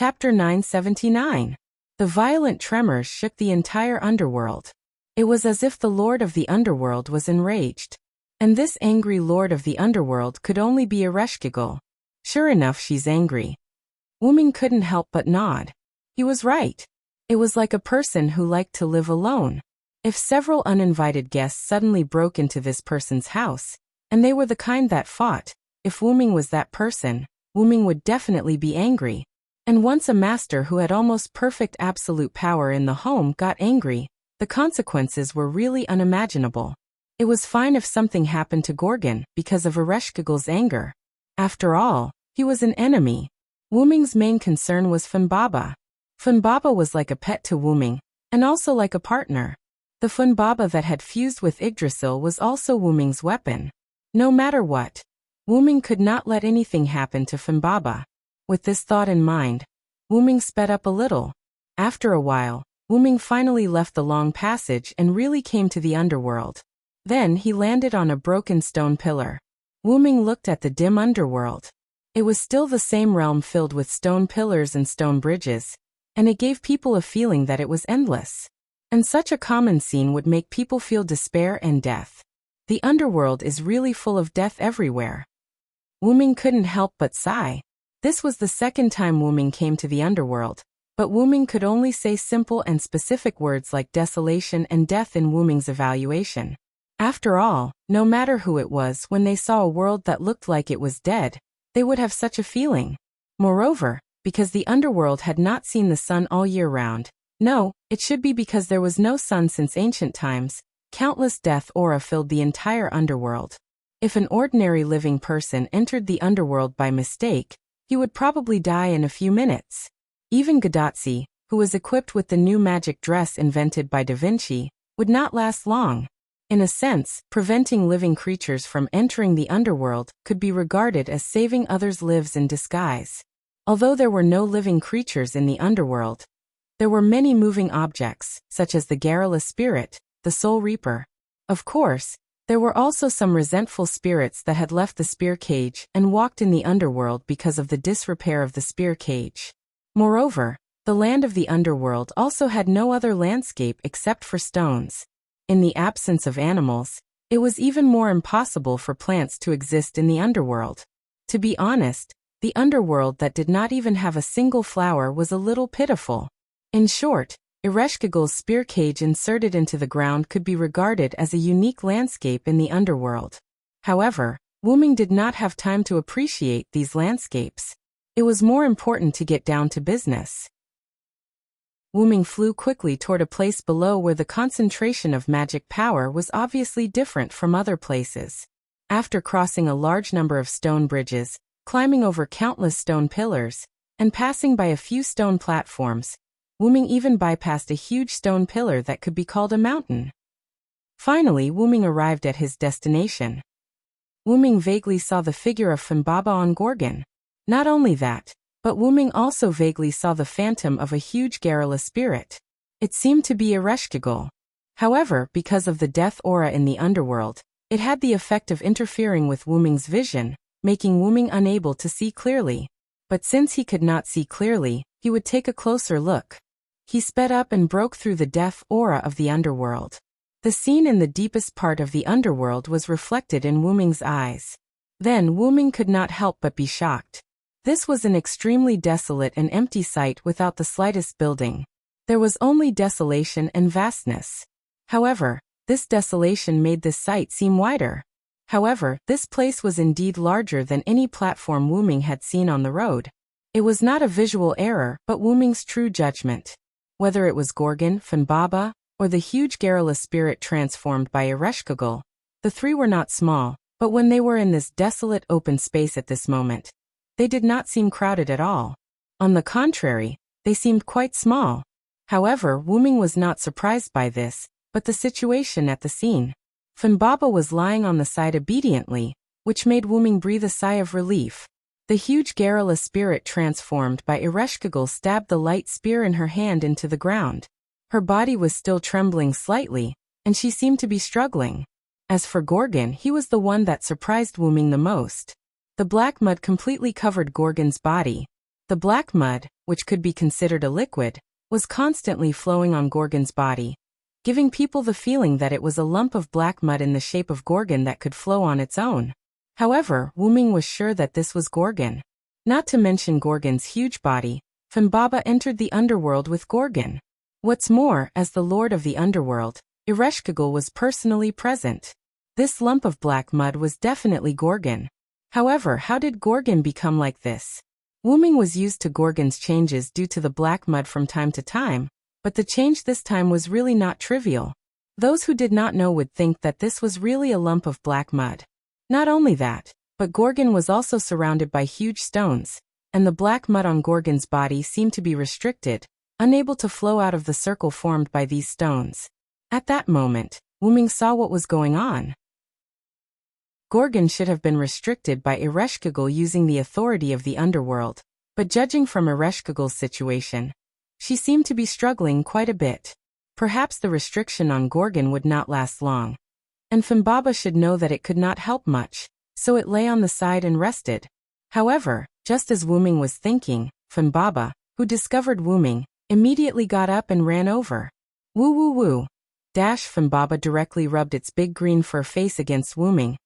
Chapter 979. The violent tremors shook the entire underworld. It was as if the Lord of the Underworld was enraged. And this angry Lord of the Underworld could only be Ereshkigal. Sure enough, she's angry. Wuming couldn't help but nod. He was right. It was like a person who liked to live alone. If several uninvited guests suddenly broke into this person's house, and they were the kind that fought, if Wuming was that person, Wuming would definitely be angry. And once a master who had almost perfect absolute power in the home got angry, the consequences were really unimaginable. It was fine if something happened to Gorgon because of Ereshkigal's anger. After all, he was an enemy. Wuming's main concern was Funbaba. Funbaba was like a pet to Wuming, and also like a partner. The Funbaba that had fused with Yggdrasil was also Wuming's weapon. No matter what, Wuming could not let anything happen to Funbaba. With this thought in mind, Wuming sped up a little. After a while, Wuming finally left the long passage and really came to the underworld. Then he landed on a broken stone pillar. Wuming looked at the dim underworld. It was still the same realm filled with stone pillars and stone bridges, and it gave people a feeling that it was endless. And such a common scene would make people feel despair and death. The underworld is really full of death everywhere. Wuming couldn't help but sigh. This was the second time Wuming came to the underworld, but Wuming could only say simple and specific words like desolation and death in Wuming's evaluation. After all, no matter who it was, when they saw a world that looked like it was dead, they would have such a feeling. Moreover, because the underworld had not seen the sun all year round, no, it should be because there was no sun since ancient times, countless death aura filled the entire underworld. If an ordinary living person entered the underworld by mistake, he would probably die in a few minutes. Even Gadotsi, who was equipped with the new magic dress invented by Da Vinci, would not last long. In a sense, preventing living creatures from entering the underworld could be regarded as saving others' lives in disguise. Although there were no living creatures in the underworld, there were many moving objects, such as the garrulous spirit, the soul reaper. Of course, there were also some resentful spirits that had left the spear cage and walked in the underworld because of the disrepair of the spear cage. Moreover, the land of the underworld also had no other landscape except for stones. In the absence of animals, it was even more impossible for plants to exist in the underworld. To be honest, the underworld that did not even have a single flower was a little pitiful. In short, Ereshkigal's spear cage inserted into the ground could be regarded as a unique landscape in the underworld. However, Wuming did not have time to appreciate these landscapes. It was more important to get down to business. Wuming flew quickly toward a place below where the concentration of magic power was obviously different from other places. After crossing a large number of stone bridges, climbing over countless stone pillars, and passing by a few stone platforms, Wuming even bypassed a huge stone pillar that could be called a mountain. Finally, Wuming arrived at his destination. Wuming vaguely saw the figure of Funbaba on Gorgon. Not only that, but Wuming also vaguely saw the phantom of a huge garrulous spirit. It seemed to be Ereshkigal. However, because of the death aura in the underworld, it had the effect of interfering with Wuming's vision, making Wuming unable to see clearly. But since he could not see clearly, he would take a closer look. He sped up and broke through the death aura of the underworld. The scene in the deepest part of the underworld was reflected in Wuming's eyes. Then Wuming could not help but be shocked. This was an extremely desolate and empty site without the slightest building. There was only desolation and vastness. However, this desolation made this site seem wider. However, this place was indeed larger than any platform Wuming had seen on the road. It was not a visual error but Wuming's true judgment. Whether it was Gorgon, Funbaba, or the huge garrulous spirit transformed by Ereshkigal, the three were not small, but when they were in this desolate open space at this moment, they did not seem crowded at all. On the contrary, they seemed quite small. However, Wuming was not surprised by this, but the situation at the scene. Funbaba was lying on the side obediently, which made Wuming breathe a sigh of relief. The huge garrulous spirit transformed by Ereshkigal stabbed the light spear in her hand into the ground. Her body was still trembling slightly, and she seemed to be struggling. As for Gorgon, he was the one that surprised Wuming the most. The black mud completely covered Gorgon's body. The black mud, which could be considered a liquid, was constantly flowing on Gorgon's body, giving people the feeling that it was a lump of black mud in the shape of Gorgon that could flow on its own. However, Wu-Ming was sure that this was Gorgon. Not to mention Gorgon's huge body, Humbaba entered the underworld with Gorgon. What's more, as the lord of the underworld, Ereshkigal was personally present. This lump of black mud was definitely Gorgon. However, how did Gorgon become like this? Wu-Ming was used to Gorgon's changes due to the black mud from time to time, but the change this time was really not trivial. Those who did not know would think that this was really a lump of black mud. Not only that, but Gorgon was also surrounded by huge stones, and the black mud on Gorgon's body seemed to be restricted, unable to flow out of the circle formed by these stones. At that moment, Wu-Ming saw what was going on. Gorgon should have been restricted by Ereshkigal using the authority of the underworld, but judging from Ereshkigal's situation, she seemed to be struggling quite a bit. Perhaps the restriction on Gorgon would not last long, and Humbaba should know that it could not help much, so it lay on the side and rested. However, just as Wu-Ming was thinking, Humbaba, who discovered Wu-Ming, immediately got up and ran over. Woo woo woo. Humbaba directly rubbed its big green fur face against Wu-Ming,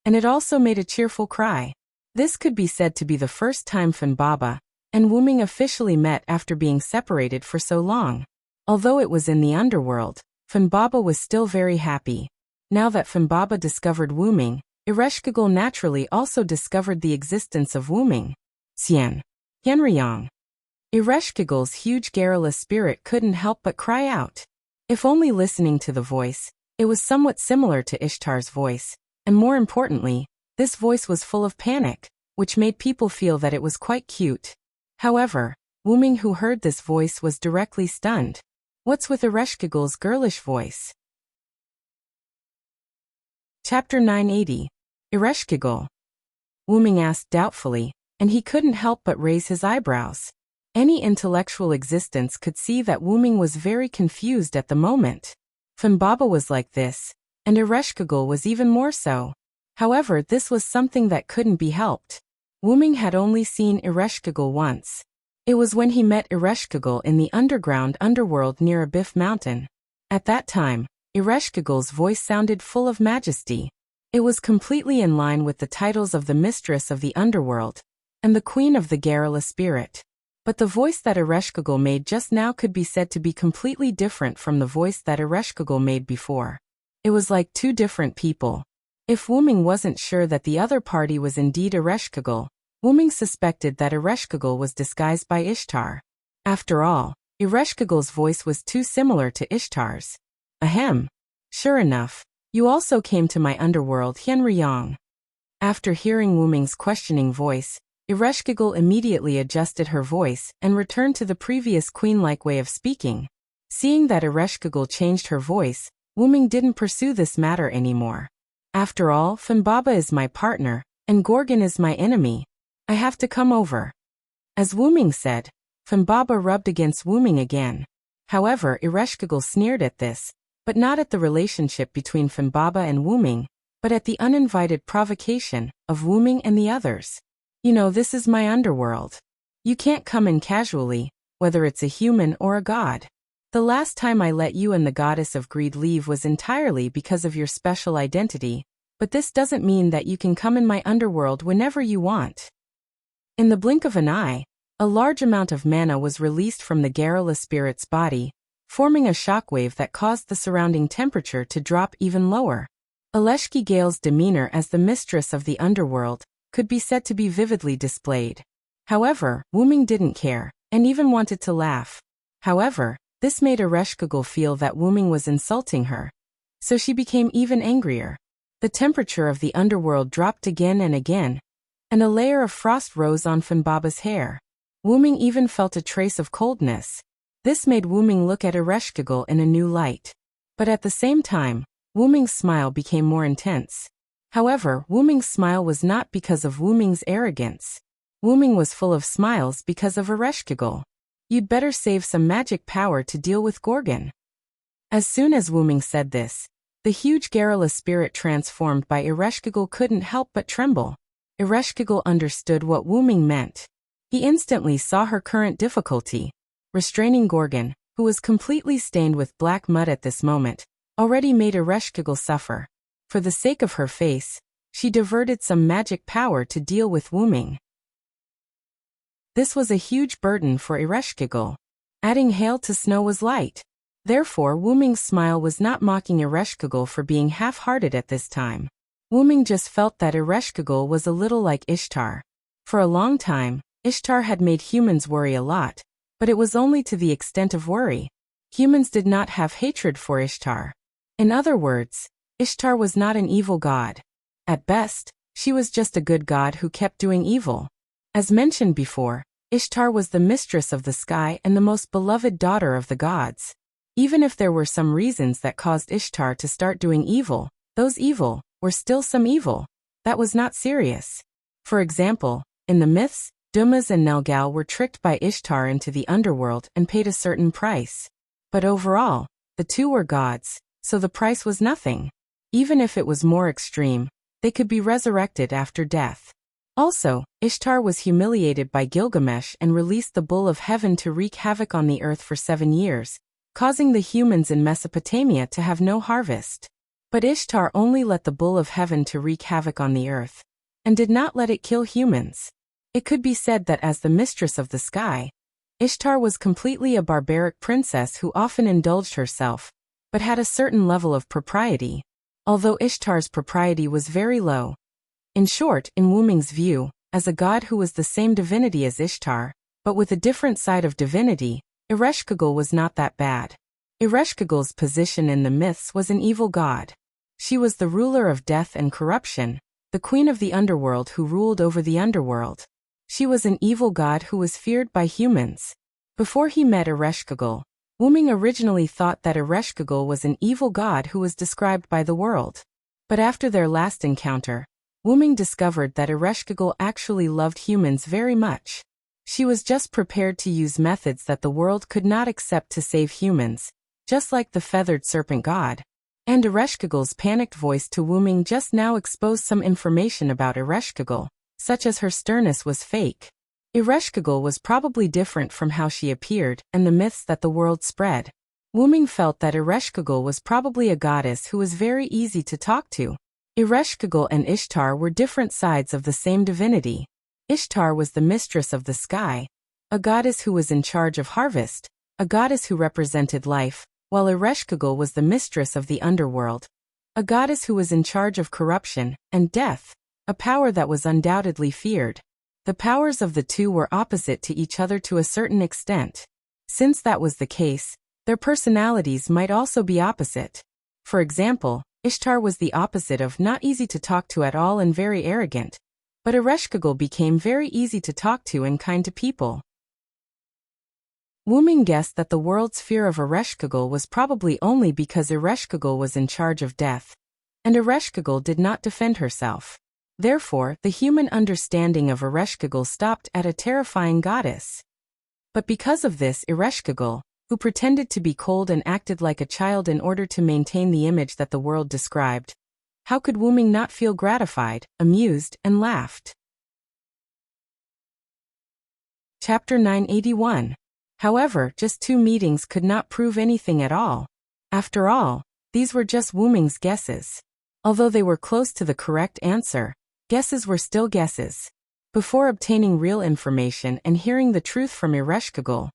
and it also made a cheerful cry. This could be said to be the first time Humbaba and Wu-Ming officially met after being separated for so long. Although it was in the underworld, Humbaba was still very happy. Now that Humbaba discovered Wu-Ming, Ereshkigal naturally also discovered the existence of Wu-Ming. Tianriyang. Ereshkigal's huge garrulous spirit couldn't help but cry out. If only listening to the voice, it was somewhat similar to Ishtar's voice, and more importantly, this voice was full of panic, which made people feel that it was quite cute. However, Wu-Ming, who heard this voice, was directly stunned. What's with Ereshkigal's girlish voice? Chapter 980. Ereshkigal. Wu-Ming asked doubtfully, and he couldn't help but raise his eyebrows. Any intellectual existence could see that Wu-Ming was very confused at the moment. Humbaba was like this, and Ereshkigal was even more so. However, this was something that couldn't be helped. Wu-Ming had only seen Ereshkigal once. It was when he met Ereshkigal in the underworld near Abyssal Mountain. At that time, Ereshkigal's voice sounded full of majesty. It was completely in line with the titles of the Mistress of the Underworld and the Queen of the Garrula Spirit. But the voice that Ereshkigal made just now could be said to be completely different from the voice that Ereshkigal made before. It was like two different people. If Wu-Ming wasn't sure that the other party was indeed Ereshkigal, Wu-Ming suspected that Ereshkigal was disguised by Ishtar. After all, Ereshkigal's voice was too similar to Ishtar's. Ahem. Sure enough, you also came to my underworld, Tianriyang. After hearing Wu-Ming's questioning voice, Ereshkigal immediately adjusted her voice and returned to the previous queen-like way of speaking. Seeing that Ereshkigal changed her voice, Wu-Ming didn't pursue this matter anymore. After all, Humbaba is my partner, and Gorgon is my enemy. I have to come over. As Wu-Ming said, Humbaba rubbed against Wu-Ming again. However, Ereshkigal sneered at this, but not at the relationship between Humbaba and Wu-Ming, but at the uninvited provocation of Wu-Ming and the others. You know, this is my underworld. You can't come in casually, whether it's a human or a god. The last time I let you and the goddess of greed leave was entirely because of your special identity, but this doesn't mean that you can come in my underworld whenever you want. In the blink of an eye, a large amount of mana was released from the Garrula spirit's body, forming a shockwave that caused the surrounding temperature to drop even lower. Ereshkigal's demeanor as the mistress of the underworld could be said to be vividly displayed. However, Wu-Ming didn't care, and even wanted to laugh. However, this made Ereshkigal feel that Wu-Ming was insulting her, so she became even angrier. The temperature of the underworld dropped again and again, and a layer of frost rose on Humbaba's hair. Wu-Ming even felt a trace of coldness. This made Wu-Ming look at Ereshkigal in a new light. But at the same time, Wu-Ming's smile became more intense. However, Wu-Ming's smile was not because of Wu-Ming's arrogance. Wu-Ming was full of smiles because of Ereshkigal. You'd better save some magic power to deal with Gorgon. As soon as Wu-Ming said this, the huge Garrula spirit transformed by Ereshkigal couldn't help but tremble. Ereshkigal understood what Wu-Ming meant. He instantly saw her current difficulty. Restraining Gorgon, who was completely stained with black mud at this moment, already made Ereshkigal suffer. For the sake of her face, she diverted some magic power to deal with Wuming. This was a huge burden for Ereshkigal. Adding hail to snow was light. Therefore Wuming's smile was not mocking Ereshkigal for being half-hearted at this time. Wuming just felt that Ereshkigal was a little like Ishtar. For a long time, Ishtar had made humans worry a lot, but it was only to the extent of worry. Humans did not have hatred for Ishtar. In other words, Ishtar was not an evil god. At best, she was just a good god who kept doing evil. As mentioned before, Ishtar was the mistress of the sky and the most beloved daughter of the gods. Even if there were some reasons that caused Ishtar to start doing evil, those evil were still some evil. That was not serious. For example, in the myths, Dumas and Nelgal were tricked by Ishtar into the underworld and paid a certain price. But overall, the two were gods, so the price was nothing. Even if it was more extreme, they could be resurrected after death. Also, Ishtar was humiliated by Gilgamesh and released the Bull of Heaven to wreak havoc on the earth for 7 years, causing the humans in Mesopotamia to have no harvest. But Ishtar only let the Bull of Heaven to wreak havoc on the earth, and did not let it kill humans. It could be said that as the mistress of the sky, Ishtar was completely a barbaric princess who often indulged herself, but had a certain level of propriety, although Ishtar's propriety was very low. In short, in Wuming's view, as a god who was the same divinity as Ishtar, but with a different side of divinity, Ereshkigal was not that bad. Ereshkigal's position in the myths was an evil god. She was the ruler of death and corruption, the queen of the underworld who ruled over the underworld. She was an evil god who was feared by humans. Before he met Ereshkigal, Wuming originally thought that Ereshkigal was an evil god who was described by the world. But after their last encounter, Wuming discovered that Ereshkigal actually loved humans very much. She was just prepared to use methods that the world could not accept to save humans, just like the feathered serpent god. And Ereshkigal's panicked voice to Wuming just now exposed some information about Ereshkigal, such as her sternness was fake. Ereshkigal was probably different from how she appeared and the myths that the world spread. Wuming felt that Ereshkigal was probably a goddess who was very easy to talk to. Ereshkigal and Ishtar were different sides of the same divinity. Ishtar was the mistress of the sky, a goddess who was in charge of harvest, a goddess who represented life, while Ereshkigal was the mistress of the underworld, a goddess who was in charge of corruption and death, a power that was undoubtedly feared. The powers of the two were opposite to each other to a certain extent. Since that was the case, their personalities might also be opposite. For example, Ishtar was the opposite of not easy to talk to at all and very arrogant, but Ereshkigal became very easy to talk to and kind to people. Wuming guessed that the world's fear of Ereshkigal was probably only because Ereshkigal was in charge of death, and Ereshkigal did not defend herself. Therefore, the human understanding of Ereshkigal stopped at a terrifying goddess. But because of this, Ereshkigal, who pretended to be cold and acted like a child in order to maintain the image that the world described, how could Wuming not feel gratified, amused, and laughed? Chapter 981. However, just 2 meetings could not prove anything at all. After all, these were just Wuming's guesses. Although they were close to the correct answer, guesses were still guesses. Before obtaining real information and hearing the truth from Ereshkigal,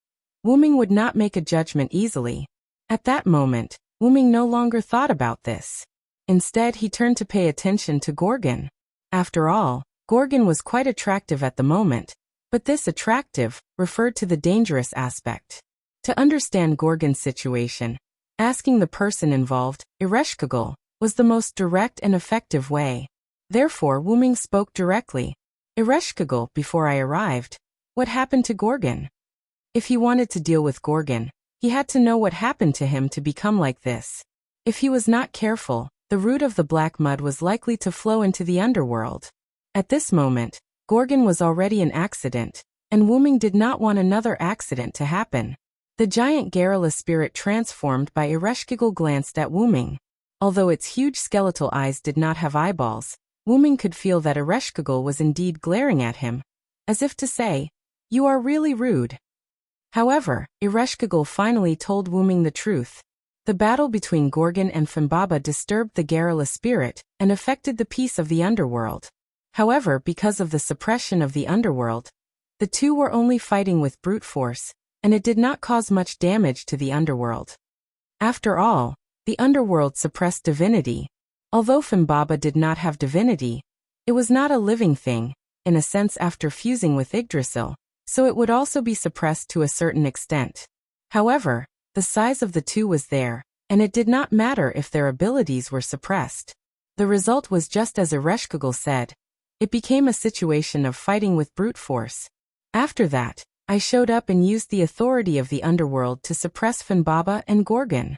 Wuming would not make a judgment easily. At that moment, Wuming no longer thought about this. Instead, he turned to pay attention to Gorgon. After all, Gorgon was quite attractive at the moment, but this attractive referred to the dangerous aspect. To understand Gorgon's situation, asking the person involved, Ereshkigal, was the most direct and effective way. Therefore, Wuming spoke directly. Ereshkigal, before I arrived, what happened to Gorgon? If he wanted to deal with Gorgon, he had to know what happened to him to become like this. If he was not careful, the root of the black mud was likely to flow into the underworld. At this moment, Gorgon was already an accident, and Wuming did not want another accident to happen. The giant Garrula spirit transformed by Ereshkigal glanced at Wuming. Although its huge skeletal eyes did not have eyeballs, Wuming could feel that Ereshkigal was indeed glaring at him, as if to say, You are really rude. However, Ereshkigal finally told Wu Ming the truth. The battle between Gorgon and Fimbaba disturbed the garrulous spirit and affected the peace of the underworld. However, because of the suppression of the underworld, the two were only fighting with brute force, and it did not cause much damage to the underworld. After all, the underworld suppressed divinity. Although Fimbaba did not have divinity, it was not a living thing, in a sense after fusing with Yggdrasil, so it would also be suppressed to a certain extent. However, the size of the two was there, and it did not matter if their abilities were suppressed. The result was just as Ereshkigal said. It became a situation of fighting with brute force. After that, I showed up and used the authority of the underworld to suppress Fimbaba and Gorgon.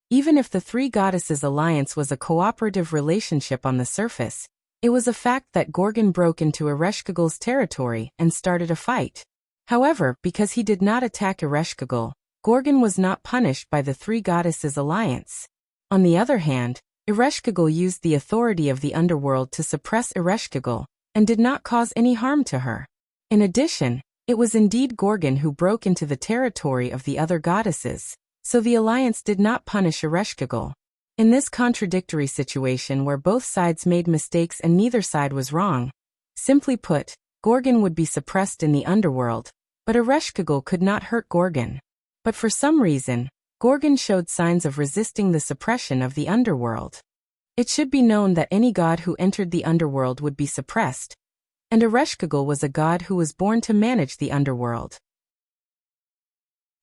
Even if the three goddesses' alliance was a cooperative relationship on the surface, it was a fact that Gorgon broke into Ereshkigal's territory and started a fight. However, because he did not attack Ereshkigal, Gorgon was not punished by the three goddesses' alliance. On the other hand, Ereshkigal used the authority of the underworld to suppress Ereshkigal, and did not cause any harm to her. In addition, it was indeed Gorgon who broke into the territory of the other goddesses, so the alliance did not punish Ereshkigal. In this contradictory situation where both sides made mistakes and neither side was wrong, simply put, Gorgon would be suppressed in the underworld, but Ereshkigal could not hurt Gorgon. But for some reason, Gorgon showed signs of resisting the suppression of the underworld. It should be known that any god who entered the underworld would be suppressed, and Ereshkigal was a god who was born to manage the underworld.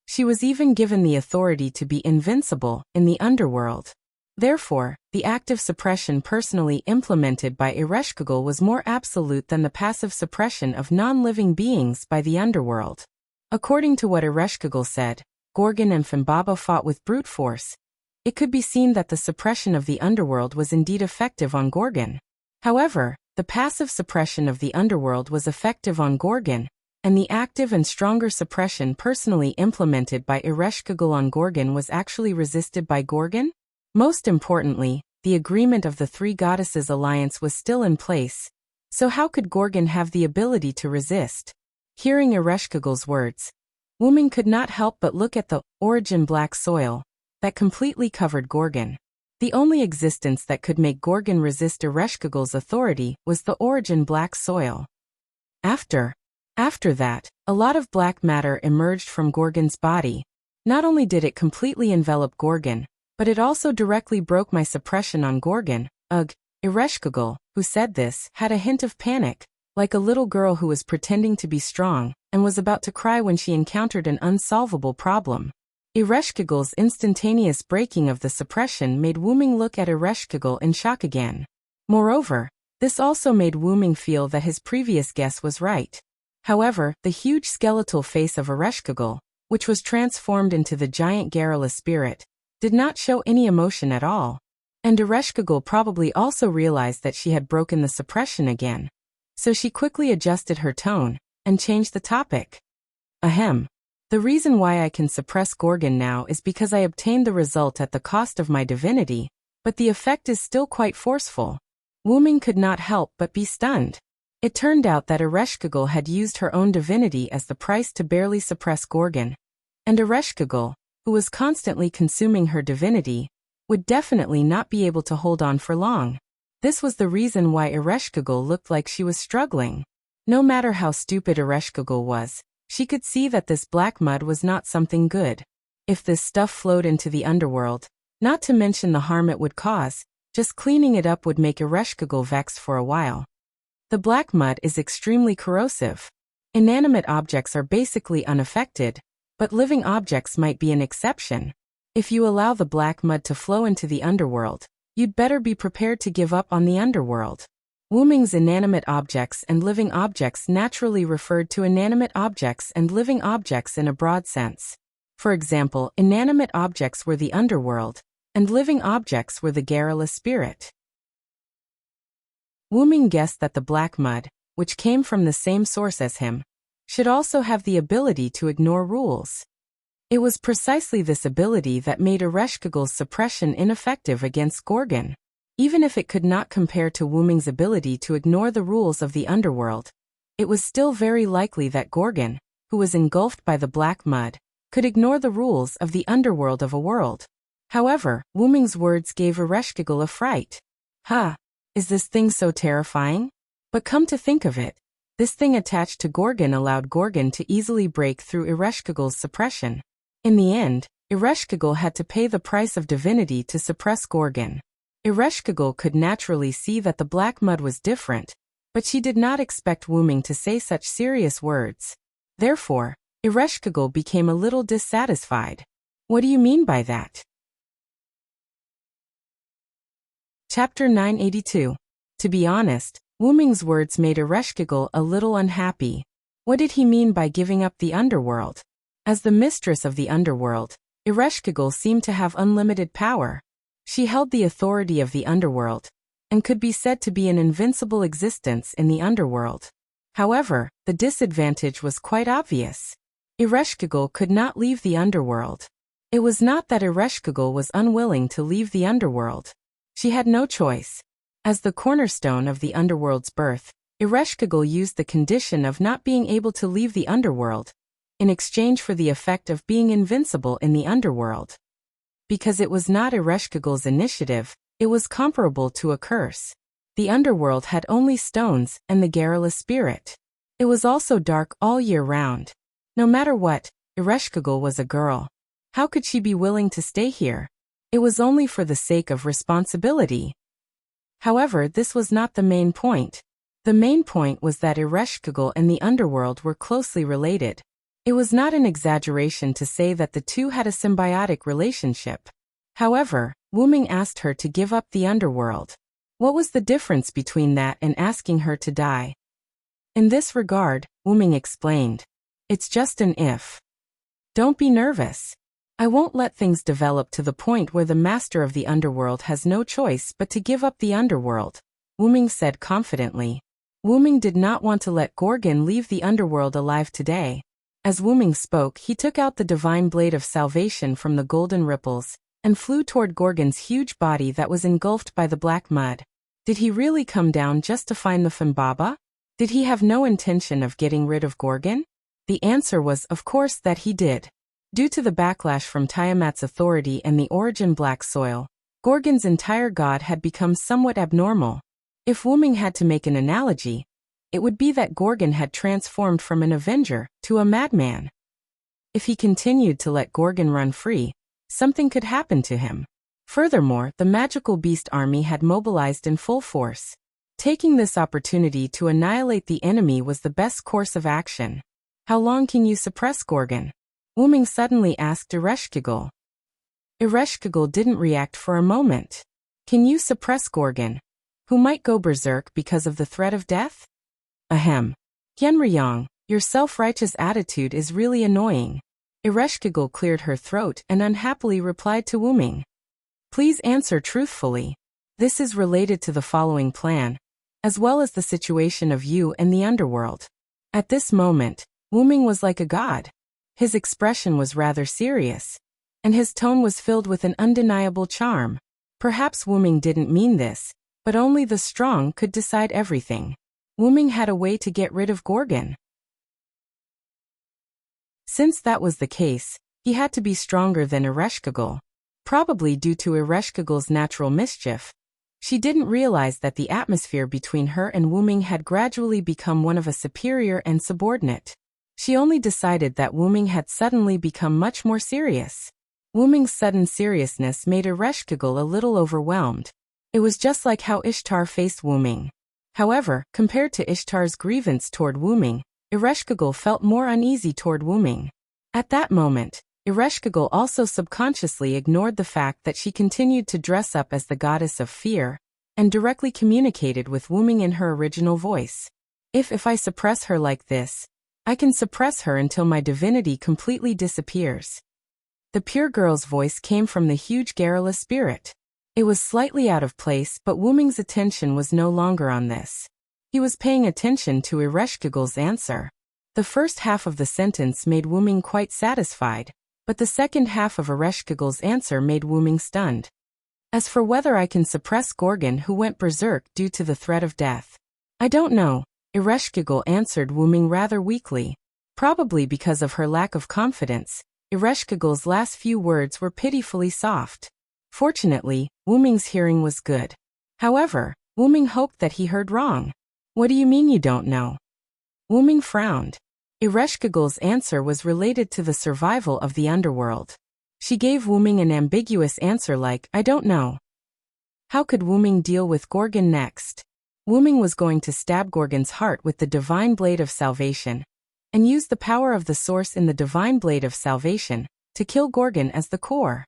She was even given the authority to be invincible in the underworld. Therefore, the active suppression personally implemented by Ereshkigal was more absolute than the passive suppression of non-living beings by the underworld. According to what Ereshkigal said, Gorgon and Fimbaba fought with brute force. It could be seen that the suppression of the underworld was indeed effective on Gorgon. However, the passive suppression of the underworld was effective on Gorgon, and the active and stronger suppression personally implemented by Ereshkigal on Gorgon was actually resisted by Gorgon. Most importantly, the agreement of the three goddesses' alliance was still in place, so how could Gorgon have the ability to resist? Hearing Ereshkigal's words, Wu Ming could not help but look at the origin black soil that completely covered Gorgon. The only existence that could make Gorgon resist Ereshkigal's authority was the origin black soil. After that, a lot of black matter emerged from Gorgon's body. Not only did it completely envelop Gorgon, but it also directly broke my suppression on Gorgon. Ereshkigal, who said this, had a hint of panic, like a little girl who was pretending to be strong, and was about to cry when she encountered an unsolvable problem. Ereshkigal's instantaneous breaking of the suppression made Wu Ming look at Ereshkigal in shock again. Moreover, this also made Wu Ming feel that his previous guess was right. However, the huge skeletal face of Ereshkigal, which was transformed into the giant garrulous spirit, did not show any emotion at all. And Ereshkigal probably also realized that she had broken the suppression again. So she quickly adjusted her tone and changed the topic. The reason why I can suppress Gorgon now is because I obtained the result at the cost of my divinity, but the effect is still quite forceful. Wu Ming could not help but be stunned. It turned out that Ereshkigal had used her own divinity as the price to barely suppress Gorgon, and Ereshkigal, who was constantly consuming her divinity, would definitely not be able to hold on for long. This was the reason why Ereshkigal looked like she was struggling. No matter how stupid Ereshkigal was, she could see that this black mud was not something good. If this stuff flowed into the underworld, not to mention the harm it would cause, just cleaning it up would make Ereshkigal vex for a while. The black mud is extremely corrosive. Inanimate objects are basically unaffected, but living objects might be an exception. If you allow the black mud to flow into the underworld, you'd better be prepared to give up on the underworld. Wu Ming's inanimate objects and living objects naturally referred to inanimate objects and living objects in a broad sense. For example, inanimate objects were the underworld, and living objects were the garrulous spirit. Wu Ming guessed that the black mud, which came from the same source as him, should also have the ability to ignore rules. It was precisely this ability that made Ereshkigal's suppression ineffective against Gorgon. Even if it could not compare to Wu Ming's ability to ignore the rules of the underworld, it was still very likely that Gorgon, who was engulfed by the black mud, could ignore the rules of the underworld of a world. However, Wuming's words gave Ereshkigal a fright. "Ha! Is this thing so terrifying? But come to think of it, this thing attached to Gorgon allowed Gorgon to easily break through Ereshkigal's suppression. In the end, Ereshkigal had to pay the price of divinity to suppress Gorgon. Ereshkigal could naturally see that the black mud was different, but she did not expect Wuming to say such serious words. Therefore, Ereshkigal became a little dissatisfied. What do you mean by that? Chapter 982. To be honest, Wuming's words made Ereshkigal a little unhappy. What did he mean by giving up the underworld? As the mistress of the underworld, Ereshkigal seemed to have unlimited power. She held the authority of the underworld, and could be said to be an invincible existence in the underworld. However, the disadvantage was quite obvious. Ereshkigal could not leave the underworld. It was not that Ereshkigal was unwilling to leave the underworld. She had no choice. As the cornerstone of the underworld's birth, Ereshkigal used the condition of not being able to leave the underworld, in exchange for the effect of being invincible in the underworld. Because it was not Ereshkigal's initiative, it was comparable to a curse. The underworld had only stones and the garrulous spirit. It was also dark all year round. No matter what, Ereshkigal was a girl. How could she be willing to stay here? It was only for the sake of responsibility. However, this was not the main point. The main point was that Ereshkigal and the underworld were closely related. It was not an exaggeration to say that the two had a symbiotic relationship. However, Wuming asked her to give up the underworld. What was the difference between that and asking her to die? In this regard, Wuming explained, "It's just an if. Don't be nervous. I won't let things develop to the point where the master of the underworld has no choice but to give up the underworld," Wuming said confidently. Wuming did not want to let Gorgon leave the underworld alive today. As Wuming spoke, he took out the divine blade of salvation from the golden ripples, and flew toward Gorgon's huge body that was engulfed by the black mud. Did he really come down just to find the Fimbaba? Did he have no intention of getting rid of Gorgon? The answer was, of course, that he did. Due to the backlash from Tiamat's authority and the origin black soil, Gorgon's entire god had become somewhat abnormal. If Wuming had to make an analogy, it would be that Gorgon had transformed from an avenger to a madman. If he continued to let Gorgon run free, something could happen to him. Furthermore, the magical beast army had mobilized in full force. Taking this opportunity to annihilate the enemy was the best course of action. How long can you suppress Gorgon? Wuming suddenly asked Ereshkigal. Ereshkigal didn't react for a moment. Can you suppress Gorgon, who might go berserk because of the threat of death? Ahem. Yenriyong, your self-righteous attitude is really annoying. Ereshkigal cleared her throat and unhappily replied to Wuming. Please answer truthfully. This is related to the following plan, as well as the situation of you and the underworld. At this moment, Wuming was like a god. His expression was rather serious, and his tone was filled with an undeniable charm. Perhaps Wuming didn't mean this, but only the strong could decide everything. Wuming had a way to get rid of Gorgon. Since that was the case, he had to be stronger than Ereshkigal. Probably due to Ereshkigal's natural mischief, she didn't realize that the atmosphere between her and Wuming had gradually become one of a superior and subordinate. She only decided that Wuming had suddenly become much more serious. Wuming's sudden seriousness made Ereshkigal a little overwhelmed. It was just like how Ishtar faced Wuming. However, compared to Ishtar's grievance toward Wuming, Ereshkigal felt more uneasy toward Wuming. At that moment, Ereshkigal also subconsciously ignored the fact that she continued to dress up as the goddess of fear, and directly communicated with Wuming in her original voice. If I suppress her like this, I can suppress her until my divinity completely disappears. The pure girl's voice came from the huge garrulous spirit. It was slightly out of place, but Wuming's attention was no longer on this. He was paying attention to Ereshkigal's answer. The first half of the sentence made Wuming quite satisfied, but the second half of Ereshkigal's answer made Wuming stunned. As for whether I can suppress Gorgon, who went berserk due to the threat of death, I don't know. Ereshkigal answered Wuming rather weakly. Probably because of her lack of confidence, Ereshkigal's last few words were pitifully soft. Fortunately, Wuming's hearing was good. However, Wuming hoped that he heard wrong. What do you mean you don't know? Wuming frowned. Ereshkigal's answer was related to the survival of the underworld. She gave Wuming an ambiguous answer like, I don't know. How could Wuming deal with Gorgon next? Wuming was going to stab Gorgon's heart with the divine blade of salvation, and use the power of the source in the divine blade of salvation to kill Gorgon as the core.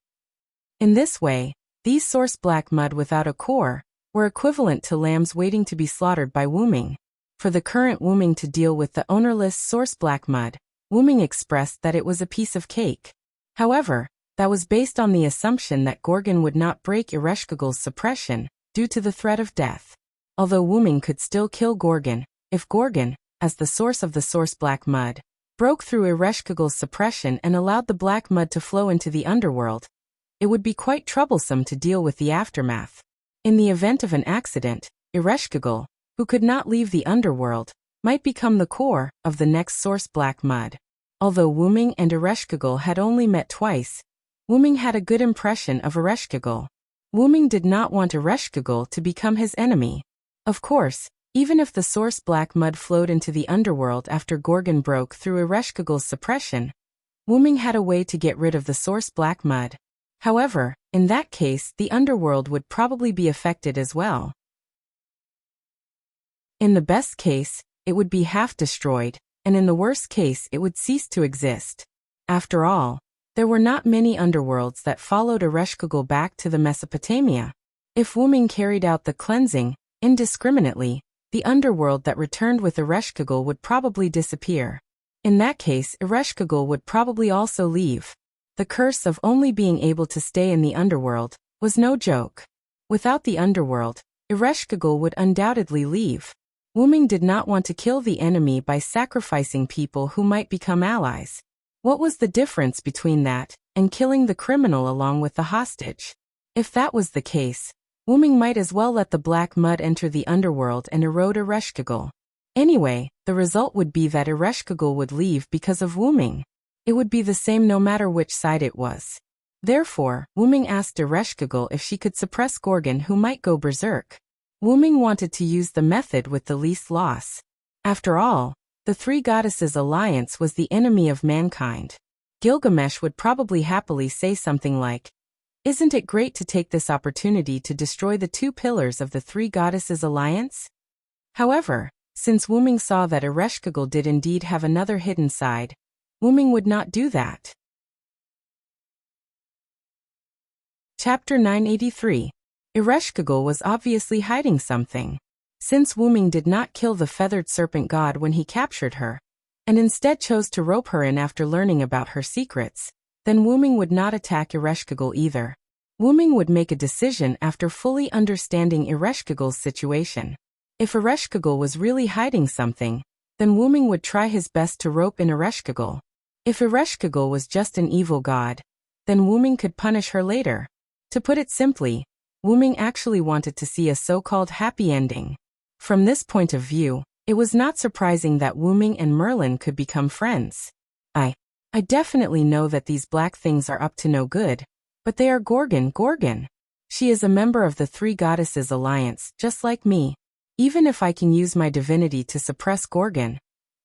In this way, these source black mud without a core were equivalent to lambs waiting to be slaughtered by Wuming. For the current Wuming to deal with the ownerless source black mud, Wuming expressed that it was a piece of cake. However, that was based on the assumption that Gorgon would not break Ereshkigal's suppression due to the threat of death. Although Wuming could still kill Gorgon, if Gorgon, as the source of the source black mud, broke through Ereshkigal's suppression and allowed the black mud to flow into the underworld, it would be quite troublesome to deal with the aftermath. In the event of an accident, Ereshkigal, who could not leave the underworld, might become the core of the next source black mud. Although Wuming and Ereshkigal had only met twice, Wuming had a good impression of Ereshkigal. Wuming did not want Ereshkigal to become his enemy. Of course, even if the source black mud flowed into the underworld after Gorgon broke through Ereshkigal's suppression, Wuming had a way to get rid of the source black mud. However, in that case the underworld would probably be affected as well. In the best case, it would be half destroyed, and in the worst case it would cease to exist. After all, there were not many underworlds that followed Ereshkigal back to the Mesopotamia. If Wuming carried out the cleansing indiscriminately, the underworld that returned with Ereshkigal would probably disappear. In that case, Ereshkigal would probably also leave. The curse of only being able to stay in the underworld was no joke. Without the underworld, Ereshkigal would undoubtedly leave. Wuming did not want to kill the enemy by sacrificing people who might become allies. What was the difference between that and killing the criminal along with the hostage? If that was the case, Wuming might as well let the black mud enter the underworld and erode Ereshkigal. Anyway, the result would be that Ereshkigal would leave because of Wuming. It would be the same no matter which side it was. Therefore, Wuming asked Ereshkigal if she could suppress Gorgon, who might go berserk. Wuming wanted to use the method with the least loss. After all, the three goddesses' alliance was the enemy of mankind. Gilgamesh would probably happily say something like, "Isn't it great to take this opportunity to destroy the two pillars of the three goddesses' alliance?" However, since Wuming saw that Ereshkigal did indeed have another hidden side, Wuming would not do that. Chapter 983. Ereshkigal was obviously hiding something. Since Wuming did not kill the feathered serpent god when he captured her, and instead chose to rope her in after learning about her secrets, then Wuming would not attack Ereshkigal either. Wuming would make a decision after fully understanding Ereshkigal's situation. If Ereshkigal was really hiding something, then Wuming would try his best to rope in Ereshkigal. If Ereshkigal was just an evil god, then Wuming could punish her later. To put it simply, Wuming actually wanted to see a so-called happy ending. From this point of view, it was not surprising that Wuming and Merlin could become friends. I definitely know that these black things are up to no good, but they are Gorgon. She is a member of the three goddesses' alliance, just like me. Even if I can use my divinity to suppress Gorgon,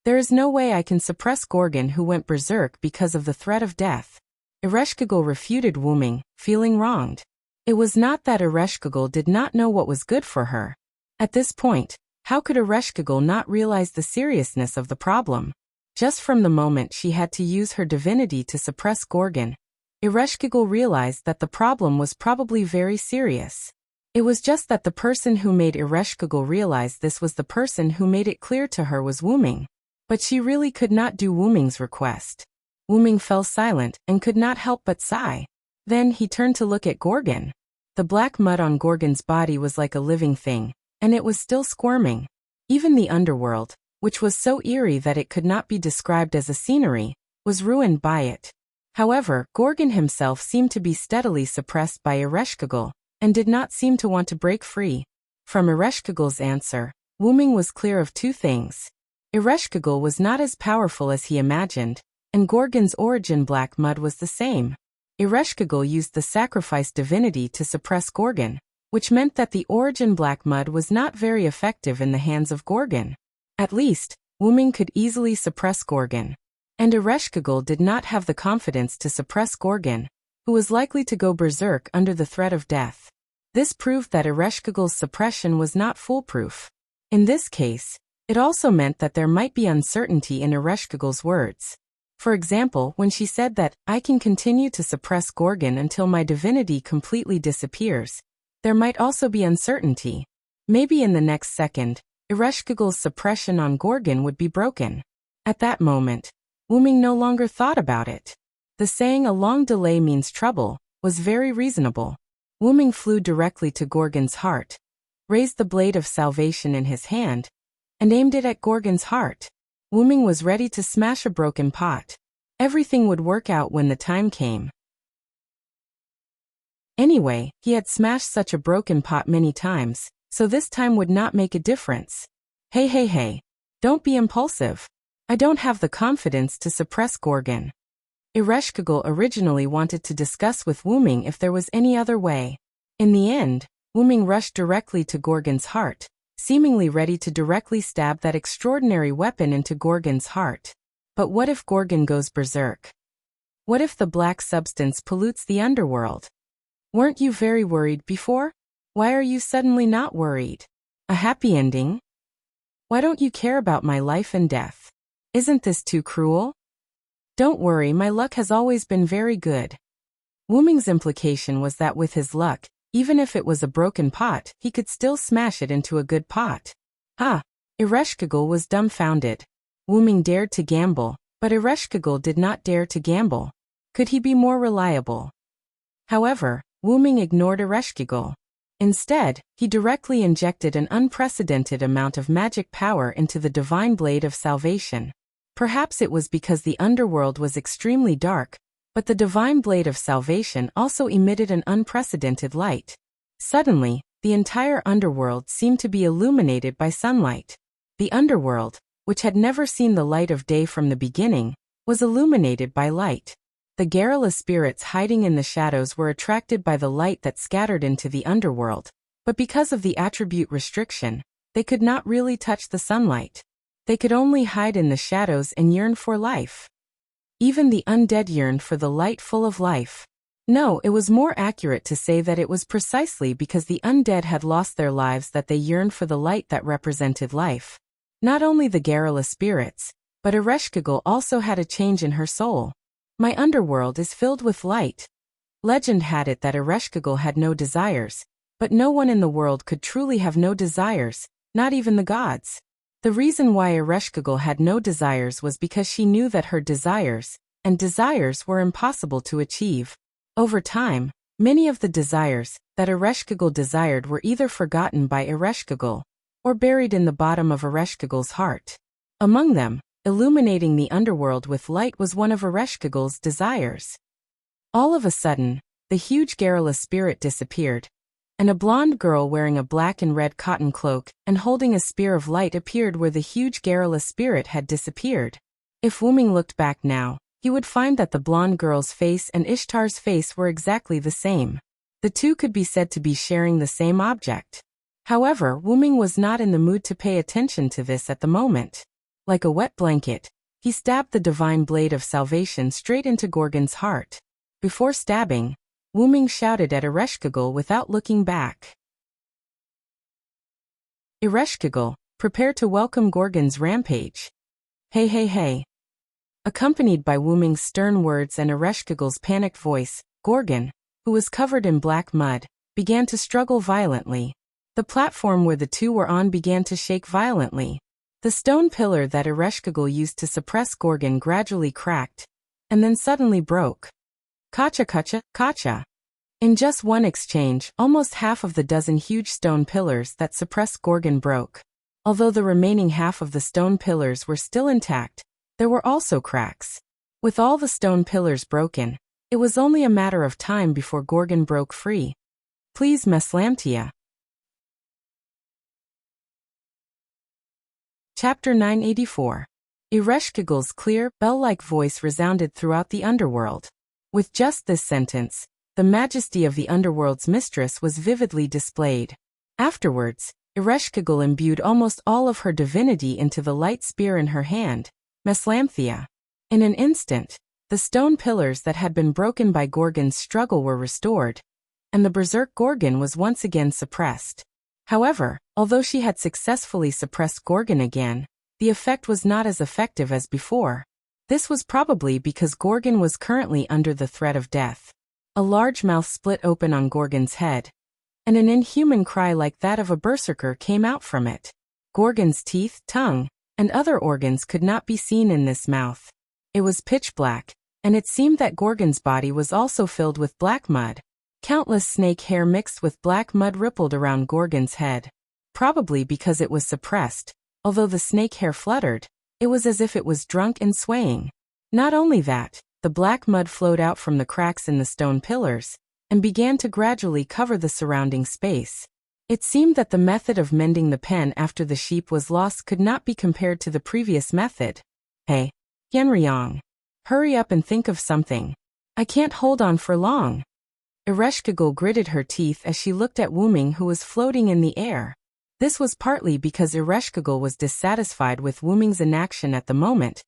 there is no way I can suppress Gorgon, who went berserk because of the threat of death. Ereshkigal refuted Wuming, feeling wronged. It was not that Ereshkigal did not know what was good for her. At this point, how could Ereshkigal not realize the seriousness of the problem? Just from the moment she had to use her divinity to suppress Gorgon, Ereshkigal realized that the problem was probably very serious. It was just that the person who made Ereshkigal realize this was the person who made it clear to her was Wuming. But she really could not do Wuming's request. Wuming fell silent and could not help but sigh. Then he turned to look at Gorgon. The black mud on Gorgon's body was like a living thing, and it was still squirming. Even the underworld, which was so eerie that it could not be described as a scenery, was ruined by it. However, Gorgon himself seemed to be steadily suppressed by Ereshkigal, and did not seem to want to break free. From Ereshkigal's answer, Wuming was clear of two things. Ereshkigal was not as powerful as he imagined, and Gorgon's origin black mud was the same. Ereshkigal used the sacrifice divinity to suppress Gorgon, which meant that the origin black mud was not very effective in the hands of Gorgon. At least, Wuming could easily suppress Gorgon. And Ereshkigal did not have the confidence to suppress Gorgon, who was likely to go berserk under the threat of death. This proved that Ereshkigal's suppression was not foolproof. In this case, it also meant that there might be uncertainty in Ereshkigal's words. For example, when she said that, "I can continue to suppress Gorgon until my divinity completely disappears," there might also be uncertainty. Maybe in the next second, Ereshkigal's suppression on Gorgon would be broken. At that moment, Wuming no longer thought about it. The saying "a long delay means trouble" was very reasonable. Wuming flew directly to Gorgon's heart, raised the blade of salvation in his hand, and aimed it at Gorgon's heart. Wuming was ready to smash a broken pot. Everything would work out when the time came. Anyway, he had smashed such a broken pot many times, so this time would not make a difference. Hey. Don't be impulsive. I don't have the confidence to suppress Gorgon. Ereshkigal originally wanted to discuss with Wuming if there was any other way. In the end, Wuming rushed directly to Gorgon's heart, seemingly ready to directly stab that extraordinary weapon into Gorgon's heart. But what if Gorgon goes berserk? What if the black substance pollutes the underworld? Weren't you very worried before? Why are you suddenly not worried? A happy ending? Why don't you care about my life and death? Isn't this too cruel? Don't worry, my luck has always been very good. Wuming's implication was that with his luck, even if it was a broken pot, he could still smash it into a good pot. Ereshkigal was dumbfounded. Wuming dared to gamble, but Ereshkigal did not dare to gamble. Could he be more reliable? However, Wuming ignored Ereshkigal. Instead, he directly injected an unprecedented amount of magic power into the divine blade of salvation. Perhaps it was because the underworld was extremely dark, but the divine blade of salvation also emitted an unprecedented light. Suddenly, the entire underworld seemed to be illuminated by sunlight. The underworld, which had never seen the light of day from the beginning, was illuminated by light. The garrulous spirits hiding in the shadows were attracted by the light that scattered into the underworld, but because of the attribute restriction, they could not really touch the sunlight. They could only hide in the shadows and yearn for life. Even the undead yearned for the light full of life. No, it was more accurate to say that it was precisely because the undead had lost their lives that they yearned for the light that represented life. Not only the garrulous spirits, but Ereshkigal also had a change in her soul. My underworld is filled with light. Legend had it that Ereshkigal had no desires, but no one in the world could truly have no desires, not even the gods. The reason why Ereshkigal had no desires was because she knew that her desires were impossible to achieve. Over time, many of the desires that Ereshkigal desired were either forgotten by Ereshkigal or buried in the bottom of Ereshkigal's heart. Among them, illuminating the underworld with light was one of Ereshkigal's desires. All of a sudden, the huge garrulous spirit disappeared, and a blonde girl wearing a black and red cotton cloak and holding a spear of light appeared where the huge garrulous spirit had disappeared. If Wuming looked back now, he would find that the blonde girl's face and Ishtar's face were exactly the same. The two could be said to be sharing the same object. However, Wuming was not in the mood to pay attention to this at the moment. Like a wet blanket, he stabbed the divine blade of salvation straight into Gorgon's heart. Before stabbing, Wuming shouted at Ereshkigal without looking back. Ereshkigal, prepare to welcome Gorgon's rampage. Hey. Accompanied by Wuming's stern words and Ereshkigal's panicked voice, Gorgon, who was covered in black mud, began to struggle violently. The platform where the two were on began to shake violently. The stone pillar that Ereshkigal used to suppress Gorgon gradually cracked, and then suddenly broke. Kacha. In just one exchange, almost half of the dozen huge stone pillars that suppressed Gorgon broke. Although the remaining half of the stone pillars were still intact, there were also cracks. With all the stone pillars broken, it was only a matter of time before Gorgon broke free. Please Meslamtia. Chapter 984. Ereshkigal's clear, bell-like voice resounded throughout the underworld. With just this sentence, the majesty of the underworld's mistress was vividly displayed. Afterwards, Ereshkigal imbued almost all of her divinity into the light spear in her hand, Meslamthia. In an instant, the stone pillars that had been broken by Gorgon's struggle were restored, and the berserk Gorgon was once again suppressed. However, although she had successfully suppressed Gorgon again, the effect was not as effective as before. This was probably because Gorgon was currently under the threat of death. A large mouth split open on Gorgon's head, and an inhuman cry like that of a berserker came out from it. Gorgon's teeth, tongue, and other organs could not be seen in this mouth. It was pitch black, and it seemed that Gorgon's body was also filled with black mud. Countless snake hair mixed with black mud rippled around Gorgon's head. Probably because it was suppressed, although the snake hair fluttered, it was as if it was drunk and swaying. Not only that, the black mud flowed out from the cracks in the stone pillars, and began to gradually cover the surrounding space. It seemed that the method of mending the pen after the sheep was lost could not be compared to the previous method. Hey, Yenryong, hurry up and think of something. I can't hold on for long. Ereshkigal gritted her teeth as she looked at Wuming, who was floating in the air. This was partly because Ereshkigal was dissatisfied with Wuming's inaction at the moment,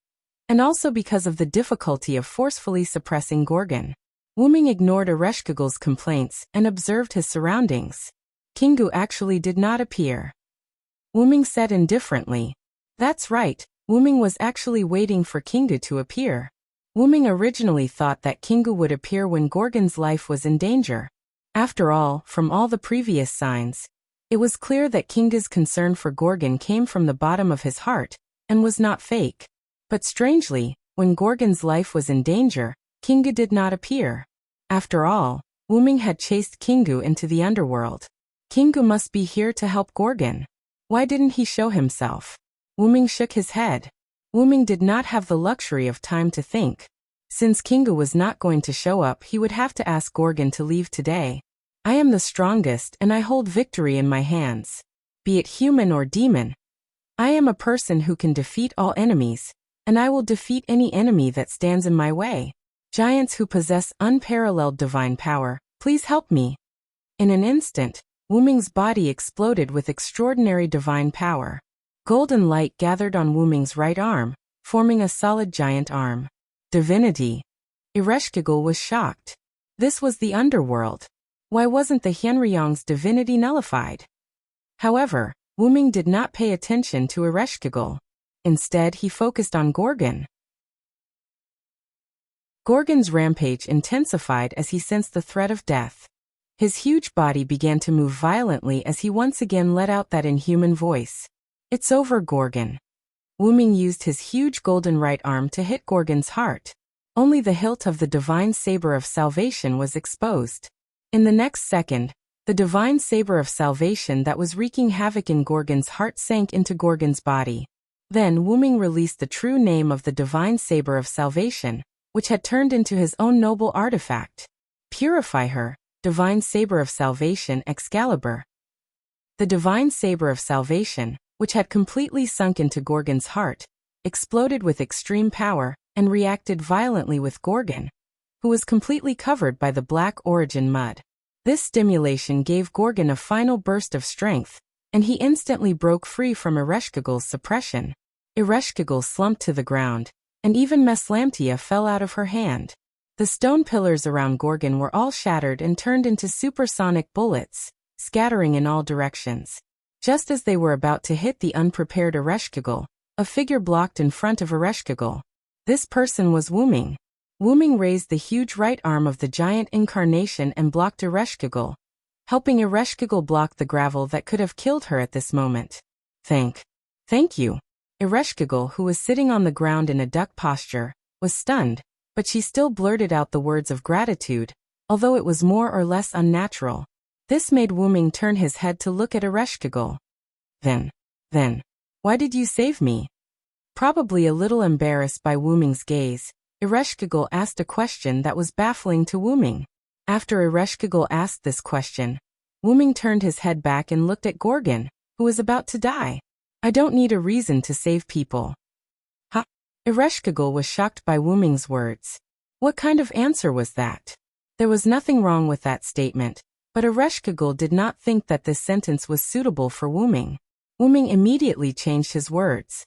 and also because of the difficulty of forcefully suppressing Gorgon. Wuming ignored Ereshkigal's complaints and observed his surroundings. Kingu actually did not appear. Wuming said indifferently. That's right, Wuming was actually waiting for Kingu to appear. Wuming originally thought that Kingu would appear when Gorgon's life was in danger. After all, from all the previous signs, it was clear that Kingu's concern for Gorgon came from the bottom of his heart, and was not fake. But strangely, when Gorgon's life was in danger, Kingu did not appear. After all, Wuming had chased Kingu into the underworld. Kingu must be here to help Gorgon. Why didn't he show himself? Wuming shook his head. Wuming did not have the luxury of time to think. Since Kingu was not going to show up, he would have to ask Gorgon to leave today. I am the strongest and I hold victory in my hands. Be it human or demon. I am a person who can defeat all enemies, and I will defeat any enemy that stands in my way. Giants who possess unparalleled divine power, please help me. In an instant, Wuming's body exploded with extraordinary divine power. Golden light gathered on Wuming's right arm, forming a solid giant arm. Divinity. Ereshkigal was shocked. This was the underworld. Why wasn't the Hyenryong's divinity nullified? However, Wuming did not pay attention to Ereshkigal. Instead, he focused on Gorgon. Gorgon's rampage intensified as he sensed the threat of death. His huge body began to move violently as he once again let out that inhuman voice. It's over, Gorgon. Wuming used his huge golden right arm to hit Gorgon's heart. Only the hilt of the divine saber of salvation was exposed. In the next second, the divine saber of salvation that was wreaking havoc in Gorgon's heart sank into Gorgon's body. Then Wuming released the true name of the divine saber of salvation, which had turned into his own noble artifact. Purify her, divine saber of salvation, Excalibur. The divine saber of salvation, which had completely sunk into Gorgon's heart, exploded with extreme power, and reacted violently with Gorgon, who was completely covered by the black origin mud. This stimulation gave Gorgon a final burst of strength, and he instantly broke free from Ereshkigal's suppression. Ereshkigal slumped to the ground, and even Meslamthia fell out of her hand. The stone pillars around Gorgon were all shattered and turned into supersonic bullets, scattering in all directions. Just as they were about to hit the unprepared Ereshkigal, a figure blocked in front of Ereshkigal. This person was Wuming. Wuming raised the huge right arm of the giant incarnation and blocked Ereshkigal, helping Ereshkigal block the gravel that could have killed her at this moment. Thank you. Ereshkigal, who was sitting on the ground in a duck posture, was stunned, but she still blurted out the words of gratitude, although it was more or less unnatural. This made Wuming turn his head to look at Ereshkigal. Then, why did you save me? Probably a little embarrassed by Wuming's gaze, Ereshkigal asked a question that was baffling to Wuming. After Ereshkigal asked this question, Wuming turned his head back and looked at Gorgon, who was about to die. I don't need a reason to save people. Ha! Ereshkigal was shocked by Wuming's words. What kind of answer was that? There was nothing wrong with that statement, but Ereshkigal did not think that this sentence was suitable for Wuming. Wuming immediately changed his words.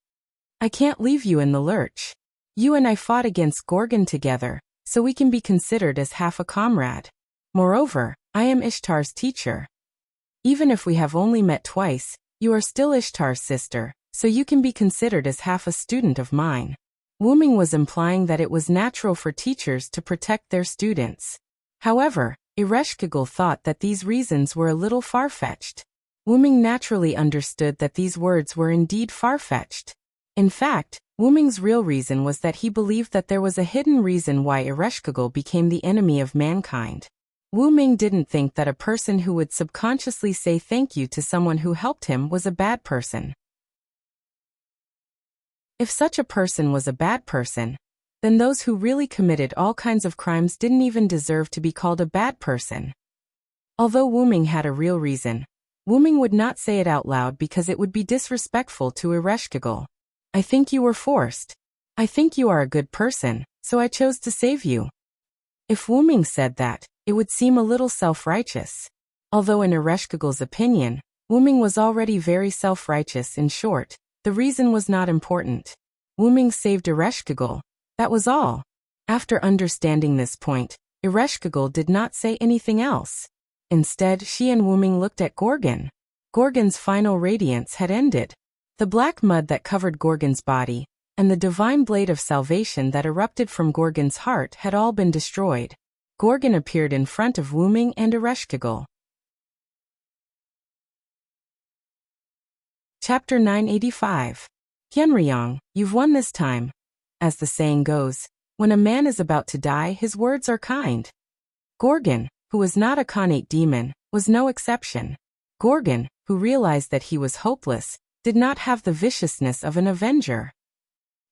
I can't leave you in the lurch. You and I fought against Gorgon together, so we can be considered as half a comrade. Moreover, I am Ishtar's teacher. Even if we have only met twice, you are still Ishtar's sister, so you can be considered as half a student of mine. Wuming was implying that it was natural for teachers to protect their students. However, Ereshkigal thought that these reasons were a little far-fetched. Wuming naturally understood that these words were indeed far-fetched. In fact, Wuming's real reason was that he believed that there was a hidden reason why Ereshkigal became the enemy of mankind. Wuming didn't think that a person who would subconsciously say thank you to someone who helped him was a bad person. If such a person was a bad person, then those who really committed all kinds of crimes didn't even deserve to be called a bad person. Although Wuming had a real reason, Wuming would not say it out loud because it would be disrespectful to Ereshkigal. I think you were forced. I think you are a good person, so I chose to save you. If Wuming said that, it would seem a little self-righteous. Although in Ereshkigal's opinion, Wuming was already very self-righteous. In short, the reason was not important. Wuming saved Ereshkigal. That was all. After understanding this point, Ereshkigal did not say anything else. Instead, she and Wuming looked at Gorgon. Gorgon's final radiance had ended. The black mud that covered Gorgon's body, and the divine blade of salvation that erupted from Gorgon's heart had all been destroyed. Gorgon appeared in front of Wuming and Ereshkigal. Chapter 985. Hyunryong, you've won this time. As the saying goes, when a man is about to die, his words are kind. Gorgon, who was not a Khanate demon, was no exception. Gorgon, who realized that he was hopeless, did not have the viciousness of an avenger.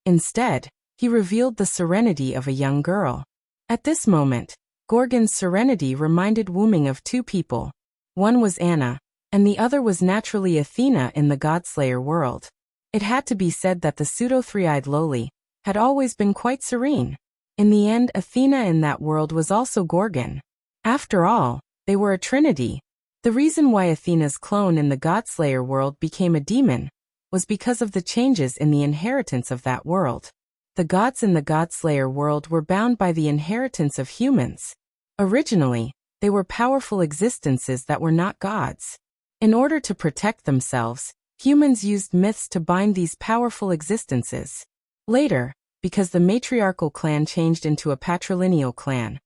Instead, he revealed the serenity of a young girl. At this moment, Gorgon's serenity reminded Wuming of two people. One was Anna, and the other was naturally Athena in the Godslayer world. It had to be said that the pseudo-three-eyed loli had always been quite serene. In the end, Athena in that world was also Gorgon. After all, they were a trinity. The reason why Athena's clone in the Godslayer world became a demon was because of the changes in the inheritance of that world. The gods in the Godslayer world were bound by the inheritance of humans. Originally, they were powerful existences that were not gods. In order to protect themselves, humans used myths to bind these powerful existences. Later, because the matriarchal clan changed into a patrilineal clan,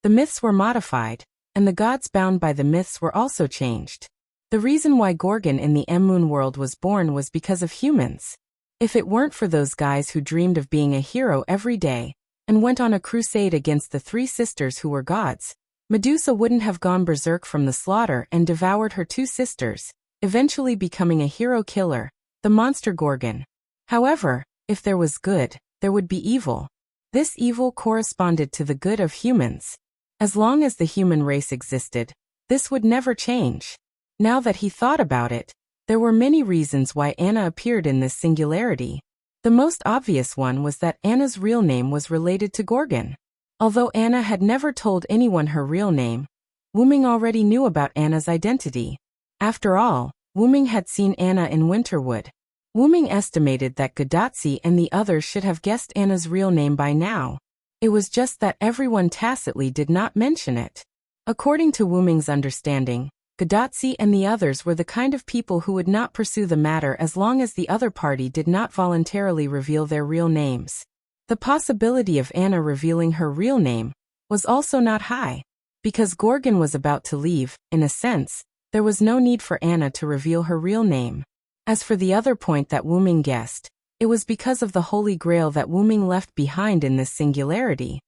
the myths were modified, and the gods bound by the myths were also changed. The reason why Gorgon in the M-Moon world was born was because of humans. If it weren't for those guys who dreamed of being a hero every day, and went on a crusade against the three sisters who were gods, Medusa wouldn't have gone berserk from the slaughter and devoured her two sisters, eventually becoming a hero killer, the monster Gorgon. However, if there was good, there would be evil. This evil corresponded to the good of humans. As long as the human race existed, this would never change. Now that he thought about it, there were many reasons why Anna appeared in this singularity. The most obvious one was that Anna's real name was related to Gorgon. Although Anna had never told anyone her real name, Wuming already knew about Anna's identity. After all, Wuming had seen Anna in Winterwood. Wuming estimated that Gadotsi and the others should have guessed Anna's real name by now. It was just that everyone tacitly did not mention it. According to Wuming's understanding, Gadotsi and the others were the kind of people who would not pursue the matter as long as the other party did not voluntarily reveal their real names. The possibility of Anna revealing her real name was also not high. Because Gorgon was about to leave, in a sense, there was no need for Anna to reveal her real name. As for the other point that Wuming guessed, it was because of the Holy Grail that Wuming left behind in this singularity.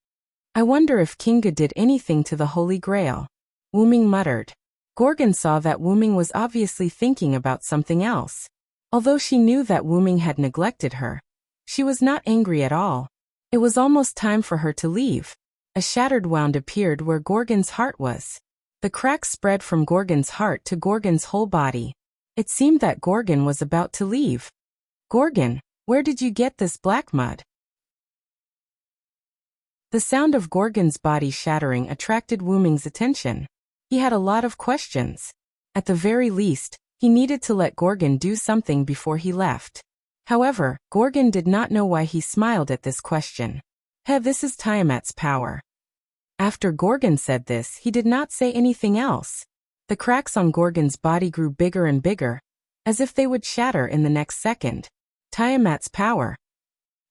I wonder if Kinga did anything to the Holy Grail. Wuming muttered. Gorgon saw that Wuming was obviously thinking about something else. Although she knew that Wuming had neglected her, she was not angry at all. It was almost time for her to leave. A shattered wound appeared where Gorgon's heart was. The crack spread from Gorgon's heart to Gorgon's whole body. It seemed that Gorgon was about to leave. "Gorgon, where did you get this black mud?" The sound of Gorgon's body shattering attracted Wu Ming's attention. He had a lot of questions. At the very least, he needed to let Gorgon do something before he left. However, Gorgon did not know why he smiled at this question. This is Tiamat's power." After Gorgon said this, he did not say anything else. The cracks on Gorgon's body grew bigger and bigger, as if they would shatter in the next second. Tiamat's power.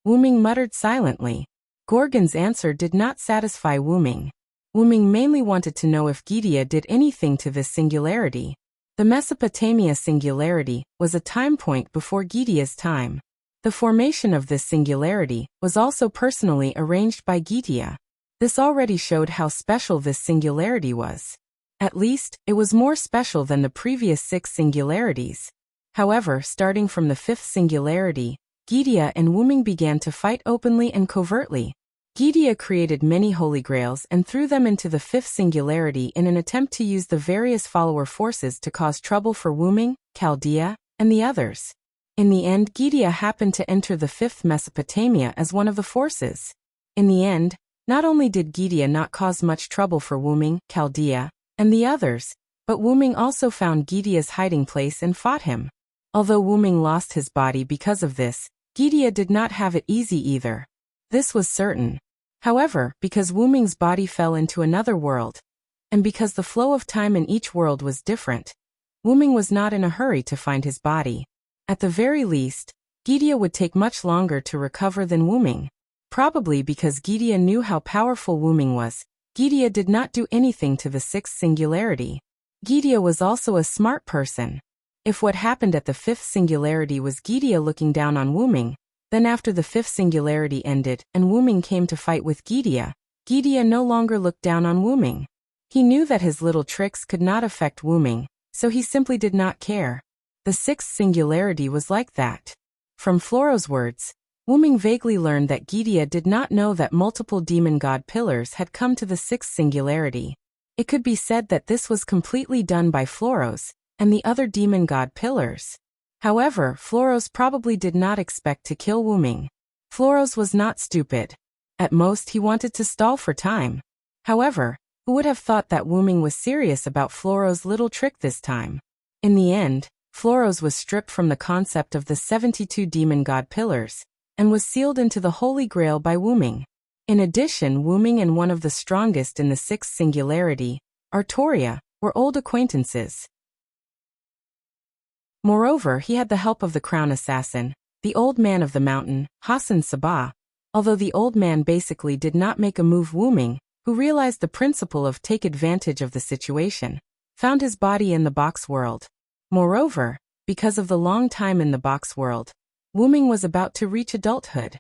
Wu Ming muttered silently. Gorgon's answer did not satisfy Wu Ming. Wu Ming mainly wanted to know if Gidia did anything to this singularity. The Mesopotamia singularity was a time point before Gidia's time. The formation of this singularity was also personally arranged by Gidia. This already showed how special this singularity was. At least, it was more special than the previous 6 singularities. However, starting from the 5th singularity, Gidia and Wu Ming began to fight openly and covertly. Gidia created many holy grails and threw them into the 5th singularity in an attempt to use the various follower forces to cause trouble for Wu Ming, Chaldea, and the others. In the end, Gidia happened to enter the 5th Mesopotamia as one of the forces. In the end, not only did Gidia not cause much trouble for Wu Ming, Chaldea, and the others, but Wu Ming also found Gidia's hiding place and fought him. Although Wu Ming lost his body because of this, Gidia did not have it easy either. This was certain. However, because Wu Ming's body fell into another world, and because the flow of time in each world was different, Wu Ming was not in a hurry to find his body. At the very least, Gidia would take much longer to recover than Wu Ming. Probably because Gidia knew how powerful Wu Ming was, Gidia did not do anything to the 6th singularity. Gidia was also a smart person. If what happened at the 5th singularity was Gidia looking down on Wu Ming, then after the 5th singularity ended and Wu Ming came to fight with Gidia, Gidia no longer looked down on Wu Ming. He knew that his little tricks could not affect Wu Ming, so he simply did not care. The 6th singularity was like that. From Floro's words, Wu Ming vaguely learned that Gidia did not know that multiple demon god pillars had come to the 6th singularity. It could be said that this was completely done by Floros and the other demon god pillars. However, Floros probably did not expect to kill Wu Ming. Floros was not stupid. At most, he wanted to stall for time. However, who would have thought that Wu Ming was serious about Floros' little trick this time? In the end, Floros was stripped from the concept of the 72 demon god pillars, and was sealed into the Holy Grail by Wu Ming. In addition, Wu Ming and one of the strongest in the 6th singularity, Artoria, were old acquaintances. Moreover, he had the help of the crown assassin, the old man of the mountain, Hassan Sabah. Although the old man basically did not make a move, Wu Ming, who realized the principle of take advantage of the situation, found his body in the box world. Moreover, because of the long time in the box world, Wu Ming was about to reach adulthood.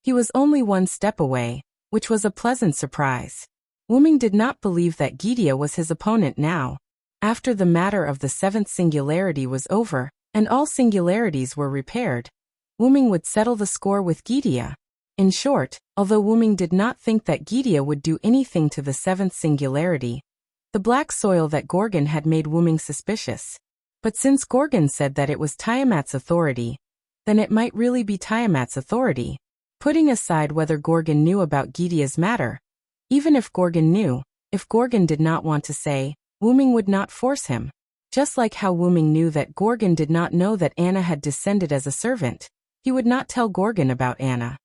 He was only one step away, which was a pleasant surprise. Wu Ming did not believe that Gidia was his opponent now. After the matter of the 7th singularity was over, and all singularities were repaired, Wu Ming would settle the score with Gidia. In short, although Wu Ming did not think that Gidia would do anything to the 7th singularity, the black soil that Gorgon had made Wu Ming suspicious. But since Gorgon said that it was Tiamat's authority, then it might really be Tiamat's authority. Putting aside whether Gorgon knew about Gidia's matter, even if Gorgon knew, if Gorgon did not want to say, Wu Ming would not force him. Just like how Wu Ming knew that Gorgon did not know that Anna had descended as a servant, he would not tell Gorgon about Anna.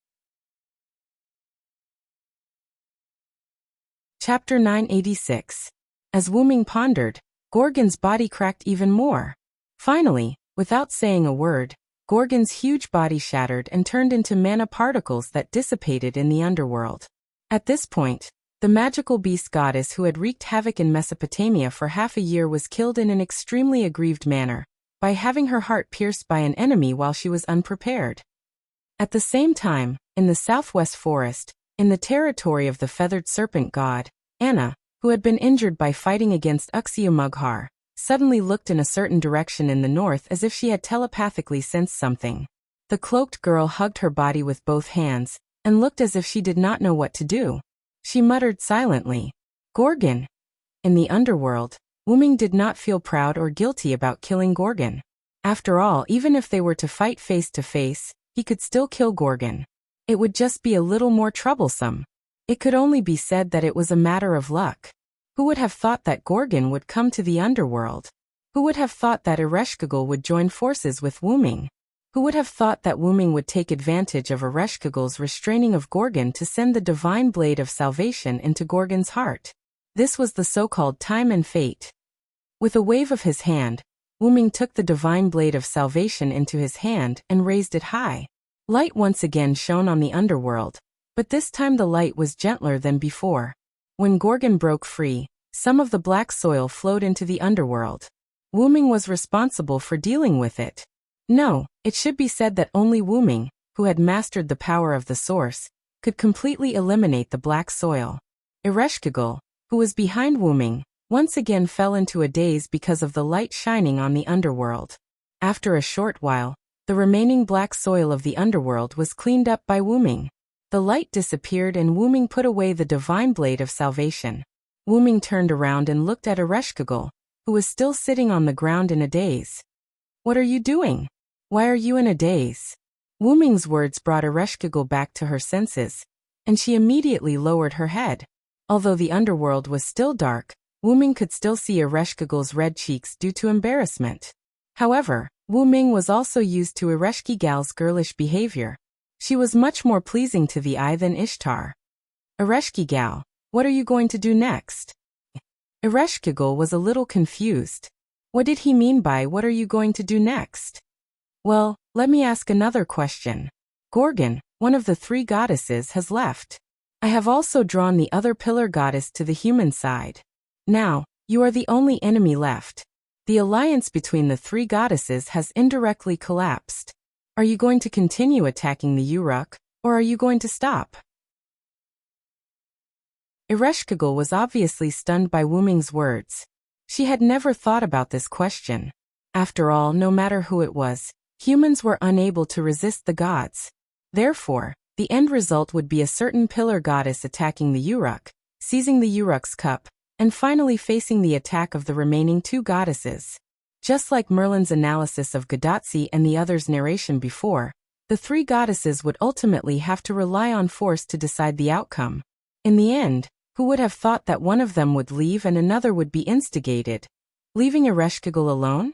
Chapter 986. As Wu Ming pondered, Gorgon's body cracked even more. Finally, without saying a word, Gorgon's huge body shattered and turned into mana particles that dissipated in the underworld. At this point, the magical beast goddess who had wreaked havoc in Mesopotamia for half a year was killed in an extremely aggrieved manner, by having her heart pierced by an enemy while she was unprepared. At the same time, in the southwest forest, in the territory of the feathered serpent god, Anna, who had been injured by fighting against Uxiu-Mughar, suddenly looked in a certain direction in the north as if she had telepathically sensed something. The cloaked girl hugged her body with both hands, and looked as if she did not know what to do. She muttered silently, "Gorgon." In the underworld, Wuming did not feel proud or guilty about killing Gorgon. After all, even if they were to fight face to face, he could still kill Gorgon. It would just be a little more troublesome. It could only be said that it was a matter of luck. Who would have thought that Gorgon would come to the underworld? Who would have thought that Ereshkigal would join forces with Wuming? Who would have thought that Wuming would take advantage of Ereshkigal's restraining of Gorgon to send the divine blade of salvation into Gorgon's heart? This was the so-called time and fate. With a wave of his hand, Wuming took the divine blade of salvation into his hand and raised it high. Light once again shone on the underworld, but this time the light was gentler than before. When Gorgon broke free, some of the black soil flowed into the underworld. Wuming was responsible for dealing with it. No, it should be said that only Wuming, who had mastered the power of the source, could completely eliminate the black soil. Ereshkigal, who was behind Wuming, once again fell into a daze because of the light shining on the underworld. After a short while, the remaining black soil of the underworld was cleaned up by Wuming. The light disappeared and Wuming put away the divine blade of salvation. Wuming turned around and looked at Ereshkigal, who was still sitting on the ground in a daze. "What are you doing? Why are you in a daze?" Wuming's words brought Ereshkigal back to her senses, and she immediately lowered her head. Although the underworld was still dark, Wuming could still see Ereshkigal's red cheeks due to embarrassment. However, Wuming was also used to Ereshkigal's girlish behavior. She was much more pleasing to the eye than Ishtar. "Ereshkigal, what are you going to do next?" Ereshkigal was a little confused. What did he mean by "what are you going to do next"? Well, let me ask another question. Gorgon, one of the three goddesses, has left. I have also drawn the other pillar goddess to the human side. Now, you are the only enemy left. The alliance between the three goddesses has indirectly collapsed. Are you going to continue attacking the Uruk, or are you going to stop? Ereshkigal was obviously stunned by Wuming's words. She had never thought about this question. After all, no matter who it was, humans were unable to resist the gods. Therefore, the end result would be a certain pillar goddess attacking the Uruk, seizing the Uruk's cup, and finally facing the attack of the remaining two goddesses. Just like Merlin's analysis of Gadotzi and the others' narration before, the three goddesses would ultimately have to rely on force to decide the outcome. In the end, who would have thought that one of them would leave and another would be instigated? Leaving Ereshkigal alone?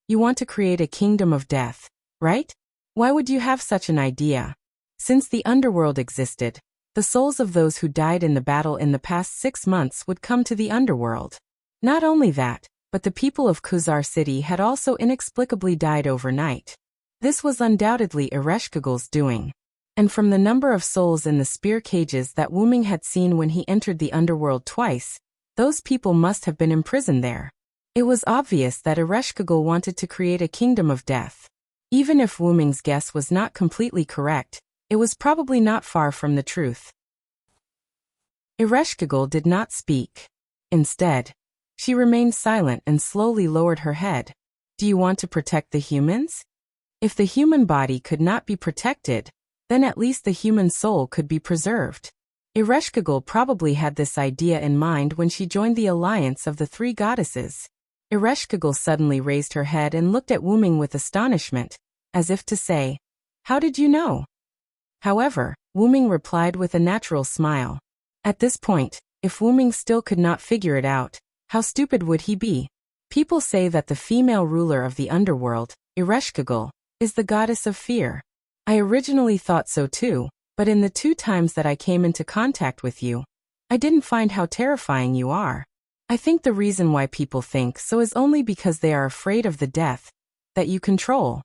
You want to create a kingdom of death, right? Why would you have such an idea? Since the underworld existed, the souls of those who died in the battle in the past 6 months would come to the underworld. Not only that, but the people of Khuzar City had also inexplicably died overnight. This was undoubtedly Ereshkigal's doing. And from the number of souls in the spear cages that Wuming had seen when he entered the underworld twice, those people must have been imprisoned there. It was obvious that Ereshkigal wanted to create a kingdom of death. Even if Wuming's guess was not completely correct, it was probably not far from the truth. Ereshkigal did not speak. Instead, she remained silent and slowly lowered her head. Do you want to protect the humans? If the human body could not be protected, then at least the human soul could be preserved. Ereshkigal probably had this idea in mind when she joined the alliance of the three goddesses. Ereshkigal suddenly raised her head and looked at Wuming with astonishment, as if to say, "How did you know?" However, Wuming replied with a natural smile. At this point, if Wuming still could not figure it out, how stupid would he be? People say that the female ruler of the underworld, Ereshkigal, is the goddess of fear. I originally thought so too, but in the 2 times that I came into contact with you, I didn't find how terrifying you are. I think the reason why people think so is only because they are afraid of the death that you control.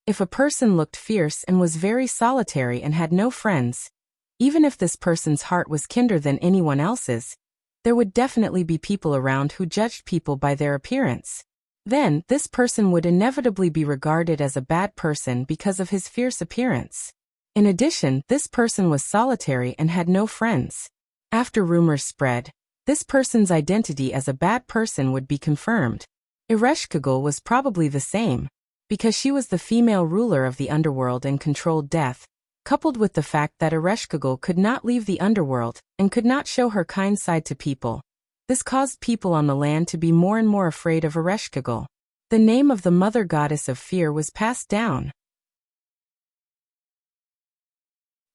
If a person looked fierce and was very solitary and had no friends, even if this person's heart was kinder than anyone else's, there would definitely be people around who judged people by their appearance. Then, this person would inevitably be regarded as a bad person because of his fierce appearance. In addition, this person was solitary and had no friends. After rumors spread, this person's identity as a bad person would be confirmed. Ereshkigal was probably the same, because she was the female ruler of the underworld and controlled death, coupled with the fact that Ereshkigal could not leave the underworld and could not show her kind side to people. This caused people on the land to be more and more afraid of Ereshkigal. The name of the mother goddess of fear was passed down.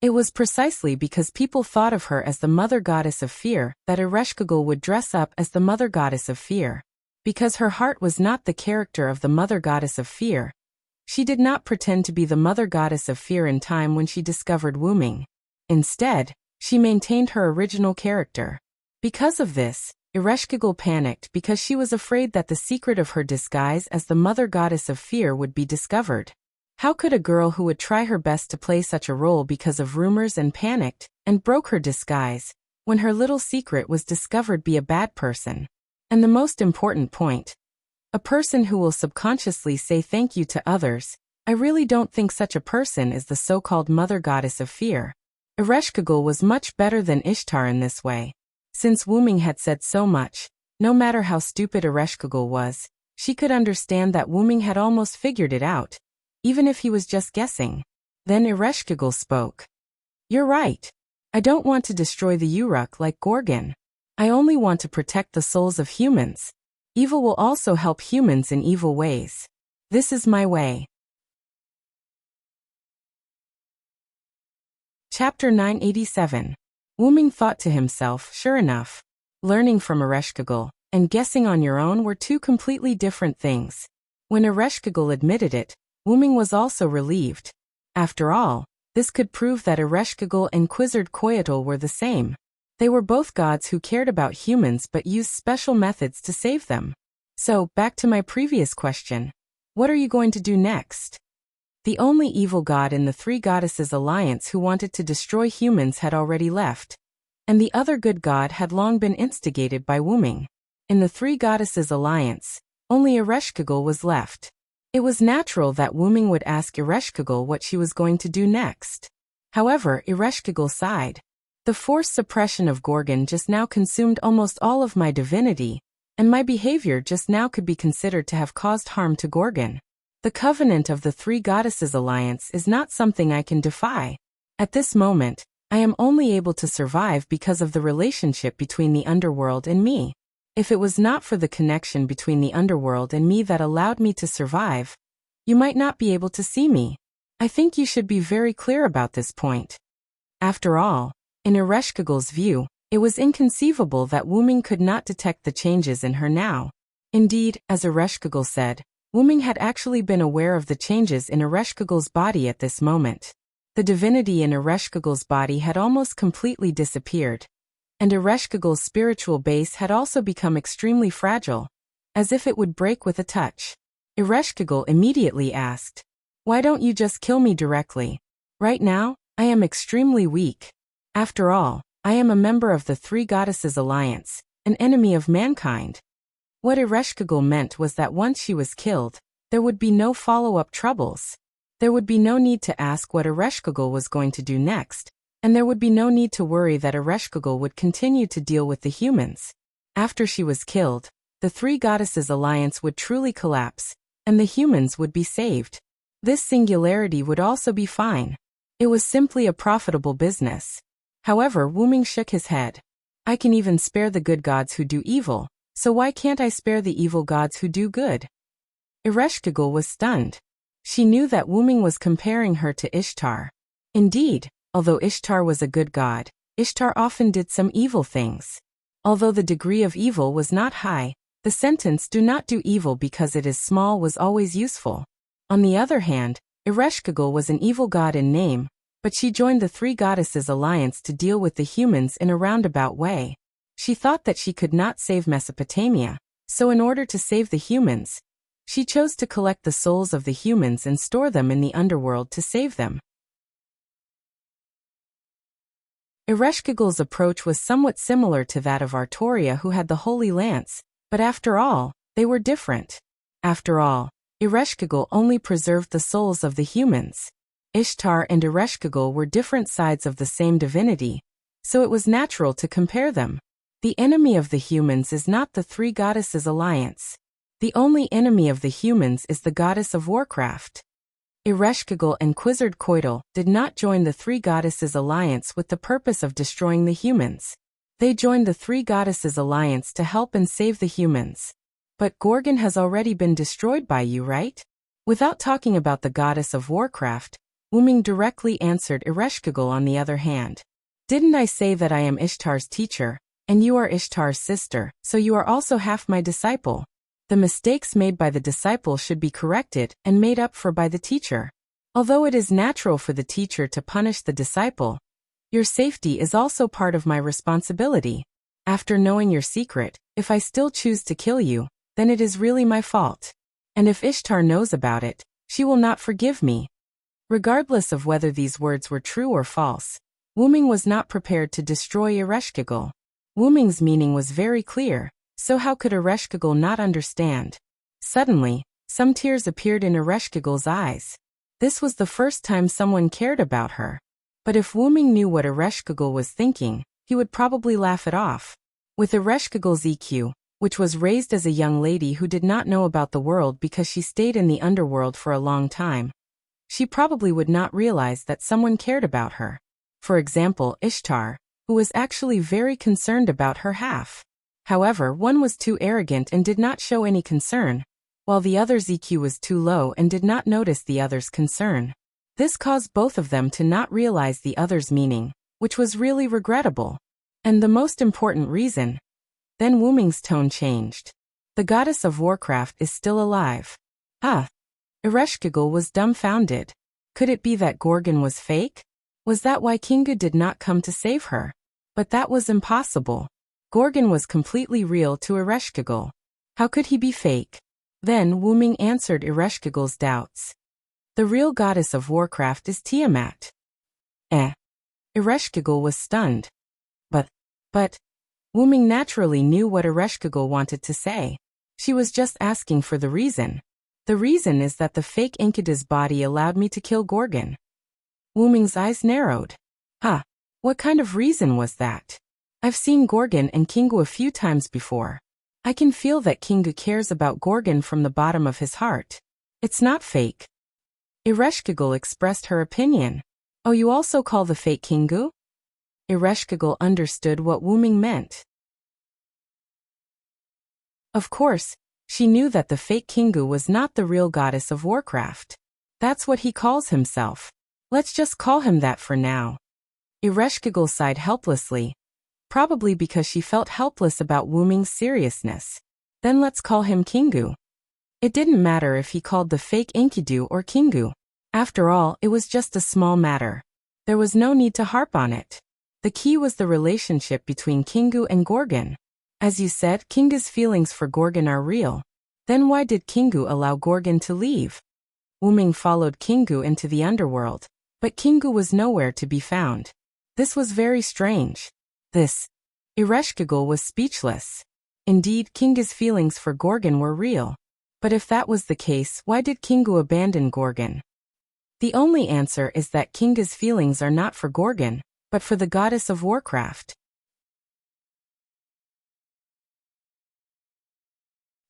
It was precisely because people thought of her as the mother goddess of fear that Ereshkigal would dress up as the mother goddess of fear. Because her heart was not the character of the mother goddess of fear, she did not pretend to be the mother goddess of fear in time when she discovered wombing. Instead, she maintained her original character. Because of this, Ereshkigal panicked because she was afraid that the secret of her disguise as the mother goddess of fear would be discovered. How could a girl who would try her best to play such a role because of rumors and panicked and broke her disguise when her little secret was discovered be a bad person? And the most important point, a person who will subconsciously say thank you to others. I really don't think such a person is the so-called mother goddess of fear. Ereshkigal was much better than Ishtar in this way. Since Wombing had said so much, no matter how stupid Ereshkigal was, she could understand that Wombing had almost figured it out, even if he was just guessing. Then Ereshkigal spoke. You're right. I don't want to destroy the Uruk like Gorgon. I only want to protect the souls of humans. Evil will also help humans in evil ways. This is my way. Chapter 987. Wombing thought to himself, sure enough, learning from Ereshkigal and guessing on your own were two completely different things. When Ereshkigal admitted it, Wombing was also relieved. After all, this could prove that Ereshkigal and Quetzalcoatl were the same. They were both gods who cared about humans but used special methods to save them. So, back to my previous question. What are you going to do next? The only evil god in the three goddesses alliance who wanted to destroy humans had already left, and the other good god had long been instigated by Wombing. In the three goddesses alliance, only Ereshkigal was left. It was natural that Wombing would ask Ereshkigal what she was going to do next. However, Ereshkigal sighed. The forced suppression of Gorgon just now consumed almost all of my divinity, and my behavior just now could be considered to have caused harm to Gorgon. The covenant of the three goddesses alliance is not something I can defy. At this moment, I am only able to survive because of the relationship between the underworld and me. If it was not for the connection between the underworld and me that allowed me to survive, you might not be able to see me. I think you should be very clear about this point. After all, in Ereshkigal's view, it was inconceivable that Wombing could not detect the changes in her now. Indeed, as Ereshkigal said, Wombing had actually been aware of the changes in Ereshkigal's body at this moment. The divinity in Ereshkigal's body had almost completely disappeared, and Ereshkigal's spiritual base had also become extremely fragile, as if it would break with a touch. Ereshkigal immediately asked, "Why don't you just kill me directly? Right now, I am extremely weak. After all, I am a member of the Three Goddesses Alliance, an enemy of mankind." What Ereshkigal meant was that once she was killed, there would be no follow-up troubles. There would be no need to ask what Ereshkigal was going to do next, and there would be no need to worry that Ereshkigal would continue to deal with the humans. After she was killed, the Three Goddesses Alliance would truly collapse, and the humans would be saved. This singularity would also be fine. It was simply a profitable business. However, Wombing shook his head. I can even spare the good gods who do evil, so why can't I spare the evil gods who do good? Ereshkigal was stunned. She knew that Wombing was comparing her to Ishtar. Indeed, although Ishtar was a good god, Ishtar often did some evil things. Although the degree of evil was not high, the sentence "do not do evil because it is small" was always useful. On the other hand, Ereshkigal was an evil god in name, but she joined the Three Goddesses Alliance to deal with the humans in a roundabout way. She thought that she could not save Mesopotamia, so in order to save the humans, she chose to collect the souls of the humans and store them in the underworld to save them. Ereshkigal's approach was somewhat similar to that of Artoria, who had the Holy Lance, but after all, they were different. After all, Ereshkigal only preserved the souls of the humans. Ishtar and Ereshkigal were different sides of the same divinity, so it was natural to compare them. The enemy of the humans is not the Three Goddesses Alliance. The only enemy of the humans is the goddess of warcraft. Ereshkigal and Quetzalcoatl did not join the Three Goddesses Alliance with the purpose of destroying the humans. They joined the three goddesses' alliance to help and save the humans. But Gorgon has already been destroyed by you, right? Without talking about the goddess of Warcraft, Wuming directly answered Ereshkigal on the other hand. Didn't I say that I am Ishtar's teacher, and you are Ishtar's sister, so you are also half my disciple? The mistakes made by the disciple should be corrected and made up for by the teacher. Although it is natural for the teacher to punish the disciple, your safety is also part of my responsibility. After knowing your secret, if I still choose to kill you, then it is really my fault. And if Ishtar knows about it, she will not forgive me. Regardless of whether these words were true or false, Wuming was not prepared to destroy Ereshkigal. Wuming's meaning was very clear, so how could Ereshkigal not understand? Suddenly, some tears appeared in Ereshkigal's eyes. This was the first time someone cared about her. But if Wuming knew what Ereshkigal was thinking, he would probably laugh it off. With Ereshkigal's EQ, which was raised as a young lady who did not know about the world because she stayed in the underworld for a long time, she probably would not realize that someone cared about her. For example, Ishtar, who was actually very concerned about her half. However, one was too arrogant and did not show any concern, while the other's EQ was too low and did not notice the other's concern. This caused both of them to not realize the other's meaning, which was really regrettable. And the most important reason. Then Wuming's tone changed. The goddess of Warcraft is still alive. Ereshkigal was dumbfounded. Could it be that Gorgon was fake? Was that why Kingu did not come to save her? But that was impossible. Gorgon was completely real to Ereshkigal. How could he be fake? Then Wuming answered Ereshkigal's doubts. The real goddess of Warcraft is Tiamat. Ereshkigal was stunned. But, Wuming naturally knew what Ereshkigal wanted to say. She was just asking for the reason. The reason is that the fake Enkidu's body allowed me to kill Gorgon. Wuming's eyes narrowed. What kind of reason was that? I've seen Gorgon and Kingu a few times before. I can feel that Kingu cares about Gorgon from the bottom of his heart. It's not fake. Ereshkigal expressed her opinion. Oh, you also call the fake Kingu? Ereshkigal understood what Wuming meant. Of course, she knew that the fake Kingu was not the real goddess of Warcraft. That's what he calls himself. Let's just call him that for now. Ereshkigal sighed helplessly, probably because she felt helpless about Wuming's seriousness. Then let's call him Kingu. It didn't matter if he called the fake Enkidu or Kingu. After all, it was just a small matter. There was no need to harp on it. The key was the relationship between Kingu and Gorgon. As you said, Kingu's feelings for Gorgon are real. Then why did Kingu allow Gorgon to leave? Wuming followed Kingu into the underworld, but Kingu was nowhere to be found. This was very strange. Ereshkigal was speechless. Indeed, Kingu's feelings for Gorgon were real. But if that was the case, why did Kingu abandon Gorgon? The only answer is that Kingu's feelings are not for Gorgon, but for the goddess of Warcraft.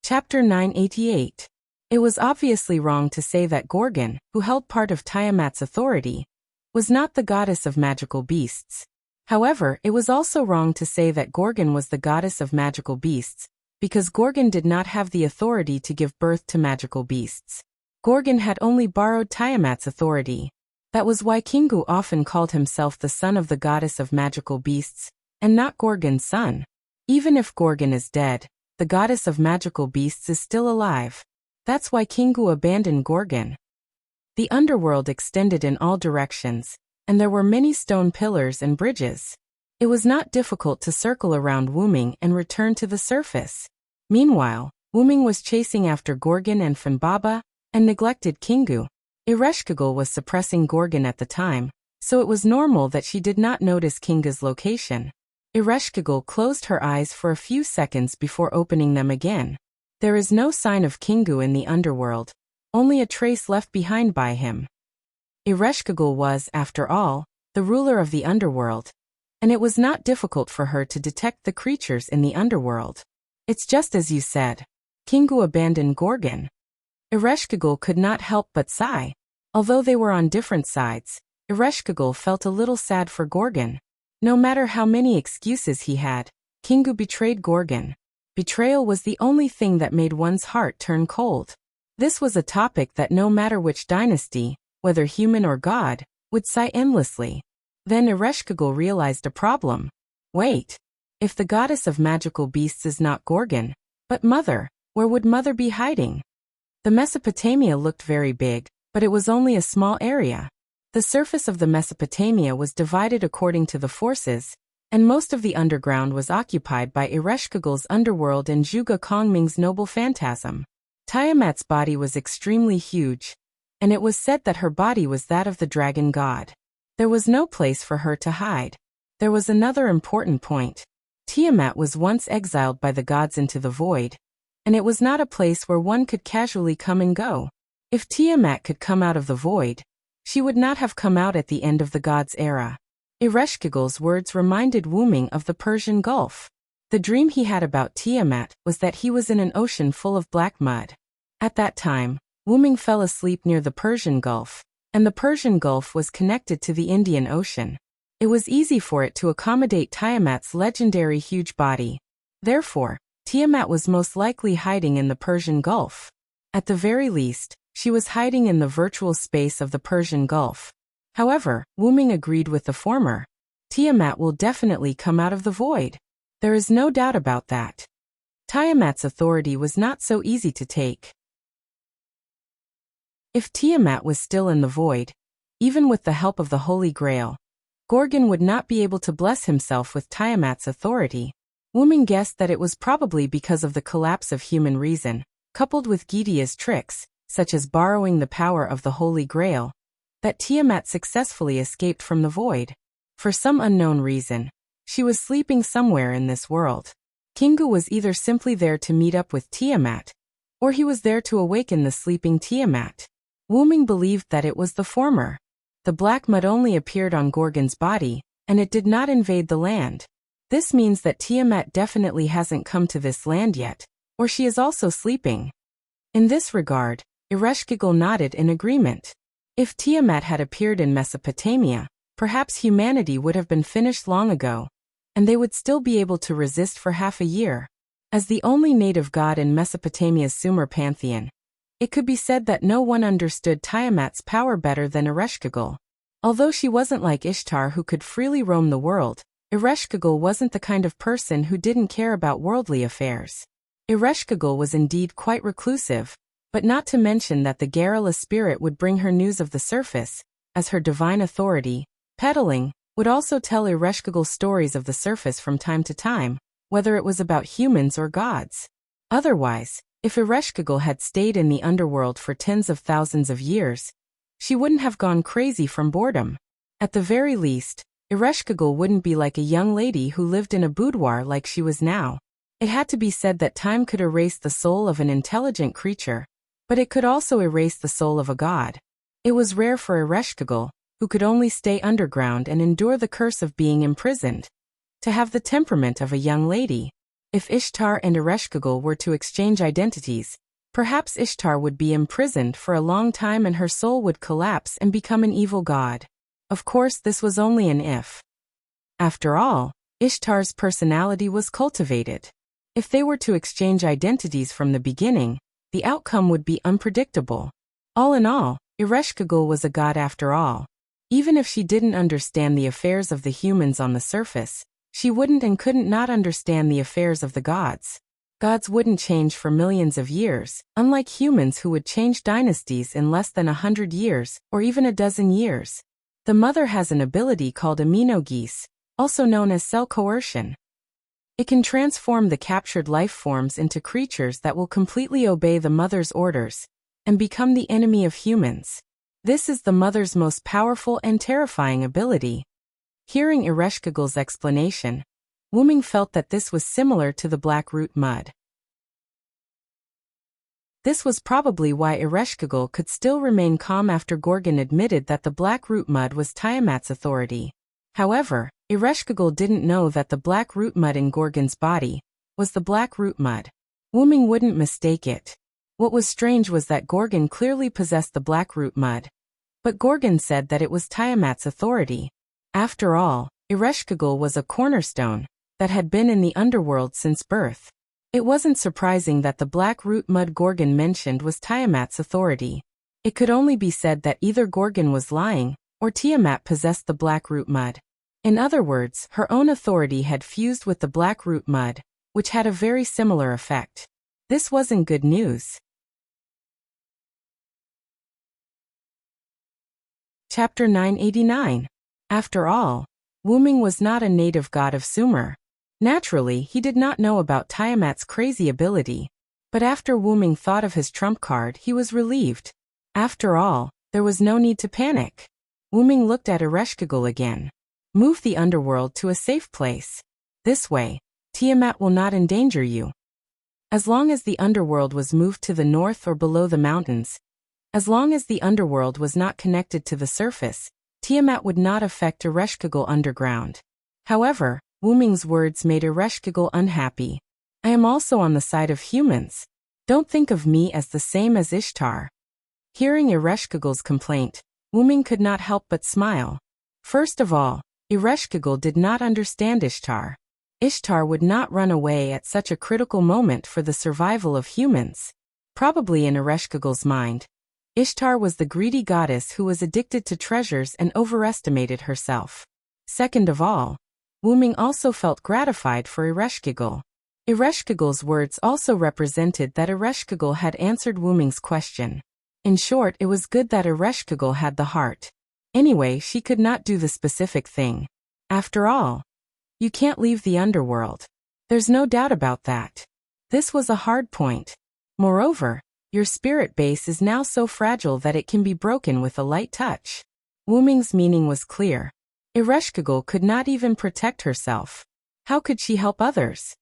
Chapter 988. It was obviously wrong to say that Gorgon, who held part of Tiamat's authority, was not the goddess of magical beasts. However, it was also wrong to say that Gorgon was the goddess of magical beasts, because Gorgon did not have the authority to give birth to magical beasts. Gorgon had only borrowed Tiamat's authority. That was why Kingu often called himself the son of the goddess of magical beasts, and not Gorgon's son. Even if Gorgon is dead, the goddess of magical beasts is still alive. That's why Kingu abandoned Gorgon. The underworld extended in all directions, and there were many stone pillars and bridges. It was not difficult to circle around Wuming and return to the surface. Meanwhile, Wuming was chasing after Gorgon and Fanbaba, and neglected Kingu. Ereshkigal was suppressing Gorgon at the time, so it was normal that she did not notice Kingu's location. Ereshkigal closed her eyes for a few seconds before opening them again. There is no sign of Kingu in the underworld, only a trace left behind by him. Ereshkigal was, after all, the ruler of the underworld, and it was not difficult for her to detect the creatures in the underworld. It's just as you said. Kingu abandoned Gorgon. Ereshkigal could not help but sigh. Although they were on different sides, Ereshkigal felt a little sad for Gorgon. No matter how many excuses he had, Kingu betrayed Gorgon. Betrayal was the only thing that made one's heart turn cold. This was a topic that no matter which dynasty, whether human or god, would sigh endlessly. Then Ereshkigal realized a problem. Wait. If the goddess of magical beasts is not Gorgon, but Mother, where would Mother be hiding? The Mesopotamia looked very big, but it was only a small area. The surface of the Mesopotamia was divided according to the forces, and most of the underground was occupied by Ereshkigal's underworld and Zhuge Kongming's noble phantasm. Tiamat's body was extremely huge, and it was said that her body was that of the dragon god. There was no place for her to hide. There was another important point. Tiamat was once exiled by the gods into the void, and it was not a place where one could casually come and go. If Tiamat could come out of the void, she would not have come out at the end of the gods' era. Ereshkigal's words reminded Wuming of the Persian Gulf. The dream he had about Tiamat was that he was in an ocean full of black mud. At that time, Wuming fell asleep near the Persian Gulf, and the Persian Gulf was connected to the Indian Ocean. It was easy for it to accommodate Tiamat's legendary huge body. Therefore, Tiamat was most likely hiding in the Persian Gulf. At the very least, she was hiding in the virtual space of the Persian Gulf. However, Wuming agreed with the former. Tiamat will definitely come out of the void. There is no doubt about that. Tiamat's authority was not so easy to take. If Tiamat was still in the void, even with the help of the Holy Grail, Gorgon would not be able to bless himself with Tiamat's authority. Wuming guessed that it was probably because of the collapse of human reason, coupled with Gidea's tricks, such as borrowing the power of the Holy Grail, that Tiamat successfully escaped from the void. For some unknown reason, she was sleeping somewhere in this world. Kingu was either simply there to meet up with Tiamat, or he was there to awaken the sleeping Tiamat. Wuming believed that it was the former. The black mud only appeared on Gorgon's body, and it did not invade the land. This means that Tiamat definitely hasn't come to this land yet, or she is also sleeping. In this regard, Ereshkigal nodded in agreement. If Tiamat had appeared in Mesopotamia, perhaps humanity would have been finished long ago, and they would still be able to resist for half a year. As the only native god in Mesopotamia's Sumer pantheon, it could be said that no one understood Tiamat's power better than Ereshkigal. Although she wasn't like Ishtar who could freely roam the world, Ereshkigal wasn't the kind of person who didn't care about worldly affairs. Ereshkigal was indeed quite reclusive, but not to mention that the Garrula spirit would bring her news of the surface, as her divine authority, peddling, would also tell Ereshkigal stories of the surface from time to time, whether it was about humans or gods. Otherwise, if Ereshkigal had stayed in the underworld for tens of thousands of years, she wouldn't have gone crazy from boredom. At the very least, Ereshkigal wouldn't be like a young lady who lived in a boudoir like she was now. It had to be said that time could erase the soul of an intelligent creature, but it could also erase the soul of a god. It was rare for Ereshkigal, who could only stay underground and endure the curse of being imprisoned, to have the temperament of a young lady. If Ishtar and Ereshkigal were to exchange identities, perhaps Ishtar would be imprisoned for a long time and her soul would collapse and become an evil god. Of course, this was only an if. After all, Ishtar's personality was cultivated. If they were to exchange identities from the beginning, the outcome would be unpredictable. All in all, Ereshkigal was a god after all. Even if she didn't understand the affairs of the humans on the surface, she wouldn't and couldn't not understand the affairs of the gods. Gods wouldn't change for millions of years, unlike humans who would change dynasties in less than 100 years, or even a dozen years. The mother has an ability called immunogease, also known as cell coercion. It can transform the captured life forms into creatures that will completely obey the mother's orders and become the enemy of humans. This is the mother's most powerful and terrifying ability. Hearing Ereshkigal's explanation, Wuming felt that this was similar to the black root mud. This was probably why Ereshkigal could still remain calm after Gorgon admitted that the black root mud was Tiamat's authority. However, Ereshkigal didn't know that the black root mud in Gorgon's body was the black root mud. Wuming wouldn't mistake it. What was strange was that Gorgon clearly possessed the black root mud, but Gorgon said that it was Tiamat's authority. After all, Ereshkigal was a cornerstone that had been in the underworld since birth. It wasn't surprising that the black root mud Gorgon mentioned was Tiamat's authority. It could only be said that either Gorgon was lying, or Tiamat possessed the black root mud. In other words, her own authority had fused with the black root mud, which had a very similar effect. This wasn't good news. Chapter 989. After all, Wuming was not a native god of Sumer. Naturally, he did not know about Tiamat's crazy ability. But after Wuming thought of his trump card, he was relieved. After all, there was no need to panic. Wuming looked at Ereshkigal again. Move the underworld to a safe place. This way, Tiamat will not endanger you. As long as the underworld was moved to the north or below the mountains, as long as the underworld was not connected to the surface, Tiamat would not affect Ereshkigal underground. However, Wuming's words made Ereshkigal unhappy. I am also on the side of humans. Don't think of me as the same as Ishtar. Hearing Ereshkigal's complaint, Wuming could not help but smile. First of all, Ereshkigal did not understand Ishtar. Ishtar would not run away at such a critical moment for the survival of humans. Probably in Ereshkigal's mind, Ishtar was the greedy goddess who was addicted to treasures and overestimated herself. Second of all, Wuming also felt gratified for Ereshkigal. Ereshkigal's words also represented that Ereshkigal had answered Wuming's question. In short, it was good that Ereshkigal had the heart. Anyway, she could not do the specific thing. After all, you can't leave the underworld. There's no doubt about that. This was a hard point. Moreover, your spirit base is now so fragile that it can be broken with a light touch. Wuming's meaning was clear. Ereshkigal could not even protect herself. How could she help others?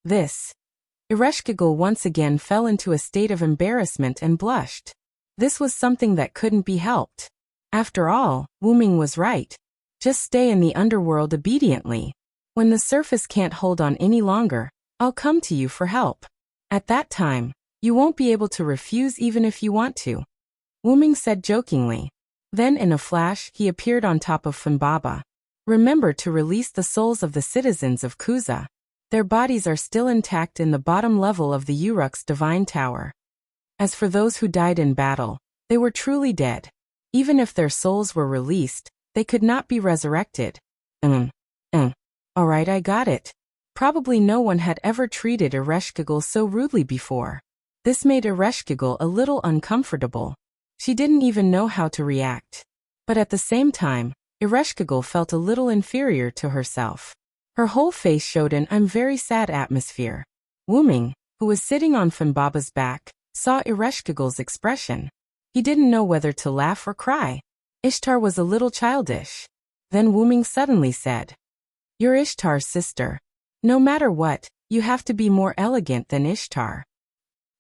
Ereshkigal once again fell into a state of embarrassment and blushed. This was something that couldn't be helped. After all, Wuming was right. Just stay in the underworld obediently. When the surface can't hold on any longer, I'll come to you for help. At that time, you won't be able to refuse even if you want to. Wuming said jokingly. Then in a flash, he appeared on top of Funbaba. Remember to release the souls of the citizens of Kuza. Their bodies are still intact in the bottom level of the Uruk's divine tower. As for those who died in battle, they were truly dead. Even if their souls were released, they could not be resurrected. Alright, I got it. Probably no one had ever treated Ereshkigal so rudely before. This made Ereshkigal a little uncomfortable. She didn't even know how to react. But at the same time, Ereshkigal felt a little inferior to herself. Her whole face showed an "I'm very sad" atmosphere. Wuming, who was sitting on Funbaba's back, saw Ereshkigal's expression. He didn't know whether to laugh or cry. Ishtar was a little childish. Then Wuming suddenly said, "You're Ishtar's sister. No matter what, you have to be more elegant than Ishtar."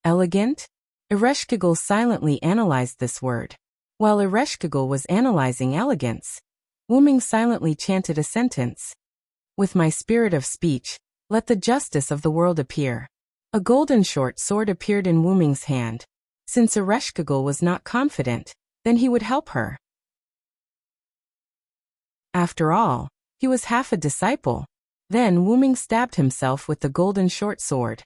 Elegant? Ereshkigal silently analyzed this word. While Ereshkigal was analyzing elegance, Wuming silently chanted a sentence. With my spirit of speech, let the justice of the world appear. A golden short sword appeared in Wuming's hand. Since Ereshkigal was not confident, then he would help her. After all, he was half a disciple. Then Wuming stabbed himself with the golden short sword.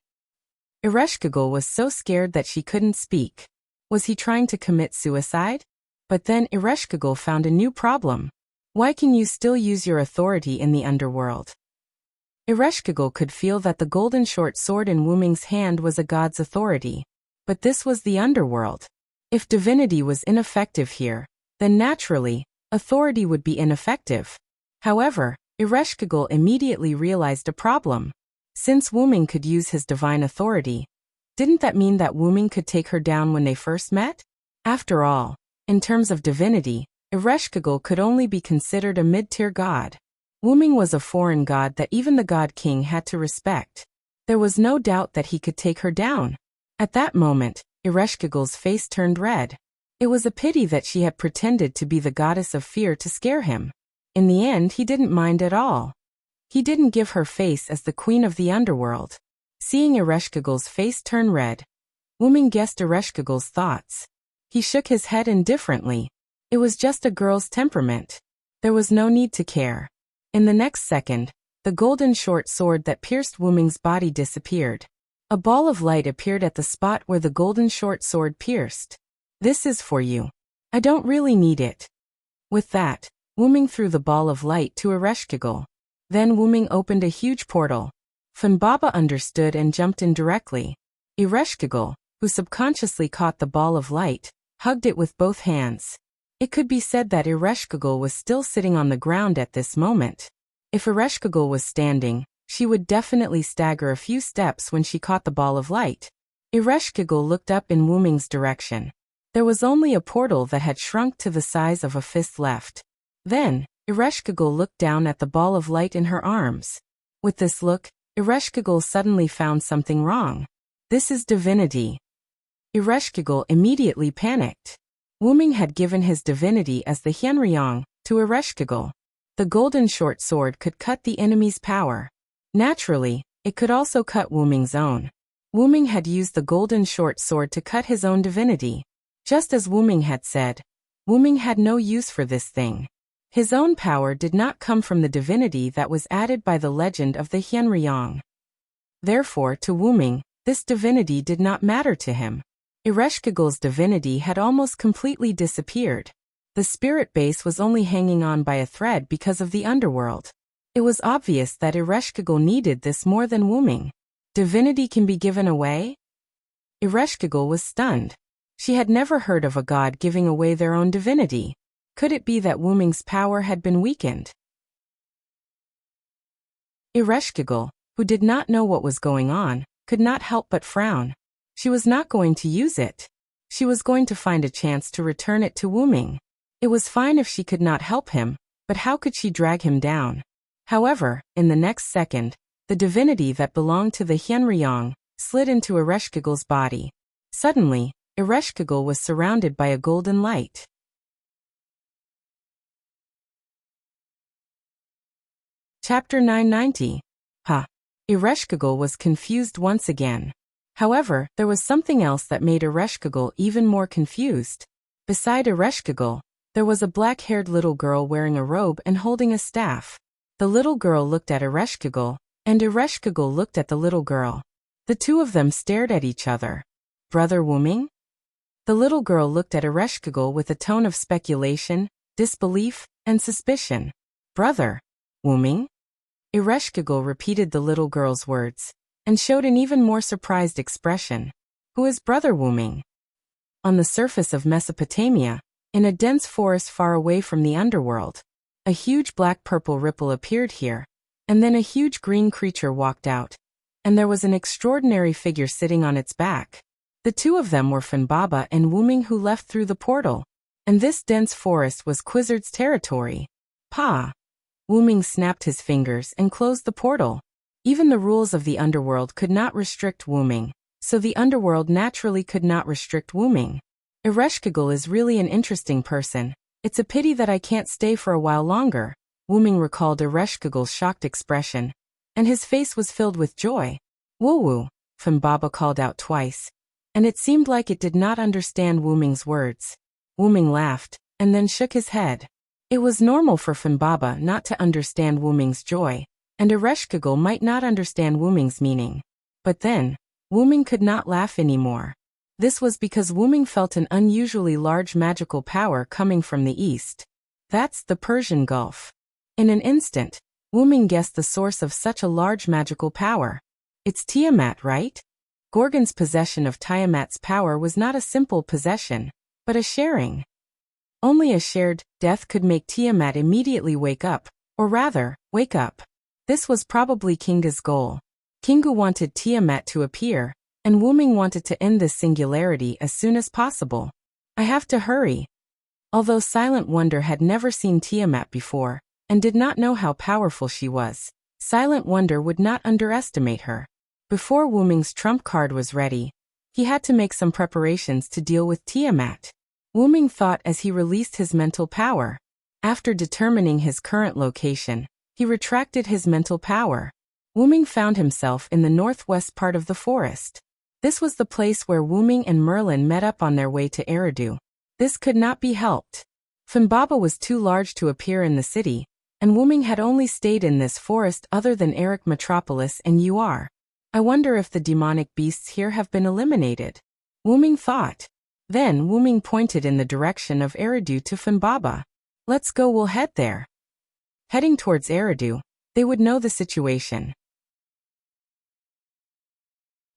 Ereshkigal was so scared that she couldn't speak. Was he trying to commit suicide? But then Ereshkigal found a new problem. Why can you still use your authority in the underworld? Ereshkigal could feel that the golden short sword in Wuming's hand was a god's authority. But this was the underworld. If divinity was ineffective here, then naturally, authority would be ineffective. However, Ereshkigal immediately realized a problem. Since Wuming could use his divine authority, didn't that mean that Wuming could take her down when they first met? After all, in terms of divinity, Ereshkigal could only be considered a mid-tier god. Wuming was a foreign god that even the god king had to respect. There was no doubt that he could take her down. At that moment, Ereshkigal's face turned red. It was a pity that she had pretended to be the goddess of fear to scare him. In the end, he didn't mind at all. He didn't give her face as the queen of the underworld. Seeing Ereshkigal's face turn red, Wuming guessed Ereshkigal's thoughts. He shook his head indifferently. It was just a girl's temperament. There was no need to care. In the next second, the golden short sword that pierced Wu Ming's body disappeared. A ball of light appeared at the spot where the golden short sword pierced. "This is for you. I don't really need it." With that, Wu Ming threw the ball of light to Ereshkigal. Then Wu Ming opened a huge portal. Funbaba understood and jumped in directly. Ereshkigal, who subconsciously caught the ball of light, hugged it with both hands. It could be said that Ereshkigal was still sitting on the ground at this moment. If Ereshkigal was standing, she would definitely stagger a few steps when she caught the ball of light. Ereshkigal looked up in Wu Ming's direction. There was only a portal that had shrunk to the size of a fist left. Then, Ereshkigal looked down at the ball of light in her arms. With this look, Ereshkigal suddenly found something wrong. "This is divinity." Ereshkigal immediately panicked. Wu Ming had given his divinity as the Hianryong to Ereshkigal. The golden short sword could cut the enemy's power. Naturally, it could also cut Wu Ming's own. Wu Ming had used the golden short sword to cut his own divinity. Just as Wu Ming had said, Wu Ming had no use for this thing. His own power did not come from the divinity that was added by the legend of the Hianryong. Therefore, to Wu Ming, this divinity did not matter to him. Ereshkigal's divinity had almost completely disappeared. The spirit base was only hanging on by a thread because of the underworld. It was obvious that Ereshkigal needed this more than Wu Ming. Divinity can be given away? Ereshkigal was stunned. She had never heard of a god giving away their own divinity. Could it be that Wu Ming's power had been weakened? Ereshkigal, who did not know what was going on, could not help but frown. She was not going to use it. She was going to find a chance to return it to Wu Ming. It was fine if she could not help him, but how could she drag him down? However, in the next second, the divinity that belonged to the Hianryong slid into Ereshkigal's body. Suddenly, Ereshkigal was surrounded by a golden light. Chapter 990. Ereshkigal was confused once again. However, there was something else that made Ereshkigal even more confused. Beside Ereshkigal, there was a black-haired little girl wearing a robe and holding a staff. The little girl looked at Ereshkigal, and Ereshkigal looked at the little girl. The two of them stared at each other. "Brother Wu Ming?" The little girl looked at Ereshkigal with a tone of speculation, disbelief, and suspicion. "Brother Wu Ming?" Ereshkigal repeated the little girl's words, and showed an even more surprised expression. "Who is Brother Wu Ming?" On the surface of Mesopotamia, in a dense forest far away from the underworld, a huge black-purple ripple appeared here, and then a huge green creature walked out, and there was an extraordinary figure sitting on its back. The two of them were Funbaba and Wu Ming, who left through the portal, and this dense forest was Quizzard's territory. "Pa!" Wu Ming snapped his fingers and closed the portal. Even the rules of the underworld could not restrict Wu Ming, so the underworld naturally could not restrict Wu Ming. Ereshkigal is really an interesting person. It's a pity that I can't stay for a while longer. Wu Ming recalled Ereshkigal's shocked expression, and his face was filled with joy. "Woo-woo," Funbaba called out twice, and it seemed like it did not understand Wu Ming's words. Wu Ming laughed, and then shook his head. It was normal for Funbaba not to understand Wu Ming's joy, and Ereshkigal might not understand Wu Ming's meaning. But then, Wu Ming could not laugh anymore. This was because Wu Ming felt an unusually large magical power coming from the east. That's the Persian Gulf. In an instant, Wu Ming guessed the source of such a large magical power. It's Tiamat, right? Gorgon's possession of Tiamat's power was not a simple possession, but a sharing. Only a shared death could make Tiamat immediately wake up, or rather, wake up. This was probably Kinga's goal. Kingu wanted Tiamat to appear, and Wu Ming wanted to end this singularity as soon as possible. "I have to hurry." Although Silent Wonder had never seen Tiamat before, and did not know how powerful she was, Silent Wonder would not underestimate her. Before Wu Ming's trump card was ready, he had to make some preparations to deal with Tiamat. Wu Ming thought as he released his mental power. After determining his current location, he retracted his mental power. Wu Ming found himself in the northwest part of the forest. This was the place where Wu Ming and Merlin met up on their way to Eridu. This could not be helped. Funbaba was too large to appear in the city, and Wuming had only stayed in this forest other than Eric Metropolis and UR. I wonder if the demonic beasts here have been eliminated. Wuming thought. Then Wuming pointed in the direction of Eridu to Fimbaba. Let's go, we'll head there. Heading towards Eridu, they would know the situation.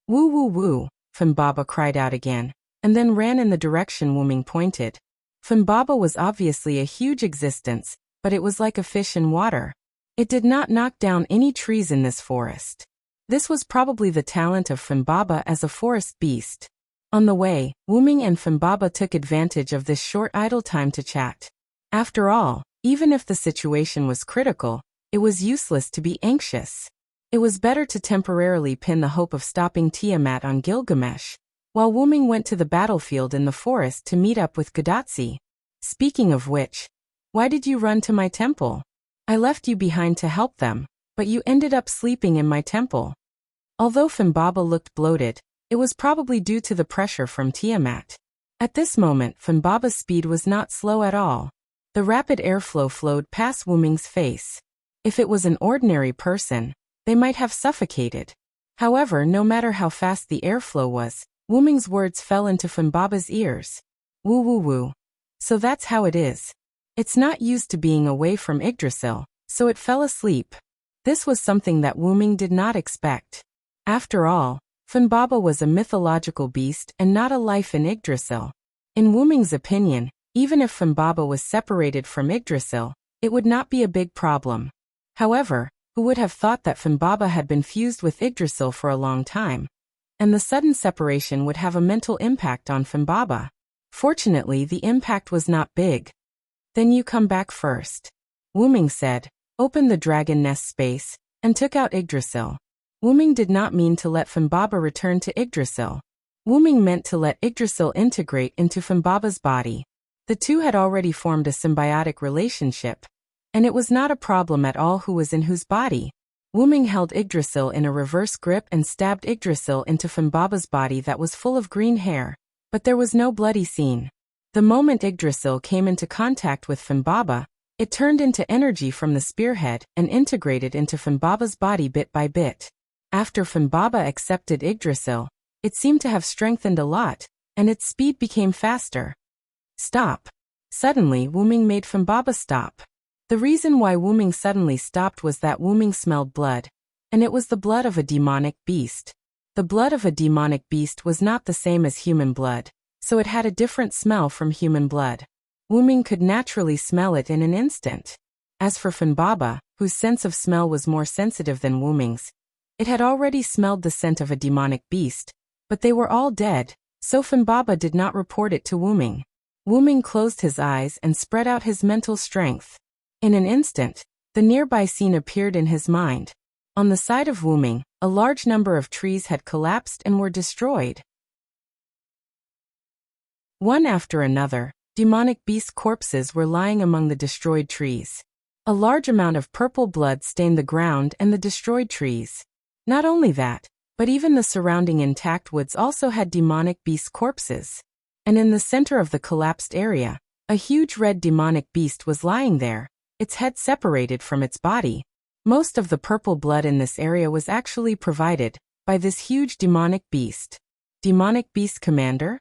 Woo woo woo, Fimbaba cried out again, and then ran in the direction Wuming pointed. Fimbaba was obviously a huge existence, but it was like a fish in water. It did not knock down any trees in this forest. This was probably the talent of Fimbaba as a forest beast. On the way, Wuming and Fimbaba took advantage of this short idle time to chat. After all, even if the situation was critical, it was useless to be anxious. It was better to temporarily pin the hope of stopping Tiamat on Gilgamesh, while Wuming went to the battlefield in the forest to meet up with Gudatsi. Speaking of which, why did you run to my temple? I left you behind to help them, but you ended up sleeping in my temple. Although Fimbaba looked bloated, it was probably due to the pressure from Tiamat. At this moment, Fimbaba's speed was not slow at all. The rapid airflow flowed past Wuming's face. If it was an ordinary person, they might have suffocated. However, no matter how fast the airflow was, Wuming's words fell into Fimbaba's ears. Woo woo woo. So that's how it is. It's not used to being away from Yggdrasil, so it fell asleep. This was something that Wuming did not expect. After all, Fimbaba was a mythological beast and not a life in Yggdrasil. In Wuming's opinion, even if Fimbaba was separated from Yggdrasil, it would not be a big problem. However, who would have thought that Fimbaba had been fused with Yggdrasil for a long time? And the sudden separation would have a mental impact on Fimbaba. Fortunately, the impact was not big. Then you come back first. Wuming said, opened the dragon nest space, and took out Yggdrasil. Wuming did not mean to let Fimbaba return to Yggdrasil. Wuming meant to let Yggdrasil integrate into Fimbaba's body. The two had already formed a symbiotic relationship, and it was not a problem at all who was in whose body. Wuming held Yggdrasil in a reverse grip and stabbed Yggdrasil into Fimbaba's body that was full of green hair, but there was no bloody scene. The moment Yggdrasil came into contact with Fimbaba, it turned into energy from the spearhead and integrated into Fimbaba's body bit by bit. After Fimbaba accepted Yggdrasil, it seemed to have strengthened a lot, and its speed became faster. Stop. Suddenly, Wuming made Fimbaba stop. The reason why Wuming suddenly stopped was that Wuming smelled blood, and it was the blood of a demonic beast. The blood of a demonic beast was not the same as human blood, so it had a different smell from human blood. Wuming could naturally smell it in an instant. As for Fimbaba, whose sense of smell was more sensitive than Wuming's, it had already smelled the scent of a demonic beast, but they were all dead, so Fimbaba did not report it to Wuming. Wuming closed his eyes and spread out his mental strength. In an instant, the nearby scene appeared in his mind. On the side of Wuming, a large number of trees had collapsed and were destroyed. One after another, demonic beast corpses were lying among the destroyed trees. A large amount of purple blood stained the ground and the destroyed trees. Not only that, but even the surrounding intact woods also had demonic beast corpses. And in the center of the collapsed area, a huge red demonic beast was lying there, its head separated from its body. Most of the purple blood in this area was actually provided by this huge demonic beast. Demonic beast commander?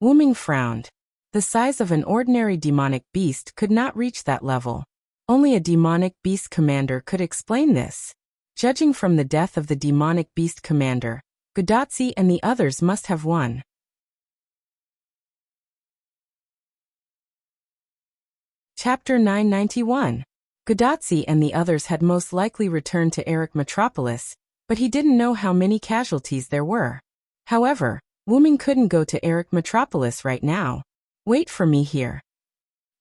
Wuming frowned. The size of an ordinary demonic beast could not reach that level. Only a demonic beast commander could explain this. Judging from the death of the demonic beast commander, Gudatsi and the others must have won. Chapter 991. Gudatsi and the others had most likely returned to Eric Metropolis, but he didn't know how many casualties there were. However, Wuming couldn't go to Eric Metropolis right now. Wait for me here.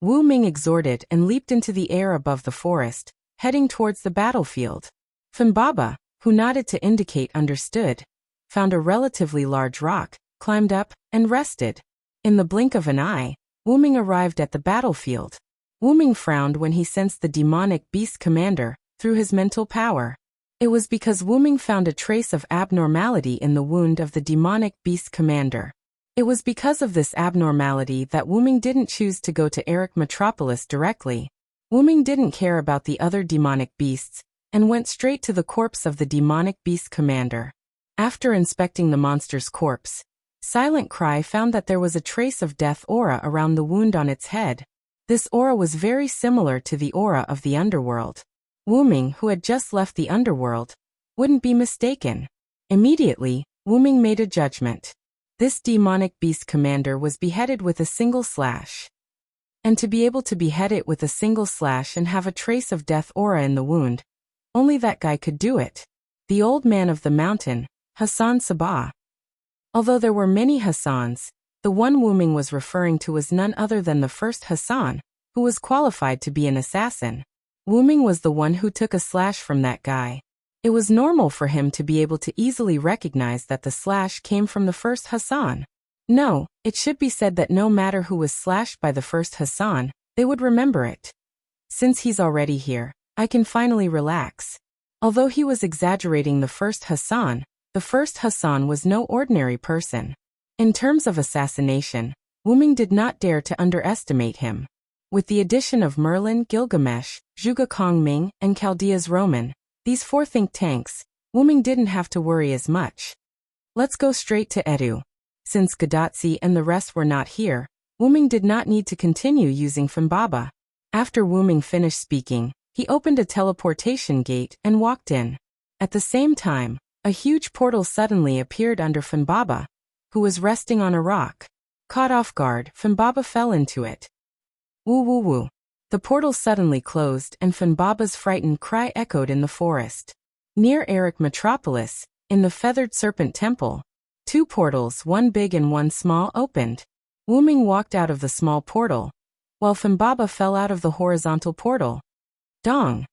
Wuming exhorted and leaped into the air above the forest, heading towards the battlefield. Fimbaba, who nodded to indicate understood, found a relatively large rock, climbed up, and rested. In the blink of an eye, Wuming arrived at the battlefield. Wuming frowned when he sensed the demonic beast commander through his mental power. It was because Wuming found a trace of abnormality in the wound of the demonic beast commander. It was because of this abnormality that Wuming didn't choose to go to Eric Metropolis directly. Wu-ming didn't care about the other demonic beasts and went straight to the corpse of the demonic beast commander. After inspecting the monster's corpse, Silent Cry found that there was a trace of death aura around the wound on its head. This aura was very similar to the aura of the underworld. Wu-ming, who had just left the underworld, wouldn't be mistaken. Immediately, Wu-ming made a judgment. This demonic beast commander was beheaded with a single slash. And to be able to behead it with a single slash and have a trace of death aura in the wound, only that guy could do it. The old man of the mountain, Hassan Sabah. Although there were many Hassans, the one Wu-ming was referring to was none other than the first Hassan, who was qualified to be an assassin. Wu-ming was the one who took a slash from that guy. It was normal for him to be able to easily recognize that the slash came from the first Hassan. No, it should be said that no matter who was slashed by the first Hassan, they would remember it. Since he's already here, I can finally relax. Although he was exaggerating the first Hassan was no ordinary person. In terms of assassination, Wu-ming did not dare to underestimate him. With the addition of Merlin, Gilgamesh, Zhuge Kongming, and Chaldea's Roman, these 4 think tanks, Wu-ming didn't have to worry as much. Let's go straight to Edu. Since Gadatsi and the rest were not here, Wu-ming did not need to continue using Fumbaba. After Wu-ming finished speaking, he opened a teleportation gate and walked in. At the same time, a huge portal suddenly appeared under Fumbaba, who was resting on a rock. Caught off guard, Fumbaba fell into it. Woo woo woo. The portal suddenly closed and Funbaba's frightened cry echoed in the forest. Near Eric Metropolis, in the Feathered Serpent Temple, 2 portals, one big and one small, opened. Wu-ming walked out of the small portal, while Fumbaba fell out of the horizontal portal. Dong!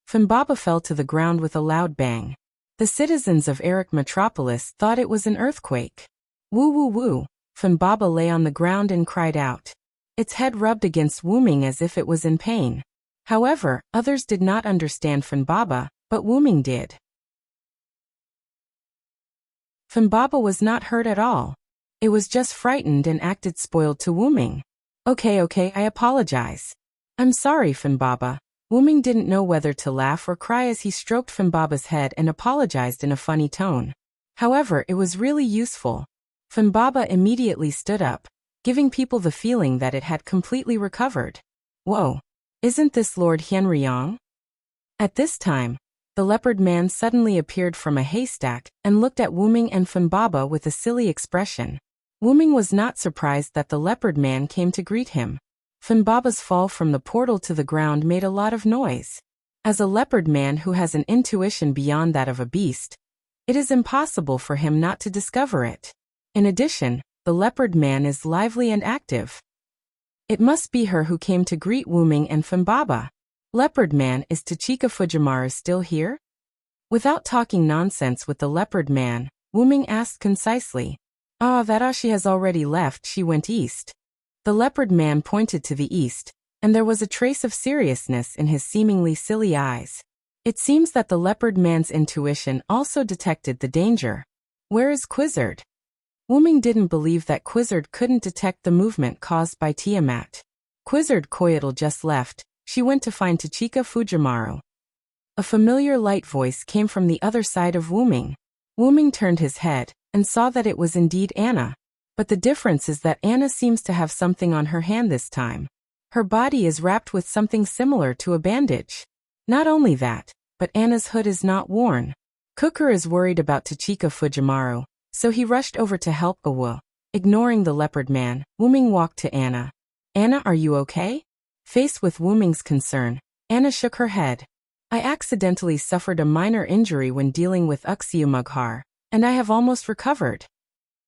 Fumbaba fell to the ground with a loud bang. The citizens of Eric Metropolis thought it was an earthquake. Woo woo woo! Fumbaba lay on the ground and cried out. Its head rubbed against Wu-ming as if it was in pain. However, others did not understand Fumbaba, but Wu-ming did. Fumbaba was not hurt at all. It was just frightened and acted spoiled to Wu-ming. Okay, I apologize. I'm sorry, Fumbaba. Wu-ming didn't know whether to laugh or cry as he stroked Funbaba's head and apologized in a funny tone. However, it was really useful. Fumbaba immediately stood up, giving people the feeling that it had completely recovered. Whoa! Isn't this Lord Hienryong? At this time, the leopard man suddenly appeared from a haystack and looked at Wu-ming and Fumbaba with a silly expression. Wu-ming was not surprised that the leopard man came to greet him. Funbaba's fall from the portal to the ground made a lot of noise. As a leopard man who has an intuition beyond that of a beast, it is impossible for him not to discover it. In addition, the leopard man is lively and active. It must be her who came to greet Wu-ming and Fumbaba. Leopard man, is Tachika Fujimaru still here? Without talking nonsense with the leopard man, Wu-ming asked concisely. She has already left, she went east. The leopard man pointed to the east, and there was a trace of seriousness in his seemingly silly eyes. It seems that the leopard man's intuition also detected the danger. Where is Quizzard? Wu-ming didn't believe that Quizzard couldn't detect the movement caused by Tiamat. Quizzard Koyatl just left, she went to find Tachika Fujimaru. A familiar light voice came from the other side of Wu-ming. Wu-ming turned his head, and saw that it was indeed Anna. But the difference is that Anna seems to have something on her hand this time. Her body is wrapped with something similar to a bandage. Not only that, but Anna's hood is not worn. Cooker is worried about Tachika Fujimaru, so he rushed over to help Awu. Ignoring the leopard man, Wu-ming walked to Anna. Anna, are you okay? Faced with Wu-ming's concern, Anna shook her head. I accidentally suffered a minor injury when dealing with Uxiumughar, and I have almost recovered.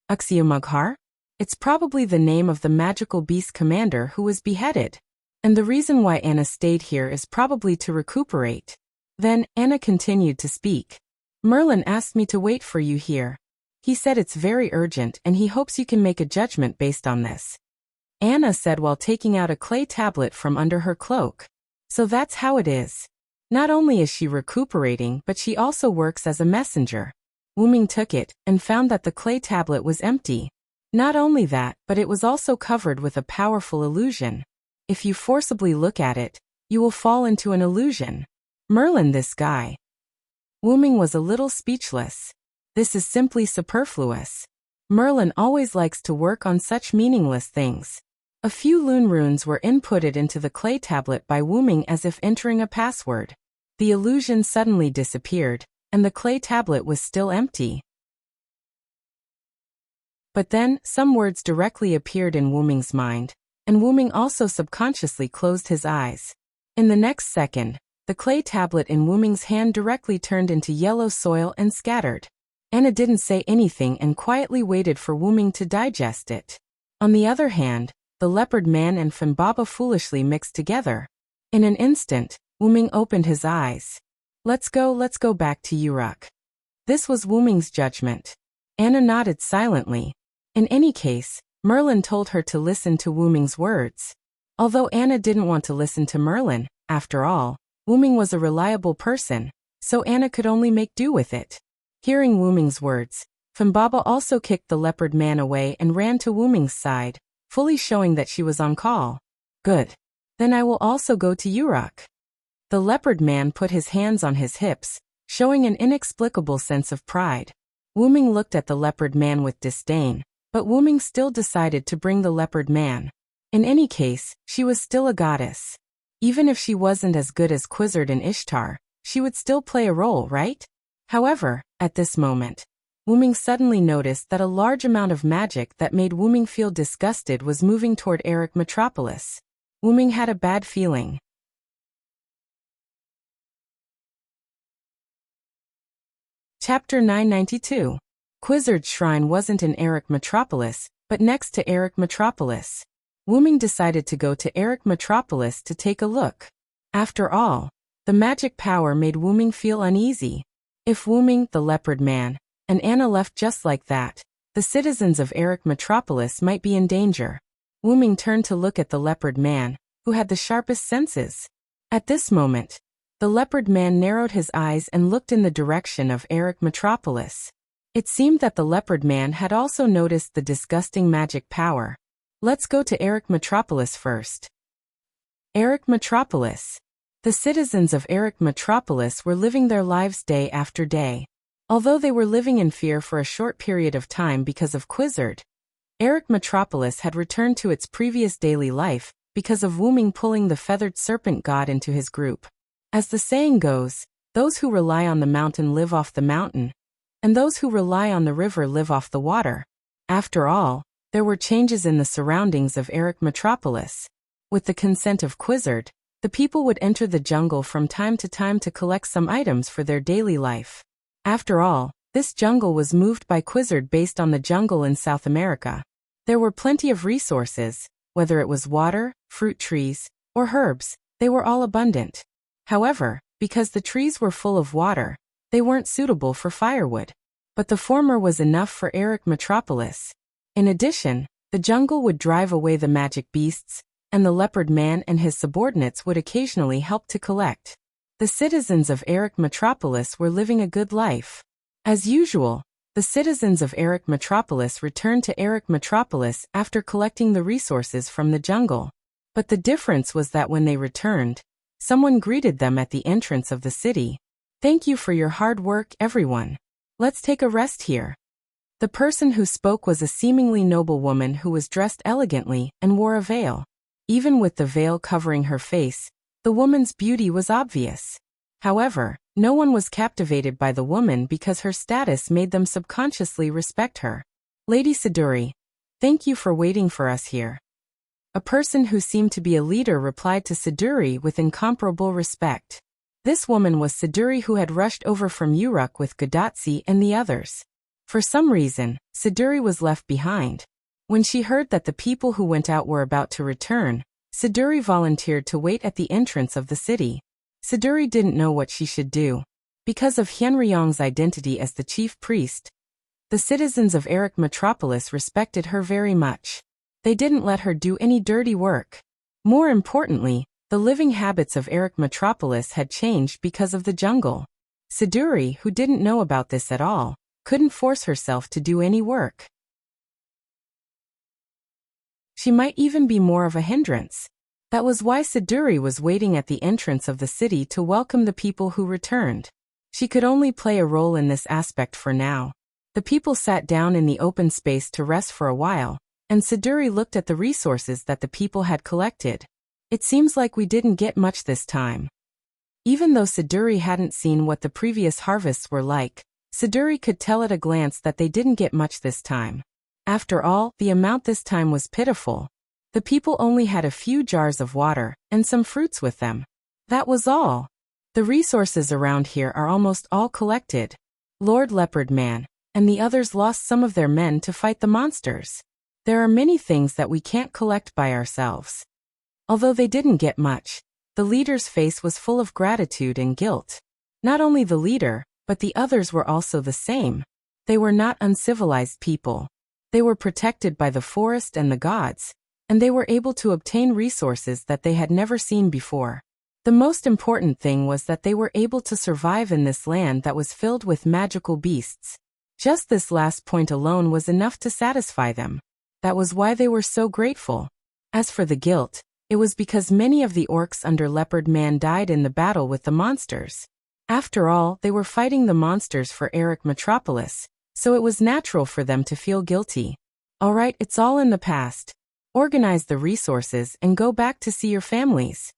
Uxiumughar? It's probably the name of the magical beast commander who was beheaded. And the reason why Anna stayed here is probably to recuperate. Then, Anna continued to speak. Merlin asked me to wait for you here. He said it's very urgent and he hopes you can make a judgment based on this. Anna said while taking out a clay tablet from under her cloak. So that's how it is. Not only is she recuperating, but she also works as a messenger. Wu-ming took it and found that the clay tablet was empty. Not only that, but it was also covered with a powerful illusion. If you forcibly look at it, You will fall into an illusion. Merlin, this guy. Wu-Ming was a little speechless. This is simply superfluous. Merlin always likes to work on such meaningless things. A few Lune runes were inputted into the clay tablet by Wu-Ming as if entering a password. The illusion suddenly disappeared, and the clay tablet was still empty. But then, some words directly appeared in Wu-Ming's mind, and Wu-Ming also subconsciously closed his eyes. In the next second, the clay tablet in Wu-Ming's hand directly turned into yellow soil and scattered. Anna didn't say anything and quietly waited for Wu-Ming to digest it. On the other hand, the leopard man and Fanbaba foolishly mixed together. In an instant, Wu-Ming opened his eyes. Let's go back to Uruk. This was Wu-Ming's judgment. Anna nodded silently. In any case, Merlin told her to listen to Wu-Ming's words. Although Anna didn't want to listen to Merlin, after all, Wu-Ming was a reliable person, so Anna could only make do with it. Hearing Wu-Ming's words, Fanbaba also kicked the leopard man away and ran to Wu-Ming's side, fully showing that she was on call. Good. Then I will also go to Uruk. The leopard man put his hands on his hips, showing an inexplicable sense of pride. Wu-Ming looked at the leopard man with disdain, but Wu-Ming still decided to bring the leopard man. In any case, she was still a goddess. Even if she wasn't as good as Quizzard and Ishtar, she would still play a role, right? However, at this moment, Wu-Ming suddenly noticed that a large amount of magic that made Wu-Ming feel disgusted was moving toward Erech Metropolis. Wu-Ming had a bad feeling. Chapter 992. Quizzard's shrine wasn't in Erech Metropolis, but next to Erech Metropolis. Wu-Ming decided to go to Erech Metropolis to take a look. After all, the magic power made Wu-Ming feel uneasy. If Wu-Ming, the leopard man, and Anna left just like that, the citizens of Erech Metropolis might be in danger. Wu-Ming turned to look at the leopard man, who had the sharpest senses. At this moment, the leopard man narrowed his eyes and looked in the direction of Erech Metropolis. It seemed that the leopard man had also noticed the disgusting magic power. Let's go to Erech Metropolis first. Erech Metropolis. The citizens of Erech Metropolis were living their lives day after day. Although they were living in fear for a short period of time because of Quizzard, Erech Metropolis had returned to its previous daily life because of Wu-Ming pulling the feathered serpent god into his group. As the saying goes, those who rely on the mountain live off the mountain, and those who rely on the river live off the water. After all, there were changes in the surroundings of Erech Metropolis. With the consent of Quizzard, the people would enter the jungle from time to collect some items for their daily life. After all, this jungle was moved by Quizzard based on the jungle in South America. There were plenty of resources, whether it was water, fruit trees, or herbs, they were all abundant. However, because the trees were full of water, they weren't suitable for firewood. But the former was enough for Erech Metropolis. In addition, the jungle would drive away the magic beasts, and the leopard man and his subordinates would occasionally help to collect. The citizens of Erech Metropolis were living a good life. As usual, the citizens of Erech Metropolis returned to Erech Metropolis after collecting the resources from the jungle. But the difference was that when they returned, someone greeted them at the entrance of the city. Thank you for your hard work, everyone. Let's take a rest here. The person who spoke was a seemingly noble woman who was dressed elegantly and wore a veil. Even with the veil covering her face, the woman's beauty was obvious. However, no one was captivated by the woman because her status made them subconsciously respect her. Lady Siduri, thank you for waiting for us here. A person who seemed to be a leader replied to Siduri with incomparable respect. This woman was Siduri, who had rushed over from Uruk with Gadatsi and the others. For some reason, Siduri was left behind. When she heard that the people who went out were about to return, Siduri volunteered to wait at the entrance of the city. Siduri didn't know what she should do. Because of Hyunryong's identity as the chief priest, the citizens of Erech Metropolis respected her very much. They didn't let her do any dirty work. More importantly, the living habits of Erech Metropolis had changed because of the jungle. Siduri, who didn't know about this at all, couldn't force herself to do any work. She might even be more of a hindrance. That was why Siduri was waiting at the entrance of the city to welcome the people who returned. She could only play a role in this aspect for now. The people sat down in the open space to rest for a while, and Siduri looked at the resources that the people had collected. It seems like we didn't get much this time. Even though Siduri hadn't seen what the previous harvests were like, Siduri could tell at a glance that they didn't get much this time. After all, the amount this time was pitiful. The people only had a few jars of water and some fruits with them. That was all. The resources around here are almost all collected. Lord Leopard Man and the others lost some of their men to fight the monsters. There are many things that we can't collect by ourselves. Although they didn't get much, the leader's face was full of gratitude and guilt. Not only the leader, but the others were also the same. They were not uncivilized people. They were protected by the forest and the gods, and they were able to obtain resources that they had never seen before. The most important thing was that they were able to survive in this land that was filled with magical beasts. Just this last point alone was enough to satisfy them. That was why they were so grateful. As for the guilt, it was because many of the orcs under Leopard Man died in the battle with the monsters. After all, they were fighting the monsters for Eric Metropolis, so it was natural for them to feel guilty. Alright, it's all in the past. Organize the resources and go back to see your families.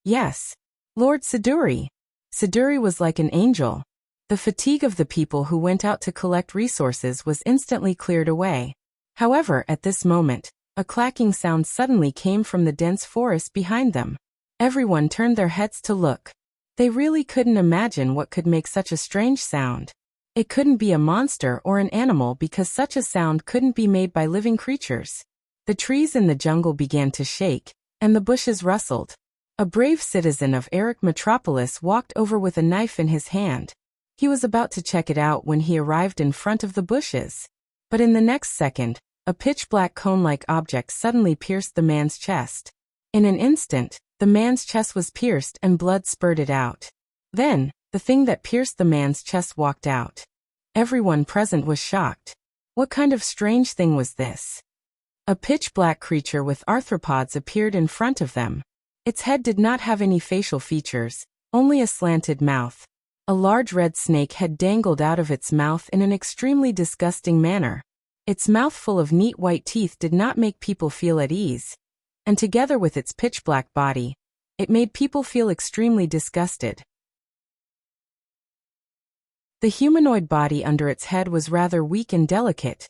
Yes. Lord Siduri. Siduri was like an angel. The fatigue of the people who went out to collect resources was instantly cleared away. However, at this moment, a clacking sound suddenly came from the dense forest behind them. Everyone turned their heads to look. They really couldn't imagine what could make such a strange sound. It couldn't be a monster or an animal because such a sound couldn't be made by living creatures. The trees in the jungle began to shake, and the bushes rustled. A brave citizen of Eric Metropolis walked over with a knife in his hand. He was about to check it out when he arrived in front of the bushes. But in the next second, a pitch-black cone-like object suddenly pierced the man's chest. In an instant, the man's chest was pierced and blood spurted out. Then, the thing that pierced the man's chest walked out. Everyone present was shocked. What kind of strange thing was this? A pitch-black creature with arthropods appeared in front of them. Its head did not have any facial features, only a slanted mouth. A large red snake head dangled out of its mouth in an extremely disgusting manner. Its mouth full of neat white teeth did not make people feel at ease. And together with its pitch-black body, it made people feel extremely disgusted. The humanoid body under its head was rather weak and delicate,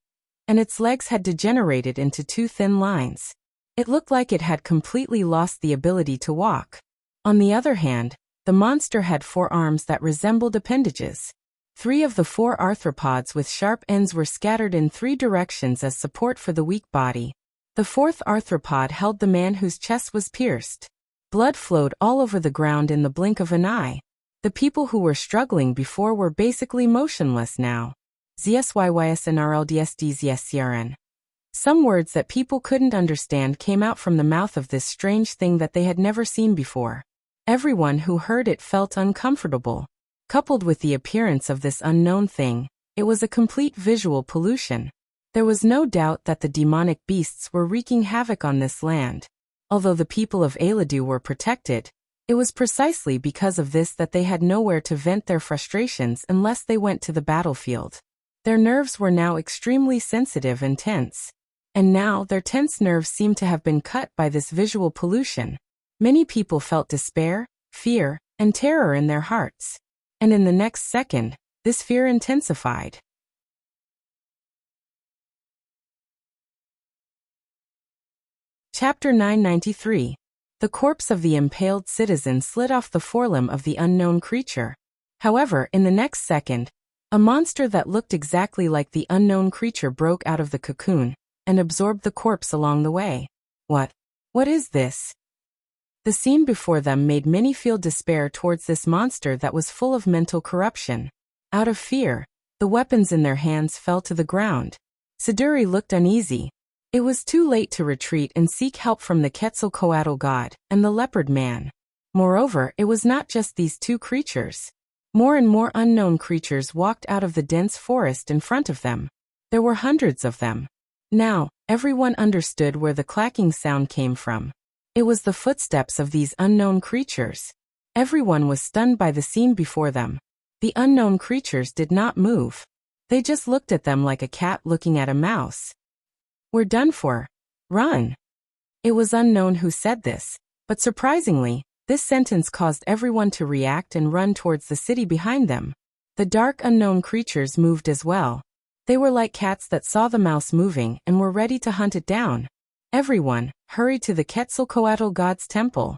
and its legs had degenerated into two thin lines. It looked like it had completely lost the ability to walk. On the other hand, the monster had 4 arms that resembled appendages. 3 of the 4 arthropods with sharp ends were scattered in 3 directions as support for the weak body. The 4th arthropod held the man whose chest was pierced. Blood flowed all over the ground in the blink of an eye. The people who were struggling before were basically motionless now. ZSYYSNRLDSDZSCRN. Some words that people couldn't understand came out from the mouth of this strange thing that they had never seen before. Everyone who heard it felt uncomfortable. Coupled with the appearance of this unknown thing, it was a complete visual pollution. There was no doubt that the demonic beasts were wreaking havoc on this land. Although the people of Ailadu were protected, it was precisely because of this that they had nowhere to vent their frustrations unless they went to the battlefield. Their nerves were now extremely sensitive and tense. And now their tense nerves seemed to have been cut by this visual pollution. Many people felt despair, fear, and terror in their hearts. And in the next second, this fear intensified. Chapter 993. The corpse of the impaled citizen slid off the forelimb of the unknown creature. However, in the next second, a monster that looked exactly like the unknown creature broke out of the cocoon and absorbed the corpse along the way. What is this? The scene before them made many feel despair towards this monster that was full of mental corruption. Out of fear, the weapons in their hands fell to the ground. Siduri looked uneasy. It was too late to retreat and seek help from the Quetzalcoatl god and the leopard man. Moreover, it was not just these 2 creatures. More and more unknown creatures walked out of the dense forest in front of them. There were hundreds of them. Now, everyone understood where the clacking sound came from. It was the footsteps of these unknown creatures. Everyone was stunned by the scene before them. The unknown creatures did not move. They just looked at them like a cat looking at a mouse. "We're done for. Run." It was unknown who said this, but surprisingly, this sentence caused everyone to react and run towards the city behind them. The dark unknown creatures moved as well. They were like cats that saw the mouse moving and were ready to hunt it down. Everyone, hurried to the Quetzalcoatl god's temple.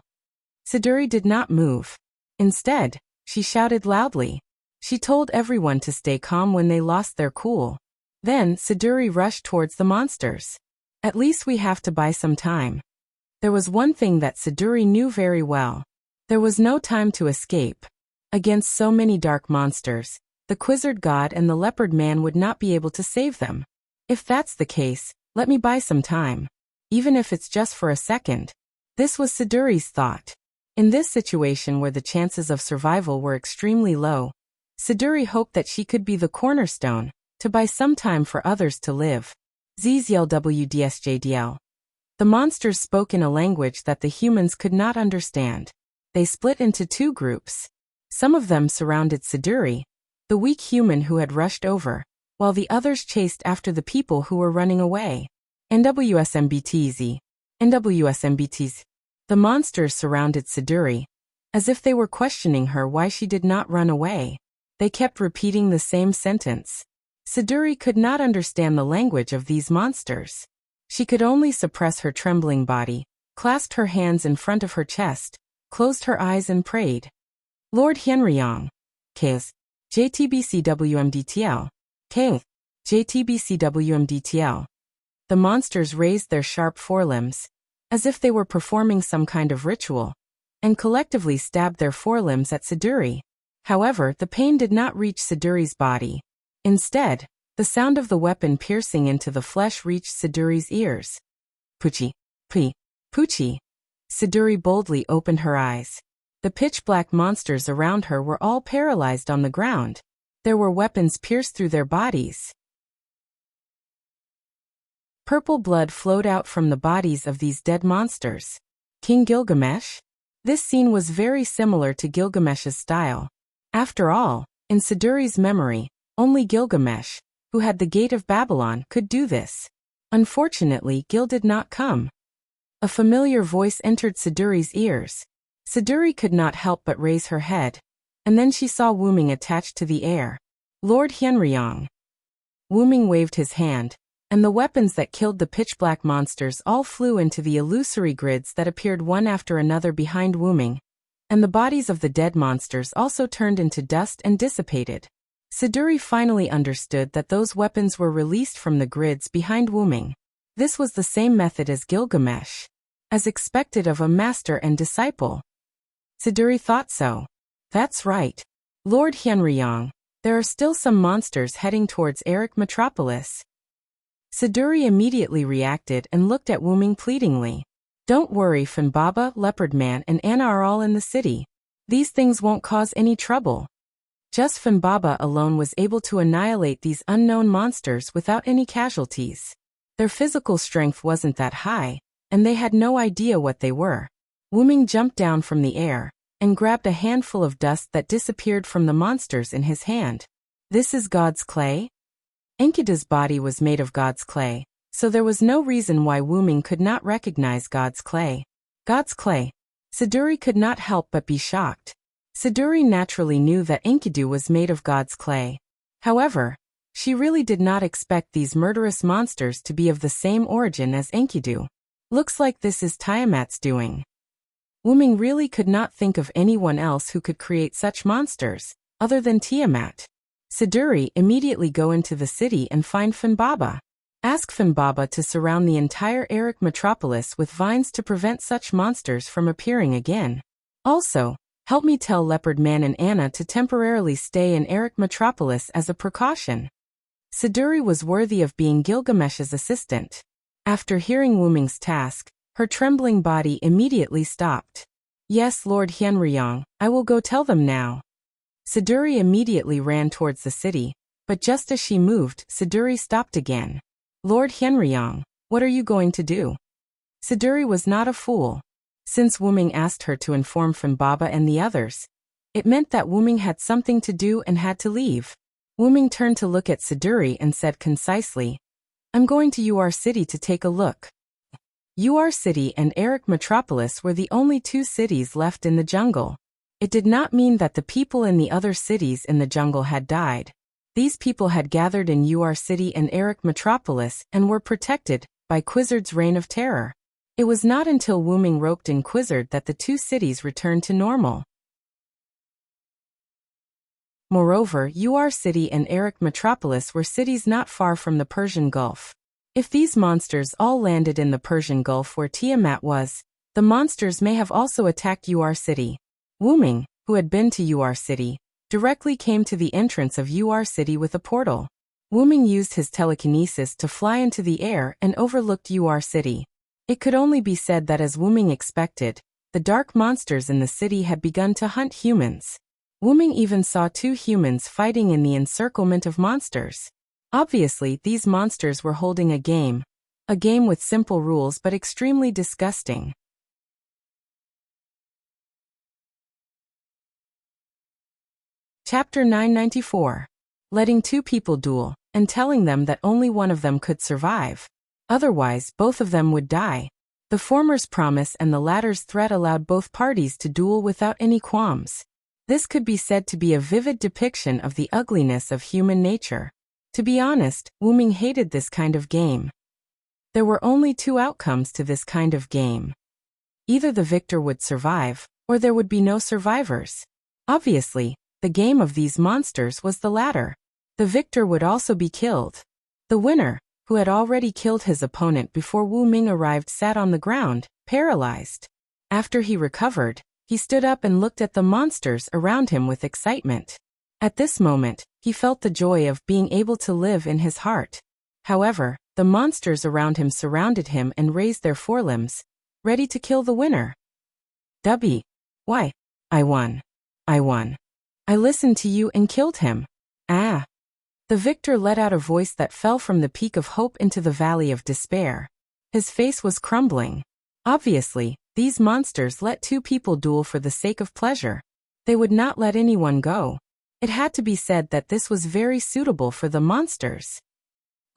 Siduri did not move. Instead, she shouted loudly. She told everyone to stay calm when they lost their cool. Then, Siduri rushed towards the monsters. "At least we have to buy some time." There was one thing that Siduri knew very well. There was no time to escape. Against so many dark monsters, the Quizzard God and the Leopard Man would not be able to save them. If that's the case, let me buy some time. Even if it's just for a second. This was Siduri's thought. In this situation where the chances of survival were extremely low, Siduri hoped that she could be the cornerstone, to buy some time for others to live. ZZLWDSJDL. The monsters spoke in a language that the humans could not understand. They split into two groups. Some of them surrounded Siduri, the weak human who had rushed over, while the others chased after the people who were running away. NWSMBTZ. NWSMBTZ. The monsters surrounded Siduri, as if they were questioning her why she did not run away. They kept repeating the same sentence. Siduri could not understand the language of these monsters. She could only suppress her trembling body, clasped her hands in front of her chest, closed her eyes and prayed. "Lord Henryong. Kis. JTBCWMDTL. K. JTBCWMDTL." The monsters raised their sharp forelimbs, as if they were performing some kind of ritual, and collectively stabbed their forelimbs at Siduri. However, the pain did not reach Siduri's body. Instead, the sound of the weapon piercing into the flesh reached Siduri's ears. "Puchi. Puchi." Siduri boldly opened her eyes. The pitch-black monsters around her were all paralyzed on the ground. There were weapons pierced through their bodies. Purple blood flowed out from the bodies of these dead monsters. King Gilgamesh? This scene was very similar to Gilgamesh's style. After all, in Siduri's memory, only Gilgamesh, who had the Gate of Babylon, could do this. Unfortunately, Gil did not come. A familiar voice entered Siduri's ears. Siduri could not help but raise her head, and then she saw Wuming attached to the air. "Lord Henryong." Wuming waved his hand, and the weapons that killed the pitch-black monsters all flew into the illusory grids that appeared one after another behind Wuming, and the bodies of the dead monsters also turned into dust and dissipated. Siduri finally understood that those weapons were released from the grids behind Wuming. This was the same method as Gilgamesh, as expected of a master and disciple. Siduri thought so. That's right. Lord Henryong, there are still some monsters heading towards Eric Metropolis. Siduri immediately reacted and looked at Wuming pleadingly. "Don't worry, Funbaba, Leopard Man and Anna are all in the city. These things won't cause any trouble." Just Funbaba alone was able to annihilate these unknown monsters without any casualties. Their physical strength wasn't that high, and they had no idea what they were. Wuming jumped down from the air, and grabbed a handful of dust that disappeared from the monsters in his hand. "This is God's clay?" Enkidu's body was made of God's clay, so there was no reason why Wuming could not recognize God's clay. God's clay. Siduri could not help but be shocked. Siduri naturally knew that Enkidu was made of God's clay. However, she really did not expect these murderous monsters to be of the same origin as Enkidu. Looks like this is Tiamat's doing. Wuming really could not think of anyone else who could create such monsters, other than Tiamat. Siduri immediately go into the city and find Funbaba. Ask Funbaba to surround the entire Eric Metropolis with vines to prevent such monsters from appearing again. Also, help me tell Leopard Man and Anna to temporarily stay in Eric Metropolis as a precaution. Siduri was worthy of being Gilgamesh's assistant. After hearing Wuming's task, her trembling body immediately stopped. "Yes, Lord Henryong, I will go tell them now." Siduri immediately ran towards the city, but just as she moved, Siduri stopped again. "Lord Henryong, what are you going to do?" Siduri was not a fool. Since Wu Ming asked her to inform Baba and the others, it meant that Wu Ming had something to do and had to leave. Wu Ming turned to look at Siduri and said concisely, "I'm going to UR City to take a look." UR City and Eric Metropolis were the only two cities left in the jungle. It did not mean that the people in the other cities in the jungle had died. These people had gathered in UR City and Eric Metropolis and were protected by Quizzard's reign of terror. It was not until Wu Ming roped in Quizzard that the two cities returned to normal. Moreover, UR City and Eric Metropolis were cities not far from the Persian Gulf. If these monsters all landed in the Persian Gulf where Tiamat was, the monsters may have also attacked UR City. Wu Ming, who had been to UR City, directly came to the entrance of UR City with a portal. Wu Ming used his telekinesis to fly into the air and overlooked UR City. It could only be said that as Wu Ming expected, the dark monsters in the city had begun to hunt humans. Wu Ming even saw two humans fighting in the encirclement of monsters. Obviously, these monsters were holding a game with simple rules but extremely disgusting. Chapter 994. Letting two people duel, and telling them that only one of them could survive. Otherwise, both of them would die. The former's promise and the latter's threat allowed both parties to duel without any qualms. This could be said to be a vivid depiction of the ugliness of human nature. To be honest, Wu Ming hated this kind of game. There were only two outcomes to this kind of game. Either the victor would survive, or there would be no survivors. Obviously, the game of these monsters was the latter. The victor would also be killed. The winner, who had already killed his opponent before Wu Ming arrived, sat on the ground, paralyzed. After he recovered, he stood up and looked at the monsters around him with excitement. At this moment, he felt the joy of being able to live in his heart. However, the monsters around him surrounded him and raised their forelimbs, ready to kill the winner. Why? I won. I listened to you and killed him. Ah. The victor let out a voice that fell from the peak of hope into the valley of despair. His face was crumbling. Obviously, these monsters let two people duel for the sake of pleasure. They would not let anyone go. It had to be said that this was very suitable for the monsters.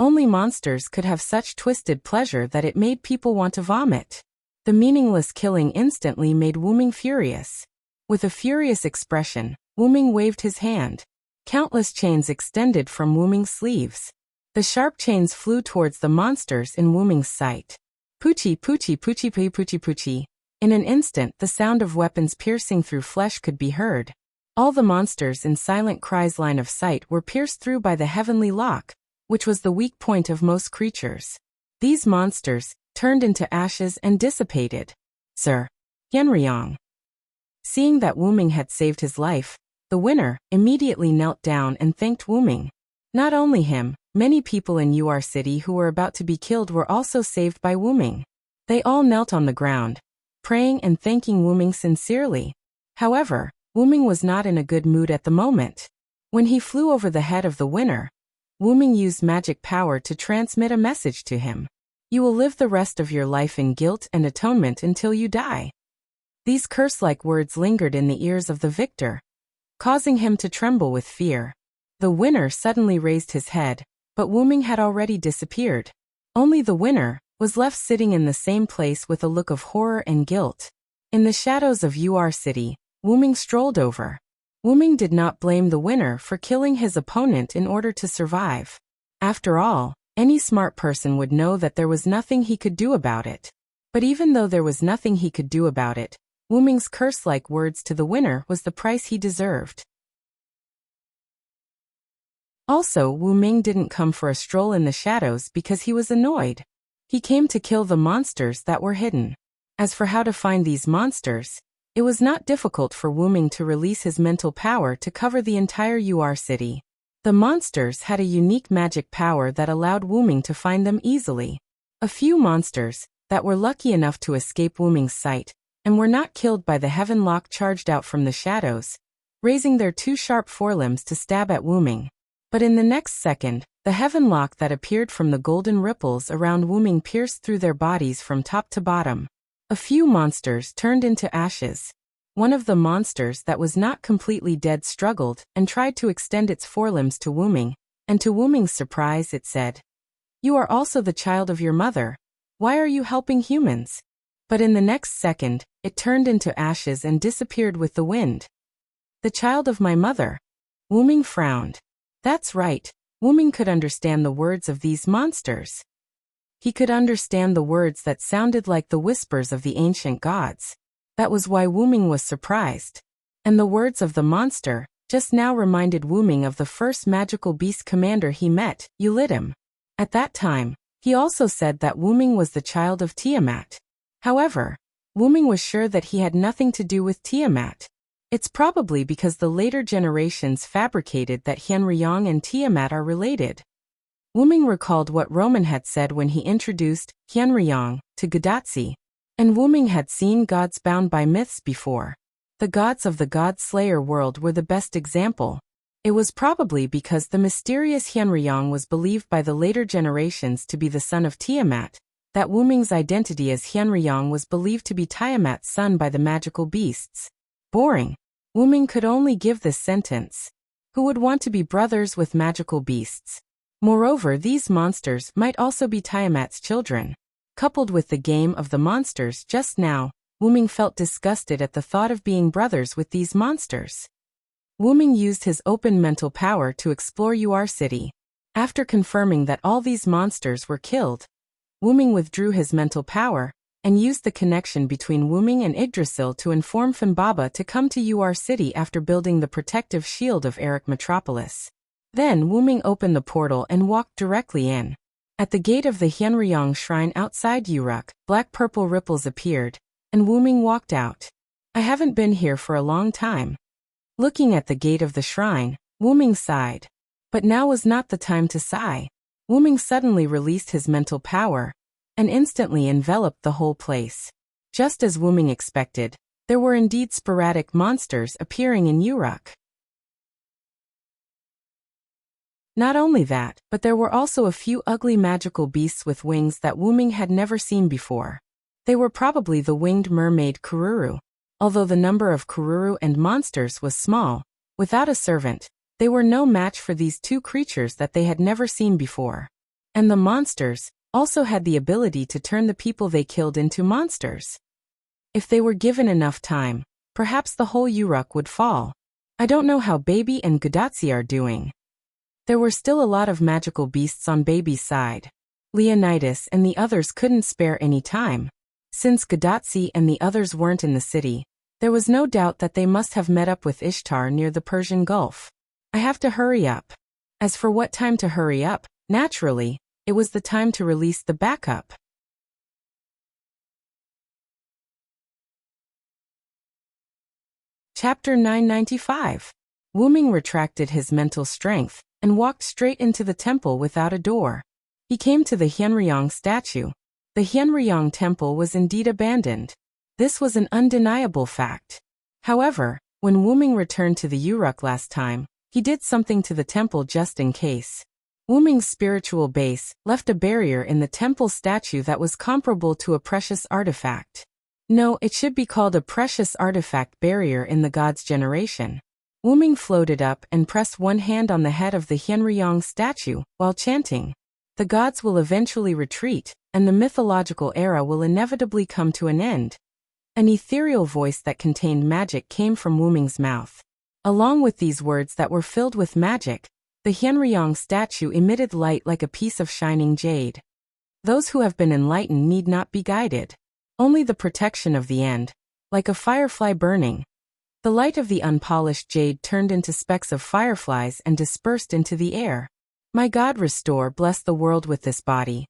Only monsters could have such twisted pleasure that it made people want to vomit. The meaningless killing instantly made Wu Ming furious. With a furious expression, Wu Ming waved his hand. Countless chains extended from Wu Ming's sleeves. The sharp chains flew towards the monsters in Wu Ming's sight. Poochie, poochie, poochie, poochie, poochie, poochie. In an instant, the sound of weapons piercing through flesh could be heard. All the monsters in Silent Cry's line of sight were pierced through by the heavenly lock, which was the weak point of most creatures. These monsters turned into ashes and dissipated. Sir Yenryong. Seeing that Wu Ming had saved his life, the winner immediately knelt down and thanked Wu Ming. Not only him, many people in UR City who were about to be killed were also saved by Wu Ming. They all knelt on the ground, praying and thanking Wu Ming sincerely. However, Wu Ming was not in a good mood at the moment. When he flew over the head of the winner, Wu Ming used magic power to transmit a message to him. You will live the rest of your life in guilt and atonement until you die. These curse-like words lingered in the ears of the victor, causing him to tremble with fear. The winner suddenly raised his head, but Wu Ming had already disappeared. Only the winner was left sitting in the same place with a look of horror and guilt. In the shadows of UR City, Wu Ming strolled over. Wu Ming did not blame the winner for killing his opponent in order to survive. After all, any smart person would know that there was nothing he could do about it. But even though there was nothing he could do about it, Wu Ming's curse-like words to the winner was the price he deserved. Also, Wu Ming didn't come for a stroll in the shadows because he was annoyed. He came to kill the monsters that were hidden. As for how to find these monsters, it was not difficult for Wu Ming to release his mental power to cover the entire UR City. The monsters had a unique magic power that allowed Wu Ming to find them easily. A few monsters that were lucky enough to escape Wu Ming's sight and were not killed by the heaven lock charged out from the shadows, raising their two sharp forelimbs to stab at Wu Ming. But in the next second, the heaven lock that appeared from the golden ripples around Wu Ming pierced through their bodies from top to bottom. A few monsters turned into ashes. One of the monsters that was not completely dead struggled and tried to extend its forelimbs to Wu Ming, and to Wu Ming's surprise it said, "You are also the child of your mother. Why are you helping humans?" But in the next second, it turned into ashes and disappeared with the wind. "The child of my mother." Wu Ming frowned. That's right, Wu Ming could understand the words of these monsters. He could understand the words that sounded like the whispers of the ancient gods. That was why Wu Ming was surprised. And the words of the monster just now reminded Wu Ming of the first magical beast commander he met, Ulidim. At that time, he also said that Wu Ming was the child of Tiamat. However, Wu Ming was sure that he had nothing to do with Tiamat. It's probably because the later generations fabricated that Hyenryong and Tiamat are related. Wu Ming recalled what Roman had said when he introduced Hyenryong to Gadatsi, and Wu Ming had seen gods bound by myths before. The gods of the God Slayer world were the best example. It was probably because the mysterious Hyenryong was believed by the later generations to be the son of Tiamat, that Wu Ming's identity as Hyenryong was believed to be Tiamat's son by the magical beasts. Boring. Wu Ming could only give this sentence. Who would want to be brothers with magical beasts? Moreover, these monsters might also be Tiamat's children. Coupled with the game of the monsters just now, Wu Ming felt disgusted at the thought of being brothers with these monsters. Wu Ming used his open mental power to explore Uar City. After confirming that all these monsters were killed, Wu Ming withdrew his mental power and used the connection between Wu Ming and Yggdrasil to inform Finbaba to come to Uar City after building the protective shield of Eric Metropolis. Then Wu Ming opened the portal and walked directly in. At the gate of the Hyenryong shrine outside Uruk, black-purple ripples appeared, and Wu Ming walked out. I haven't been here for a long time. Looking at the gate of the shrine, Wu Ming sighed. But now was not the time to sigh. Wu Ming suddenly released his mental power and instantly enveloped the whole place. Just as Wu Ming expected, there were indeed sporadic monsters appearing in Uruk. Not only that, but there were also a few ugly magical beasts with wings that Wu Ming had never seen before. They were probably the winged mermaid Kururu. Although the number of Kururu and monsters was small, without a servant, they were no match for these two creatures that they had never seen before. And the monsters also had the ability to turn the people they killed into monsters. If they were given enough time, perhaps the whole Uruk would fall. I don't know how Baby and Gadatsi are doing. There were still a lot of magical beasts on Baby's side. Leonidas and the others couldn't spare any time. Since Gadatsi and the others weren't in the city, there was no doubt that they must have met up with Ishtar near the Persian Gulf. I have to hurry up. As for what time to hurry up, naturally, it was the time to release the backup. Chapter 995. Wu Ming retracted his mental strength and walked straight into the temple without a door. He came to the Hyenryong statue. The Hyenryong temple was indeed abandoned. This was an undeniable fact. However, when Wu Ming returned to the Uruk last time, he did something to the temple just in case. Wu Ming's spiritual base left a barrier in the temple statue that was comparable to a precious artifact. No, it should be called a precious artifact barrier in the god's generation. Wu Ming floated up and pressed one hand on the head of the Hyenryong statue while chanting, "The gods will eventually retreat, and the mythological era will inevitably come to an end." An ethereal voice that contained magic came from Wu Ming's mouth. Along with these words that were filled with magic, the Hyenryong statue emitted light like a piece of shining jade. Those who have been enlightened need not be guided. Only the protection of the end, like a firefly burning. The light of the unpolished jade turned into specks of fireflies and dispersed into the air. My God, restore, bless the world with this body.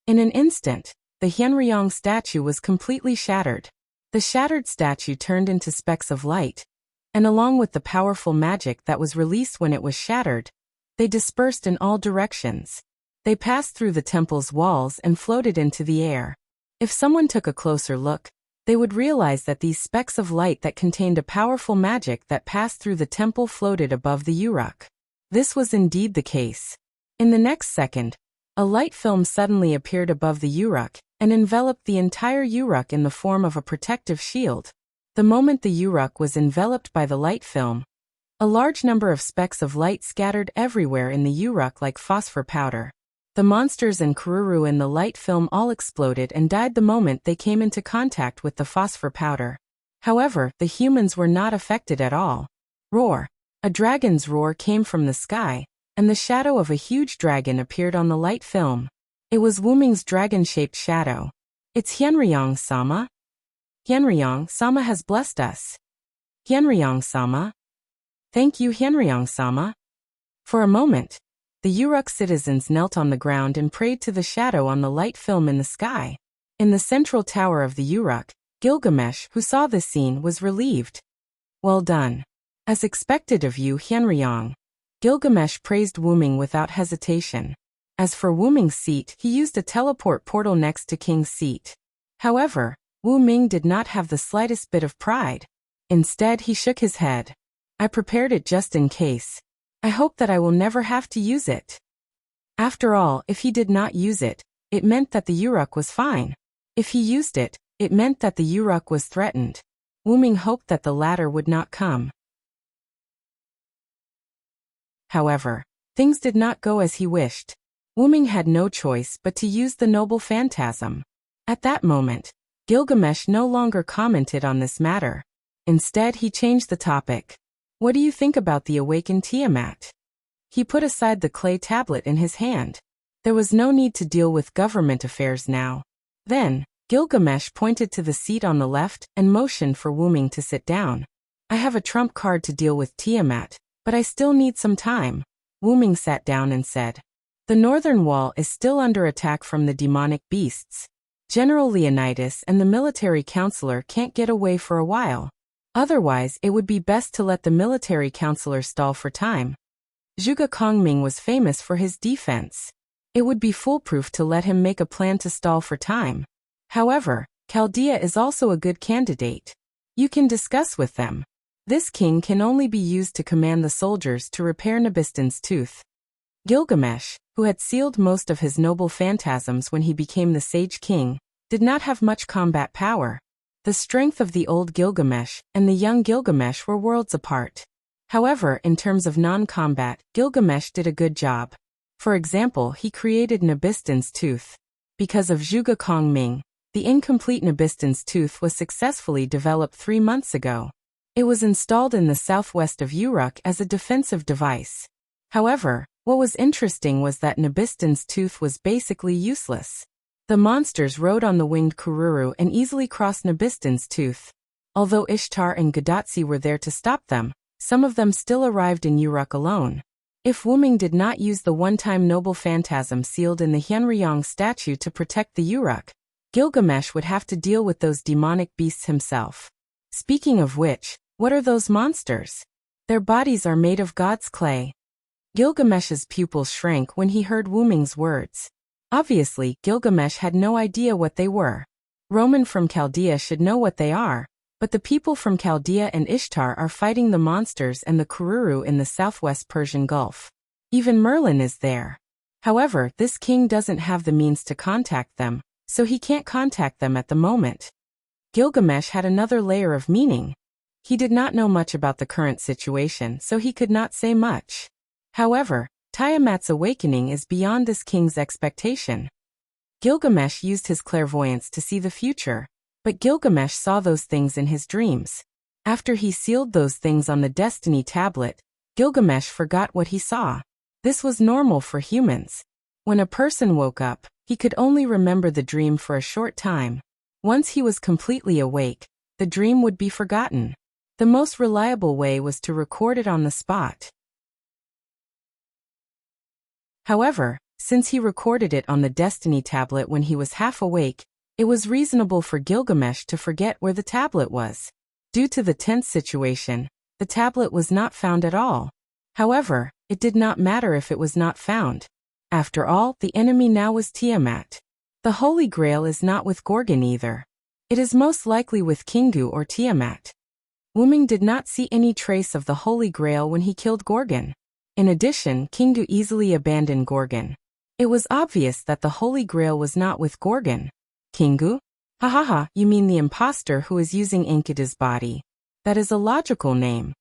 In an instant, the Hyenryong statue was completely shattered. The shattered statue turned into specks of light, and along with the powerful magic that was released when it was shattered, they dispersed in all directions. They passed through the temple's walls and floated into the air. If someone took a closer look, they would realize that these specks of light that contained a powerful magic that passed through the temple floated above the Uruk. This was indeed the case. In the next second, a light film suddenly appeared above the Uruk, and enveloped the entire Uruk in the form of a protective shield. The moment the Uruk was enveloped by the light film, a large number of specks of light scattered everywhere in the Uruk like phosphor powder. The monsters and Kururu in the light film all exploded and died the moment they came into contact with the phosphor powder. However, the humans were not affected at all. Roar! A dragon's roar came from the sky, and the shadow of a huge dragon appeared on the light film. It was Wu Ming's dragon-shaped shadow. It's Hienryong-sama? Hienryong-sama has blessed us. Hienryong-sama? Thank you, Hienryong-sama. For a moment, the Uruk citizens knelt on the ground and prayed to the shadow on the light film in the sky. In the central tower of the Uruk, Gilgamesh, who saw this scene, was relieved. Well done. As expected of you, Hienryong. Gilgamesh praised Wu Ming without hesitation. As for Wu Ming's seat, he used a teleport portal next to King's seat. However, Wu Ming did not have the slightest bit of pride. Instead, he shook his head. I prepared it just in case. I hope that I will never have to use it. After all, if he did not use it, it meant that the Uruk was fine. If he used it, it meant that the Uruk was threatened. Wu Ming hoped that the latter would not come. However, things did not go as he wished. Wu Ming had no choice but to use the noble phantasm. At that moment, Gilgamesh no longer commented on this matter. Instead, he changed the topic. What do you think about the awakened Tiamat? He put aside the clay tablet in his hand. There was no need to deal with government affairs now. Then, Gilgamesh pointed to the seat on the left and motioned for Wu Ming to sit down. I have a trump card to deal with Tiamat, but I still need some time. Wu Ming sat down and said. The northern wall is still under attack from the demonic beasts. General Leonidas and the military counselor can't get away for a while. Otherwise, it would be best to let the military counselor stall for time. Zhuge Kongming was famous for his defense. It would be foolproof to let him make a plan to stall for time. However, Chaldea is also a good candidate. You can discuss with them. This king can only be used to command the soldiers to repair Nabiston's tooth. Gilgamesh, who had sealed most of his noble phantasms when he became the Sage King, did not have much combat power. The strength of the old Gilgamesh and the young Gilgamesh were worlds apart. However, in terms of non-combat, Gilgamesh did a good job. For example, he created Nabiston's tooth. Because of Zhuge Kongming, the incomplete Nabiston's tooth was successfully developed 3 months ago. It was installed in the southwest of Uruk as a defensive device. However, what was interesting was that Nabiston's tooth was basically useless. The monsters rode on the winged Kururu and easily crossed Nabiston's tooth. Although Ishtar and Gadatsi were there to stop them, some of them still arrived in Uruk alone. If Wu Ming did not use the one-time noble phantasm sealed in the Hienryong statue to protect the Uruk, Gilgamesh would have to deal with those demonic beasts himself. Speaking of which, what are those monsters? Their bodies are made of God's clay. Gilgamesh's pupils shrank when he heard Wu Ming's words. Obviously, Gilgamesh had no idea what they were. Roman from Chaldea should know what they are, but the people from Chaldea and Ishtar are fighting the monsters and the Kururu in the southwest Persian Gulf. Even Merlin is there. However, this king doesn't have the means to contact them, so he can't contact them at the moment. Gilgamesh had another layer of meaning. He did not know much about the current situation, so he could not say much. However, Tiamat's awakening is beyond this king's expectation. Gilgamesh used his clairvoyance to see the future, but Gilgamesh saw those things in his dreams. After he sealed those things on the Destiny tablet, Gilgamesh forgot what he saw. This was normal for humans. When a person woke up, he could only remember the dream for a short time. Once he was completely awake, the dream would be forgotten. The most reliable way was to record it on the spot. However, since he recorded it on the Destiny tablet when he was half awake, it was reasonable for Gilgamesh to forget where the tablet was. Due to the tense situation, the tablet was not found at all. However, it did not matter if it was not found. After all, the enemy now was Tiamat. The Holy Grail is not with Gorgon either. It is most likely with Kingu or Tiamat. Wu Ming did not see any trace of the Holy Grail when he killed Gorgon. In addition, Kingu easily abandoned Gorgon. It was obvious that the Holy Grail was not with Gorgon. Kingu? Ha ha ha, you mean the imposter who is using Enkidu's body. That is a logical name.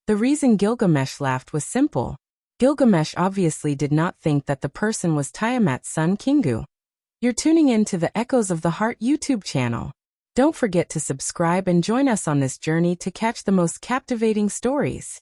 The reason Gilgamesh laughed was simple. Gilgamesh obviously did not think that the person was Tiamat's son Kingu. You're tuning in to the Echoes of the Heart YouTube channel. Don't forget to subscribe and join us on this journey to catch the most captivating stories.